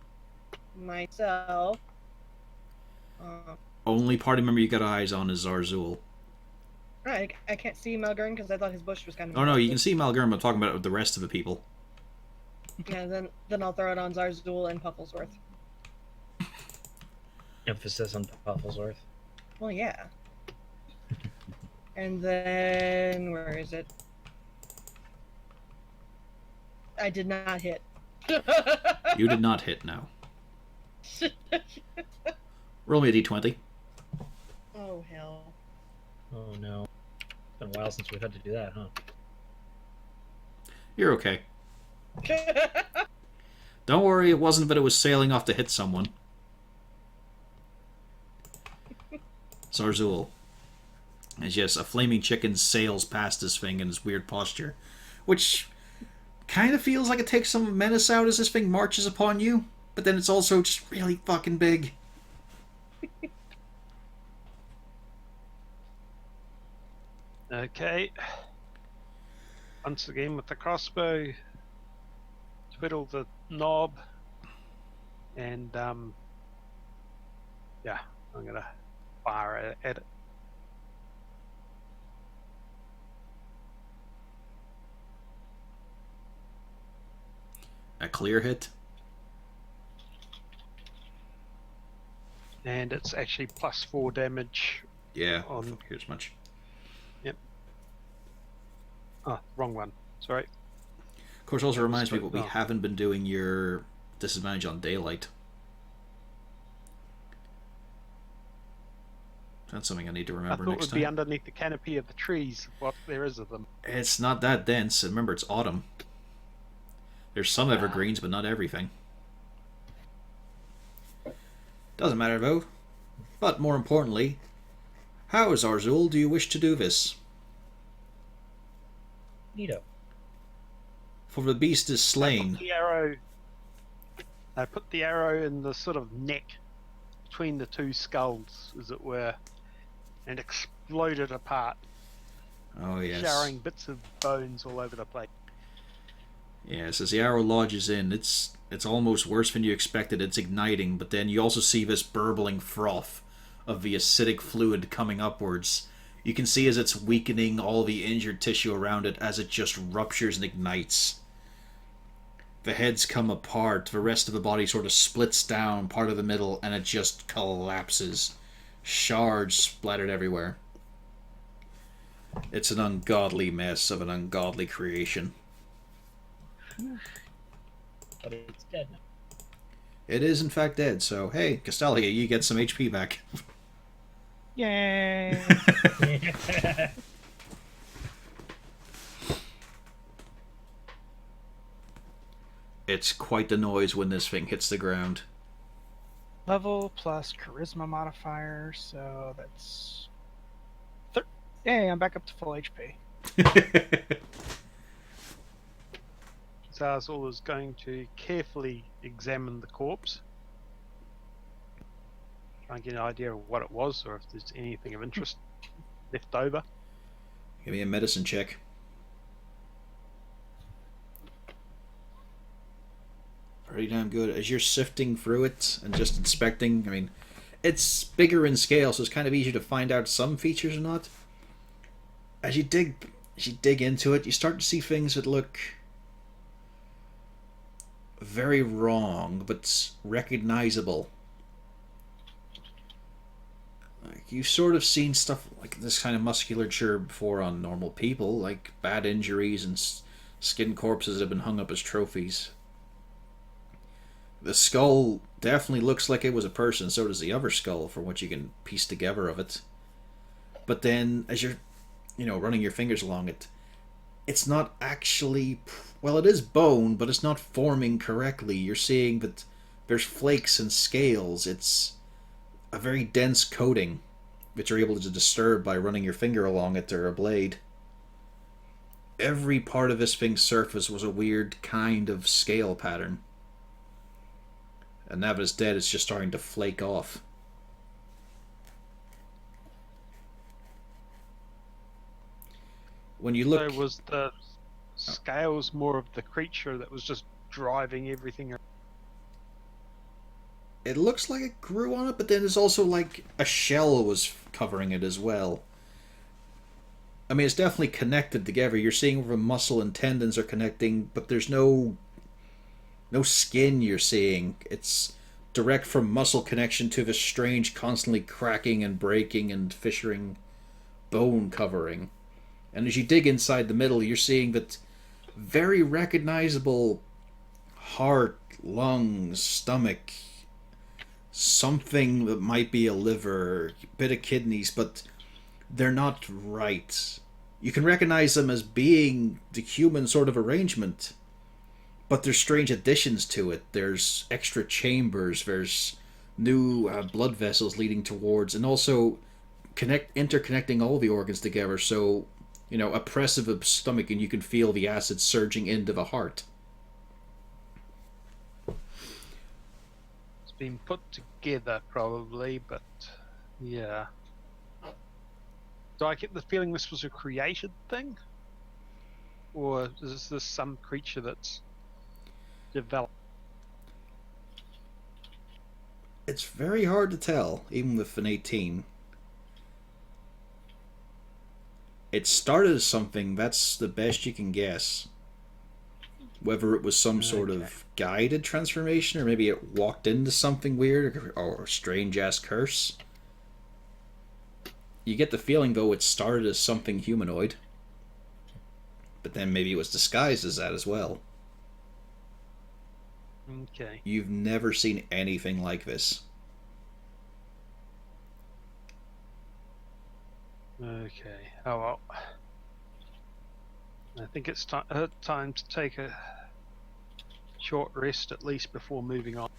S4: myself.
S1: Only party member you got eyes on is Zarzul.
S4: Right, I can't see Malgern because I thought his bush was kind of...
S1: Oh no, you can see Malgern, but I'm talking about the rest of the people.
S4: Yeah, then I'll throw it on Zarzul and Pufflesworth.
S7: Emphasis on Pufflesworth.
S4: Well, yeah. And then... Where is it? I did not hit.
S1: You did not hit, now. Roll me a d20.
S4: Oh, hell.
S7: Oh no. It's been a while since we've had to do that, huh?
S1: You're okay. Don't worry, it wasn't that it was sailing off to hit someone. Zarzul. As yes, a flaming chicken sails past this thing in this weird posture. Which kind of feels like it takes some menace out as this thing marches upon you. But then it's also just really fucking big.
S2: Okay. Once again with the crossbow, twiddle the knob, and Yeah, I'm gonna fire at it.
S1: A clear hit.
S2: And it's actually +4 damage.
S1: Yeah,
S2: On-
S1: here's much.
S2: Oh, wrong one. Sorry.
S1: Of course, also
S2: That was
S1: reminds me
S2: supposed-
S1: what we
S2: oh.
S1: haven't been doing your disadvantage on daylight. That's something I need to
S2: I
S1: remember
S2: thought it
S1: next
S2: would be
S1: time.
S2: underneath the canopy of the trees, what there is of them.
S1: It's not that dense. And remember, it's autumn. There's some evergreens, but not everything. Doesn't matter though. But more importantly, how, Zarzul, do you wish to do this?
S7: Neato.
S1: For the beast is slain.
S2: I put the arrow in the sort of neck between the two skulls, as it were, and exploded apart,
S1: Oh yes.
S2: showering bits of bones all over the place.
S1: Yes, as the arrow lodges in, it's almost worse than you expected. It's igniting, but then you also see this burbling froth of the acidic fluid coming upwards. You can see as it's weakening all the injured tissue around it as it just ruptures and ignites. The heads come apart, the rest of the body sort of splits down, part of the middle, and it just collapses. Shards splattered everywhere. It's an ungodly mess of an ungodly creation.
S7: But it's dead now.
S1: It is in fact dead, so hey, Castalia, you get some HP back.
S5: Yay!
S1: It's quite the noise when this thing hits the ground.
S5: Level plus charisma modifier, so that's. Yay, I'm back up to full HP.
S2: Zarzul is going to carefully examine the corpse. Try and get an idea of what it was, or if there's anything of interest left over.
S1: Give me a medicine check. Pretty damn good. As you're sifting through it and just inspecting, I mean, it's bigger in scale, so it's kind of easier to find out some features or not. As you dig into it, you start to see things that look very wrong, but recognizable. Like, you've sort of seen stuff like this kind of musculature before on normal people, like bad injuries and skin corpses that have been hung up as trophies. The skull definitely looks like it was a person, so does the other skull, from what you can piece together of it. But then, as you're, running your fingers along it, it's not actually... Well, it is bone, but it's not forming correctly. You're seeing that there's flakes and scales. It's a very dense coating that you're able to disturb by running your finger along it or a blade. Every part of this thing's surface was a weird kind of scale pattern. And now that it's dead, it's just starting to flake off. When you look...
S2: So was the scales more of the creature that was just driving everything?
S1: It looks like it grew on it, but then there's also like a shell was covering it as well. I mean, it's definitely connected together. You're seeing where the muscle and tendons are connecting, but there's no skin you're seeing. It's direct from muscle connection to the strange, constantly cracking and breaking and fissuring bone covering. And as you dig inside the middle, you're seeing that very recognizable heart, lungs, stomach, something that might be a liver, a bit of kidneys, but they're not right. You can recognize them as being the human sort of arrangement, but there's strange additions to it. There's extra chambers, there's new blood vessels leading towards, and also interconnecting all the organs together, so a press of the stomach and you can feel the acid surging into the heart.
S2: It's been put together, probably, but yeah. Do I get the feeling this was a created thing? Or is this some creature that's developed?
S1: It's very hard to tell, even with an 18. It started as something, that's the best you can guess. Whether it was some sort
S2: Okay.
S1: of guided transformation, or maybe it walked into something weird, or a strange ass curse. You get the feeling, though, it started as something humanoid. But then maybe it was disguised as that as well.
S2: Okay.
S1: You've never seen anything like this.
S2: Okay. Oh well. I think it's time to take a short rest at least before moving on.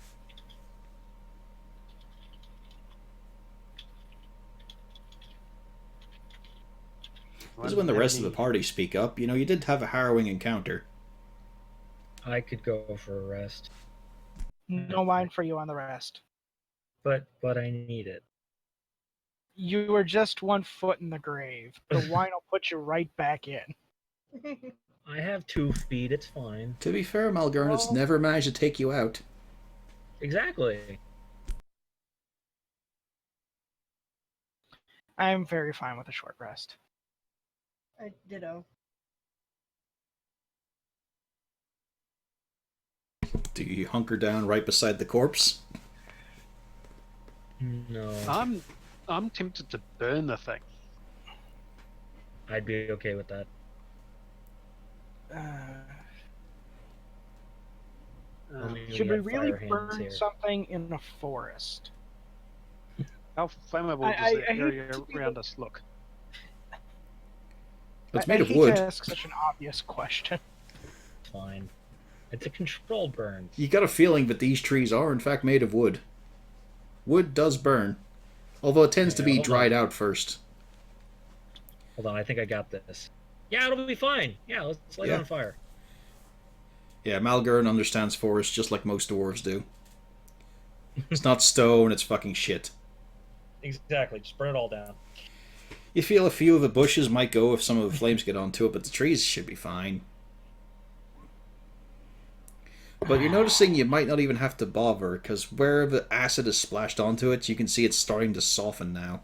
S1: This is when the rest of the party speak up. You know, you did have a harrowing encounter.
S7: I could go for a rest,
S5: No line for you on the rest.
S7: but I need it.
S5: You were just 1 foot in the grave. The wine will put you right back in.
S7: I have 2 feet. It's fine.
S1: To be fair, Malgern, it's
S5: Well-
S1: never managed to take you out.
S7: Exactly.
S5: I'm very fine with a short rest.
S4: I ditto.
S1: Do you hunker down right beside the corpse?
S7: No,
S2: I'm tempted to burn the thing.
S7: I'd be okay with that. Only
S5: Should we
S7: have
S5: really
S7: fire hands
S5: burn
S7: here.
S5: something in a forest?
S2: How flammable
S5: I-
S2: does the
S5: I hate
S2: area
S5: to be
S2: around us look?
S1: It's
S5: I
S1: made of
S5: hate
S1: wood.
S5: to ask such an obvious question.
S7: Fine. It's a controlled burn.
S1: You got a feeling that these trees are, in fact, made of wood. Wood does burn. Although it tends to
S7: Yeah,
S1: be
S7: hold
S1: dried
S7: on.
S1: out first.
S7: Hold on, I think I got this. Yeah, it'll be fine. Yeah, let's light it
S1: Yeah.
S7: on fire.
S1: Yeah, Malgern understands forest just like most dwarves do. It's not stone, it's fucking shit.
S7: Exactly. Just burn it all down.
S1: You feel a few of the bushes might go if some of the flames get onto it, but the trees should be fine. But you're noticing you might not even have to bother, because where the acid is splashed onto it, you can see it's starting to soften now.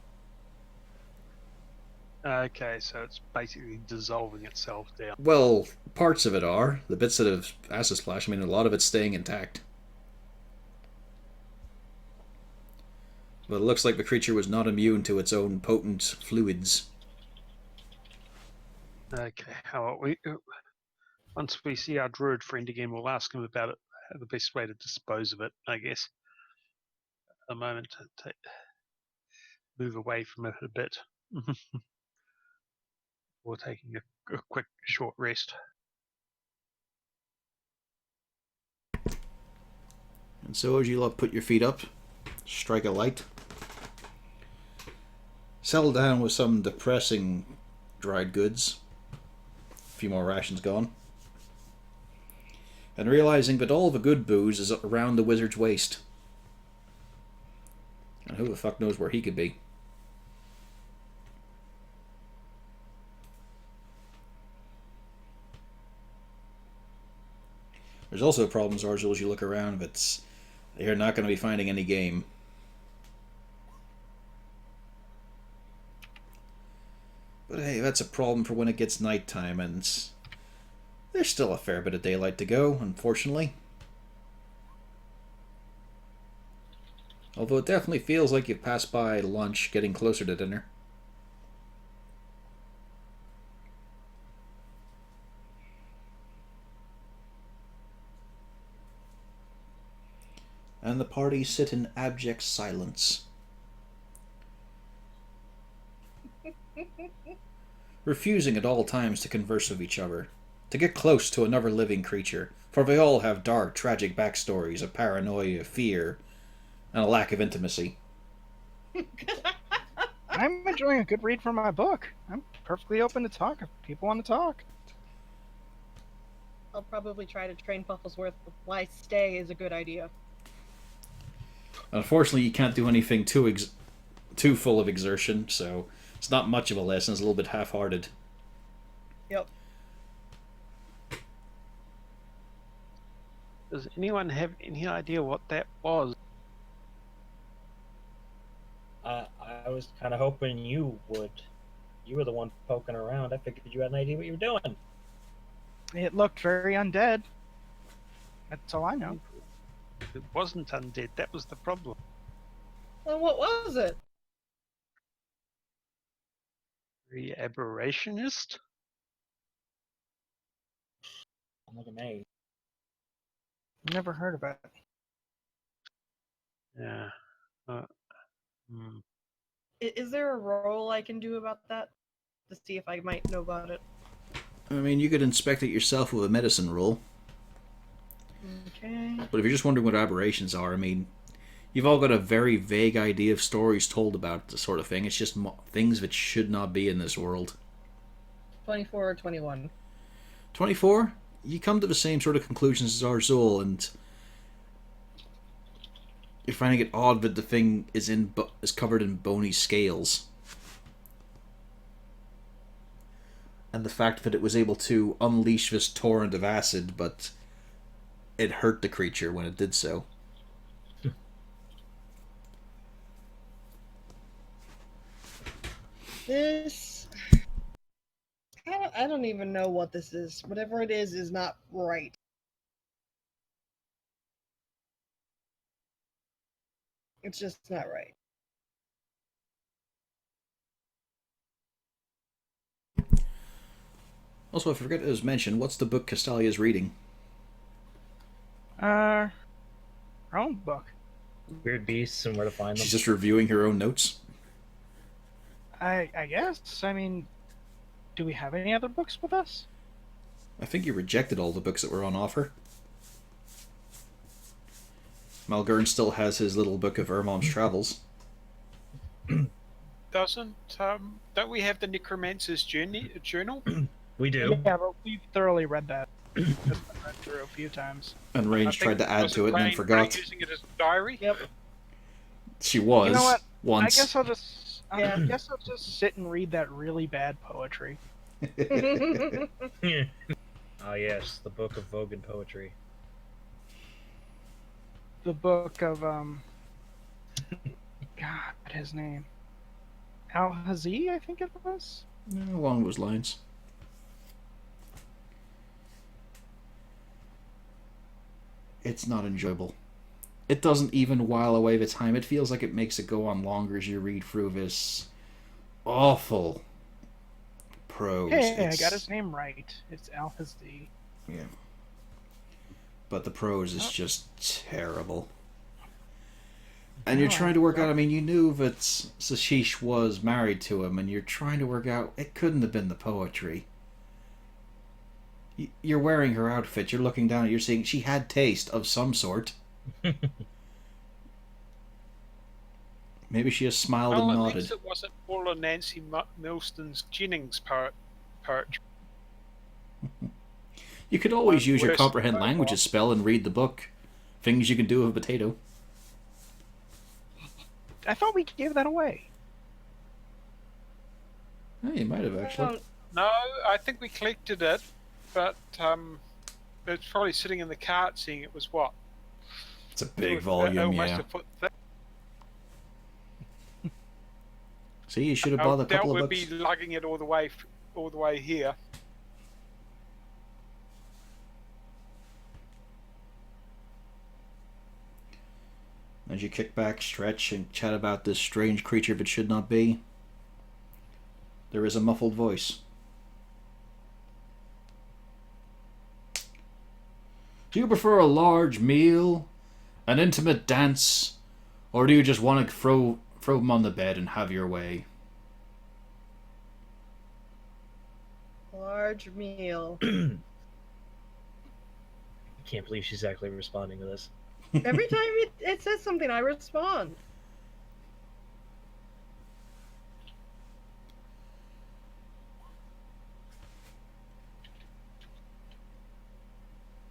S2: Okay, so it's basically dissolving itself down.
S1: Well, parts of it are. The bits that have acid splash, I mean, a lot of it's staying intact. But it looks like the creature was not immune to its own potent fluids.
S2: Okay, once we see our druid friend again, we'll ask him about it, the best way to dispose of it, I guess. At the moment, to move away from it a bit. Or taking a quick, short rest.
S1: And so as you put your feet up, strike a light, settle down with some depressing dried goods, a few more rations gone, and realizing that all the good booze is around the wizard's waist. And who the fuck knows where he could be. There's also a problem, Zargil, as you look around, but you're not going to be finding any game. But hey, that's a problem for when it gets nighttime, and there's still a fair bit of daylight to go, unfortunately. Although it definitely feels like you've passed by lunch, getting closer to dinner. And the party sit in abject silence, refusing at all times to converse with each other, to get close to another living creature, for they all have dark, tragic backstories of paranoia, fear, and a lack of intimacy.
S5: I'm enjoying a good read from my book. I'm perfectly open to talk if people want to talk.
S4: I'll probably try to train Pufflesworth why stay is a good idea.
S1: Unfortunately, you can't do anything too full of exertion, so it's not much of a lesson. It's a little bit half-hearted.
S4: Yep.
S2: Does anyone have any idea what that was?
S7: I was kind of hoping you would. You were the one poking around. I figured you had an idea what you were doing.
S5: It looked very undead. That's all I know.
S2: It wasn't undead. That was the problem.
S4: Well, what was it?
S2: The aberrationist.
S7: Look at me.
S5: Never heard of it.
S2: Yeah. Hmm.
S4: Is there a roll I can do about that to see if I might know about it?
S1: I mean, you could inspect it yourself with a medicine roll.
S4: Okay.
S1: But if you're just wondering what aberrations are, I mean, you've all got a very vague idea of stories told about the sort of thing. It's just things that should not be in this world.
S4: 24 or 21.
S1: 24? You come to the same sort of conclusions as Arzul, and you're finding it odd that the thing is covered in bony scales. And the fact that it was able to unleash this torrent of acid, but it hurt the creature when it did so.
S4: This... I don't even know what this is. Whatever it is not right. It's just not right.
S1: Also, I forget it was mentioned, what's the book Castalia's reading?
S5: Her own book.
S7: Weird beasts and where to find them.
S1: She's just reviewing her own notes.
S5: I guess. I mean, do we have any other books with us?
S1: I think you rejected all the books that were on offer. Malgern still has his little book of Ermom's travels.
S6: Don't we have the Necromancer's Journal?
S7: We do.
S5: Yeah, but we've thoroughly read that. Just been read through a few times.
S1: And Range tried to add to it and then forgot.
S6: Using it as a diary.
S4: Yep.
S1: She was.
S5: You know what?
S1: Once.
S5: I guess I'll just.
S4: Yeah.
S5: I guess I'll just sit and read that really bad poetry.
S7: Ah, yes, the Book of Vogan Poetry.
S5: The book of God, his name. Al-Hazi, I think it was.
S1: Along those lines. It's not enjoyable. It doesn't even while away the time. It feels like it makes it go on longer as you read through this awful prose.
S5: Hey, I got his name right. It's Al-Hazi.
S1: Yeah. But the prose is just terrible. And you're trying to work out, I mean, you knew that Sashish was married to him, and you're trying to work out, it couldn't have been the poetry. You're wearing her outfit, you're looking down, you're seeing she had taste of some sort. Maybe she just smiled and
S6: At
S1: nodded.
S6: least it wasn't all of Nancy Milston's Jennings poetry.
S1: You could always use your
S6: Worse
S1: comprehend
S6: than
S1: languages spell and read the book. Things you can do with a potato.
S5: I thought we gave that away.
S1: Oh, you might have actually.
S6: No, I think we collected it, but it's probably sitting in the cart, seeing it was what?
S1: It's a big volume,
S6: almost
S1: yeah.
S6: a foot thick.
S1: See, you should have bought a couple
S6: That
S1: of
S6: would
S1: books.
S6: be lugging it all the way here.
S1: As you kick back, stretch, and chat about this strange creature that should not be, there is a muffled voice. Do you prefer a large meal, an intimate dance, or do you just want to throw them on the bed and have your way?
S4: Large meal.
S7: I can't believe she's actually responding to this.
S4: Every time it says something, I respond.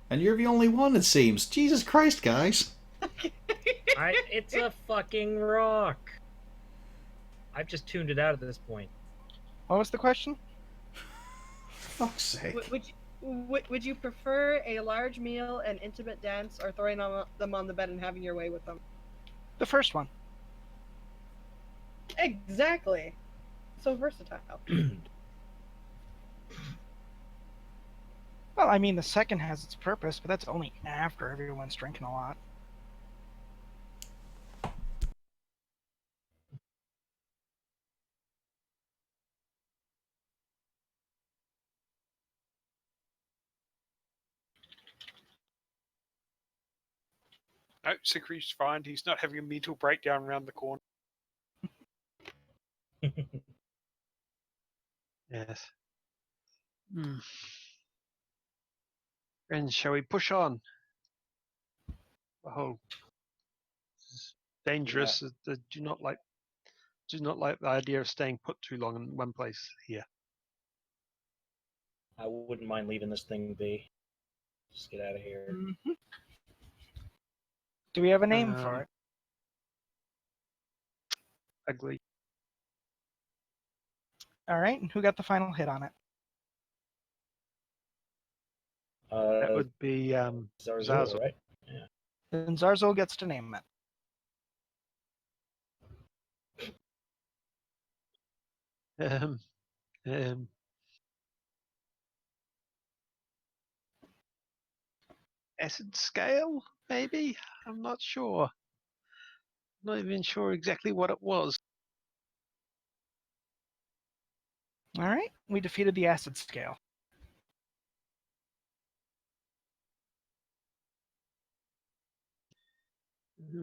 S1: And you're the only one, it seems. Jesus Christ, guys.
S7: It's a fucking rock. I've just tuned it out at this point.
S5: What was the question?
S1: Fuck's sake.
S4: Would you prefer a large meal, an intimate dance, or throwing them on the bed and having your way with them?
S5: The first one.
S4: Exactly. So versatile.
S5: Well, I mean, the second has its purpose, but that's only after everyone's drinking a lot.
S6: No, Secret's fine. He's not having a mental breakdown around the corner.
S2: Yes. Friends, shall we push on? Oh, this is dangerous. I do not like the idea of staying put too long in one place here.
S7: I wouldn't mind leaving this thing be. Just get out of here.
S5: Mm-hmm. Do we have a name for it?
S2: Ugly.
S5: All right, and who got the final hit on it?
S2: That would be
S7: Zarzul,
S2: Zazzle.
S7: right? Yeah.
S5: Then Zarzul gets to name it.
S2: Acid scale, maybe? I'm not sure. Not even sure exactly what it was.
S5: All right, we defeated the acid scale.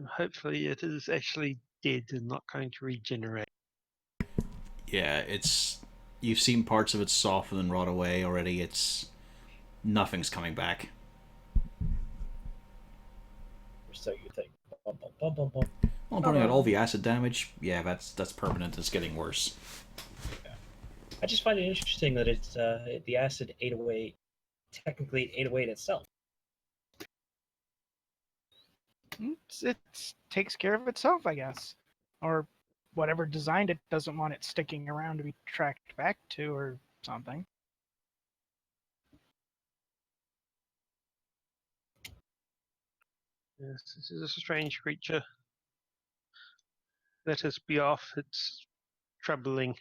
S2: Hopefully it is actually dead and not going to regenerate.
S1: Yeah, it's... You've seen parts of it soften and rot away already. It's... Nothing's coming back.
S7: Or so you think. Bum, bum, bum, bum, bum.
S1: Well, putting out all the acid damage, yeah, that's permanent. It's getting worse.
S7: I just find it interesting that it's the acid ate away. Technically, it ate away at itself.
S5: It takes care of itself, I guess. Or whatever designed it doesn't want it sticking around to be tracked back to or something.
S2: Yes, this is a strange creature. Let us be off. It's troubling.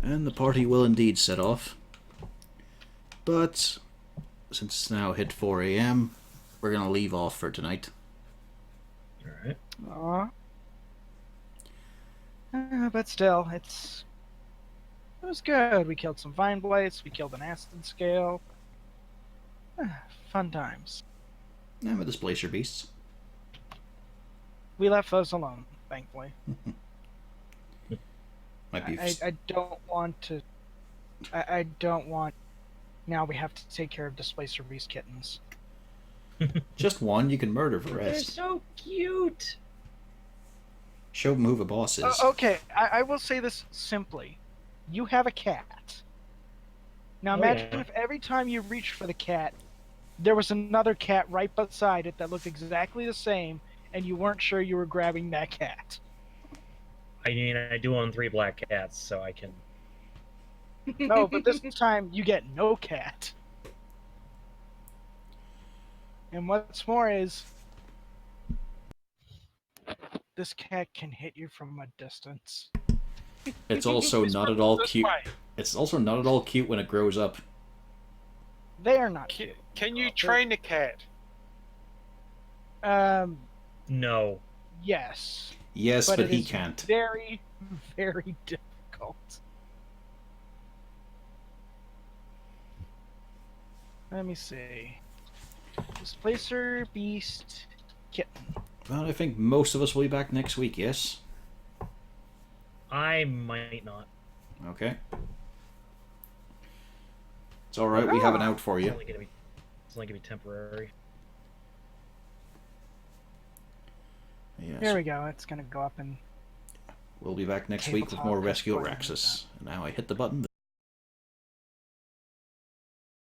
S1: And the party will indeed set off. But since it's now hit 4 a.m., we're going to leave off for tonight.
S7: All right.
S5: But still, it was good. We killed some vine blights. We killed an acid scale. Fun times.
S1: And with displacer beasts.
S5: We left those alone, thankfully.
S1: Might be...
S5: I don't want to. I don't want. Now we have to take care of displacer beast kittens.
S1: Just one, you can murder the
S7: They're
S1: rest.
S7: so cute.
S1: Show them who the boss is.
S5: Okay, I will say this simply. You have a cat. Now imagine if every time you reached for the cat, there was another cat right beside it that looked exactly the same, and you weren't sure you were grabbing that cat.
S7: I mean, I do own 3 black cats, so I can.
S5: No, but this time you get no cat. And what's more is, this cat can hit you from a distance.
S1: It's also not at all
S6: This
S1: cute.
S6: way.
S1: It's also not at all cute when it grows up.
S5: They are not cute.
S6: Can you train a cat?
S7: No.
S5: Yes.
S1: Yes, but
S5: it
S1: he
S5: is
S1: can't.
S5: Very, very difficult. Let me see. Displacer beast kitten.
S1: Well, I think most of us will be back next week, yes?
S7: I might not.
S1: Okay. It's alright, we have an out for
S7: It's
S1: you.
S7: only gonna be temporary.
S1: Yes.
S5: There we go. It's gonna go up and
S1: We'll be back next week with more
S5: Tabletop
S1: Rescue at
S5: Explorer.
S1: Raxis. And now I hit the button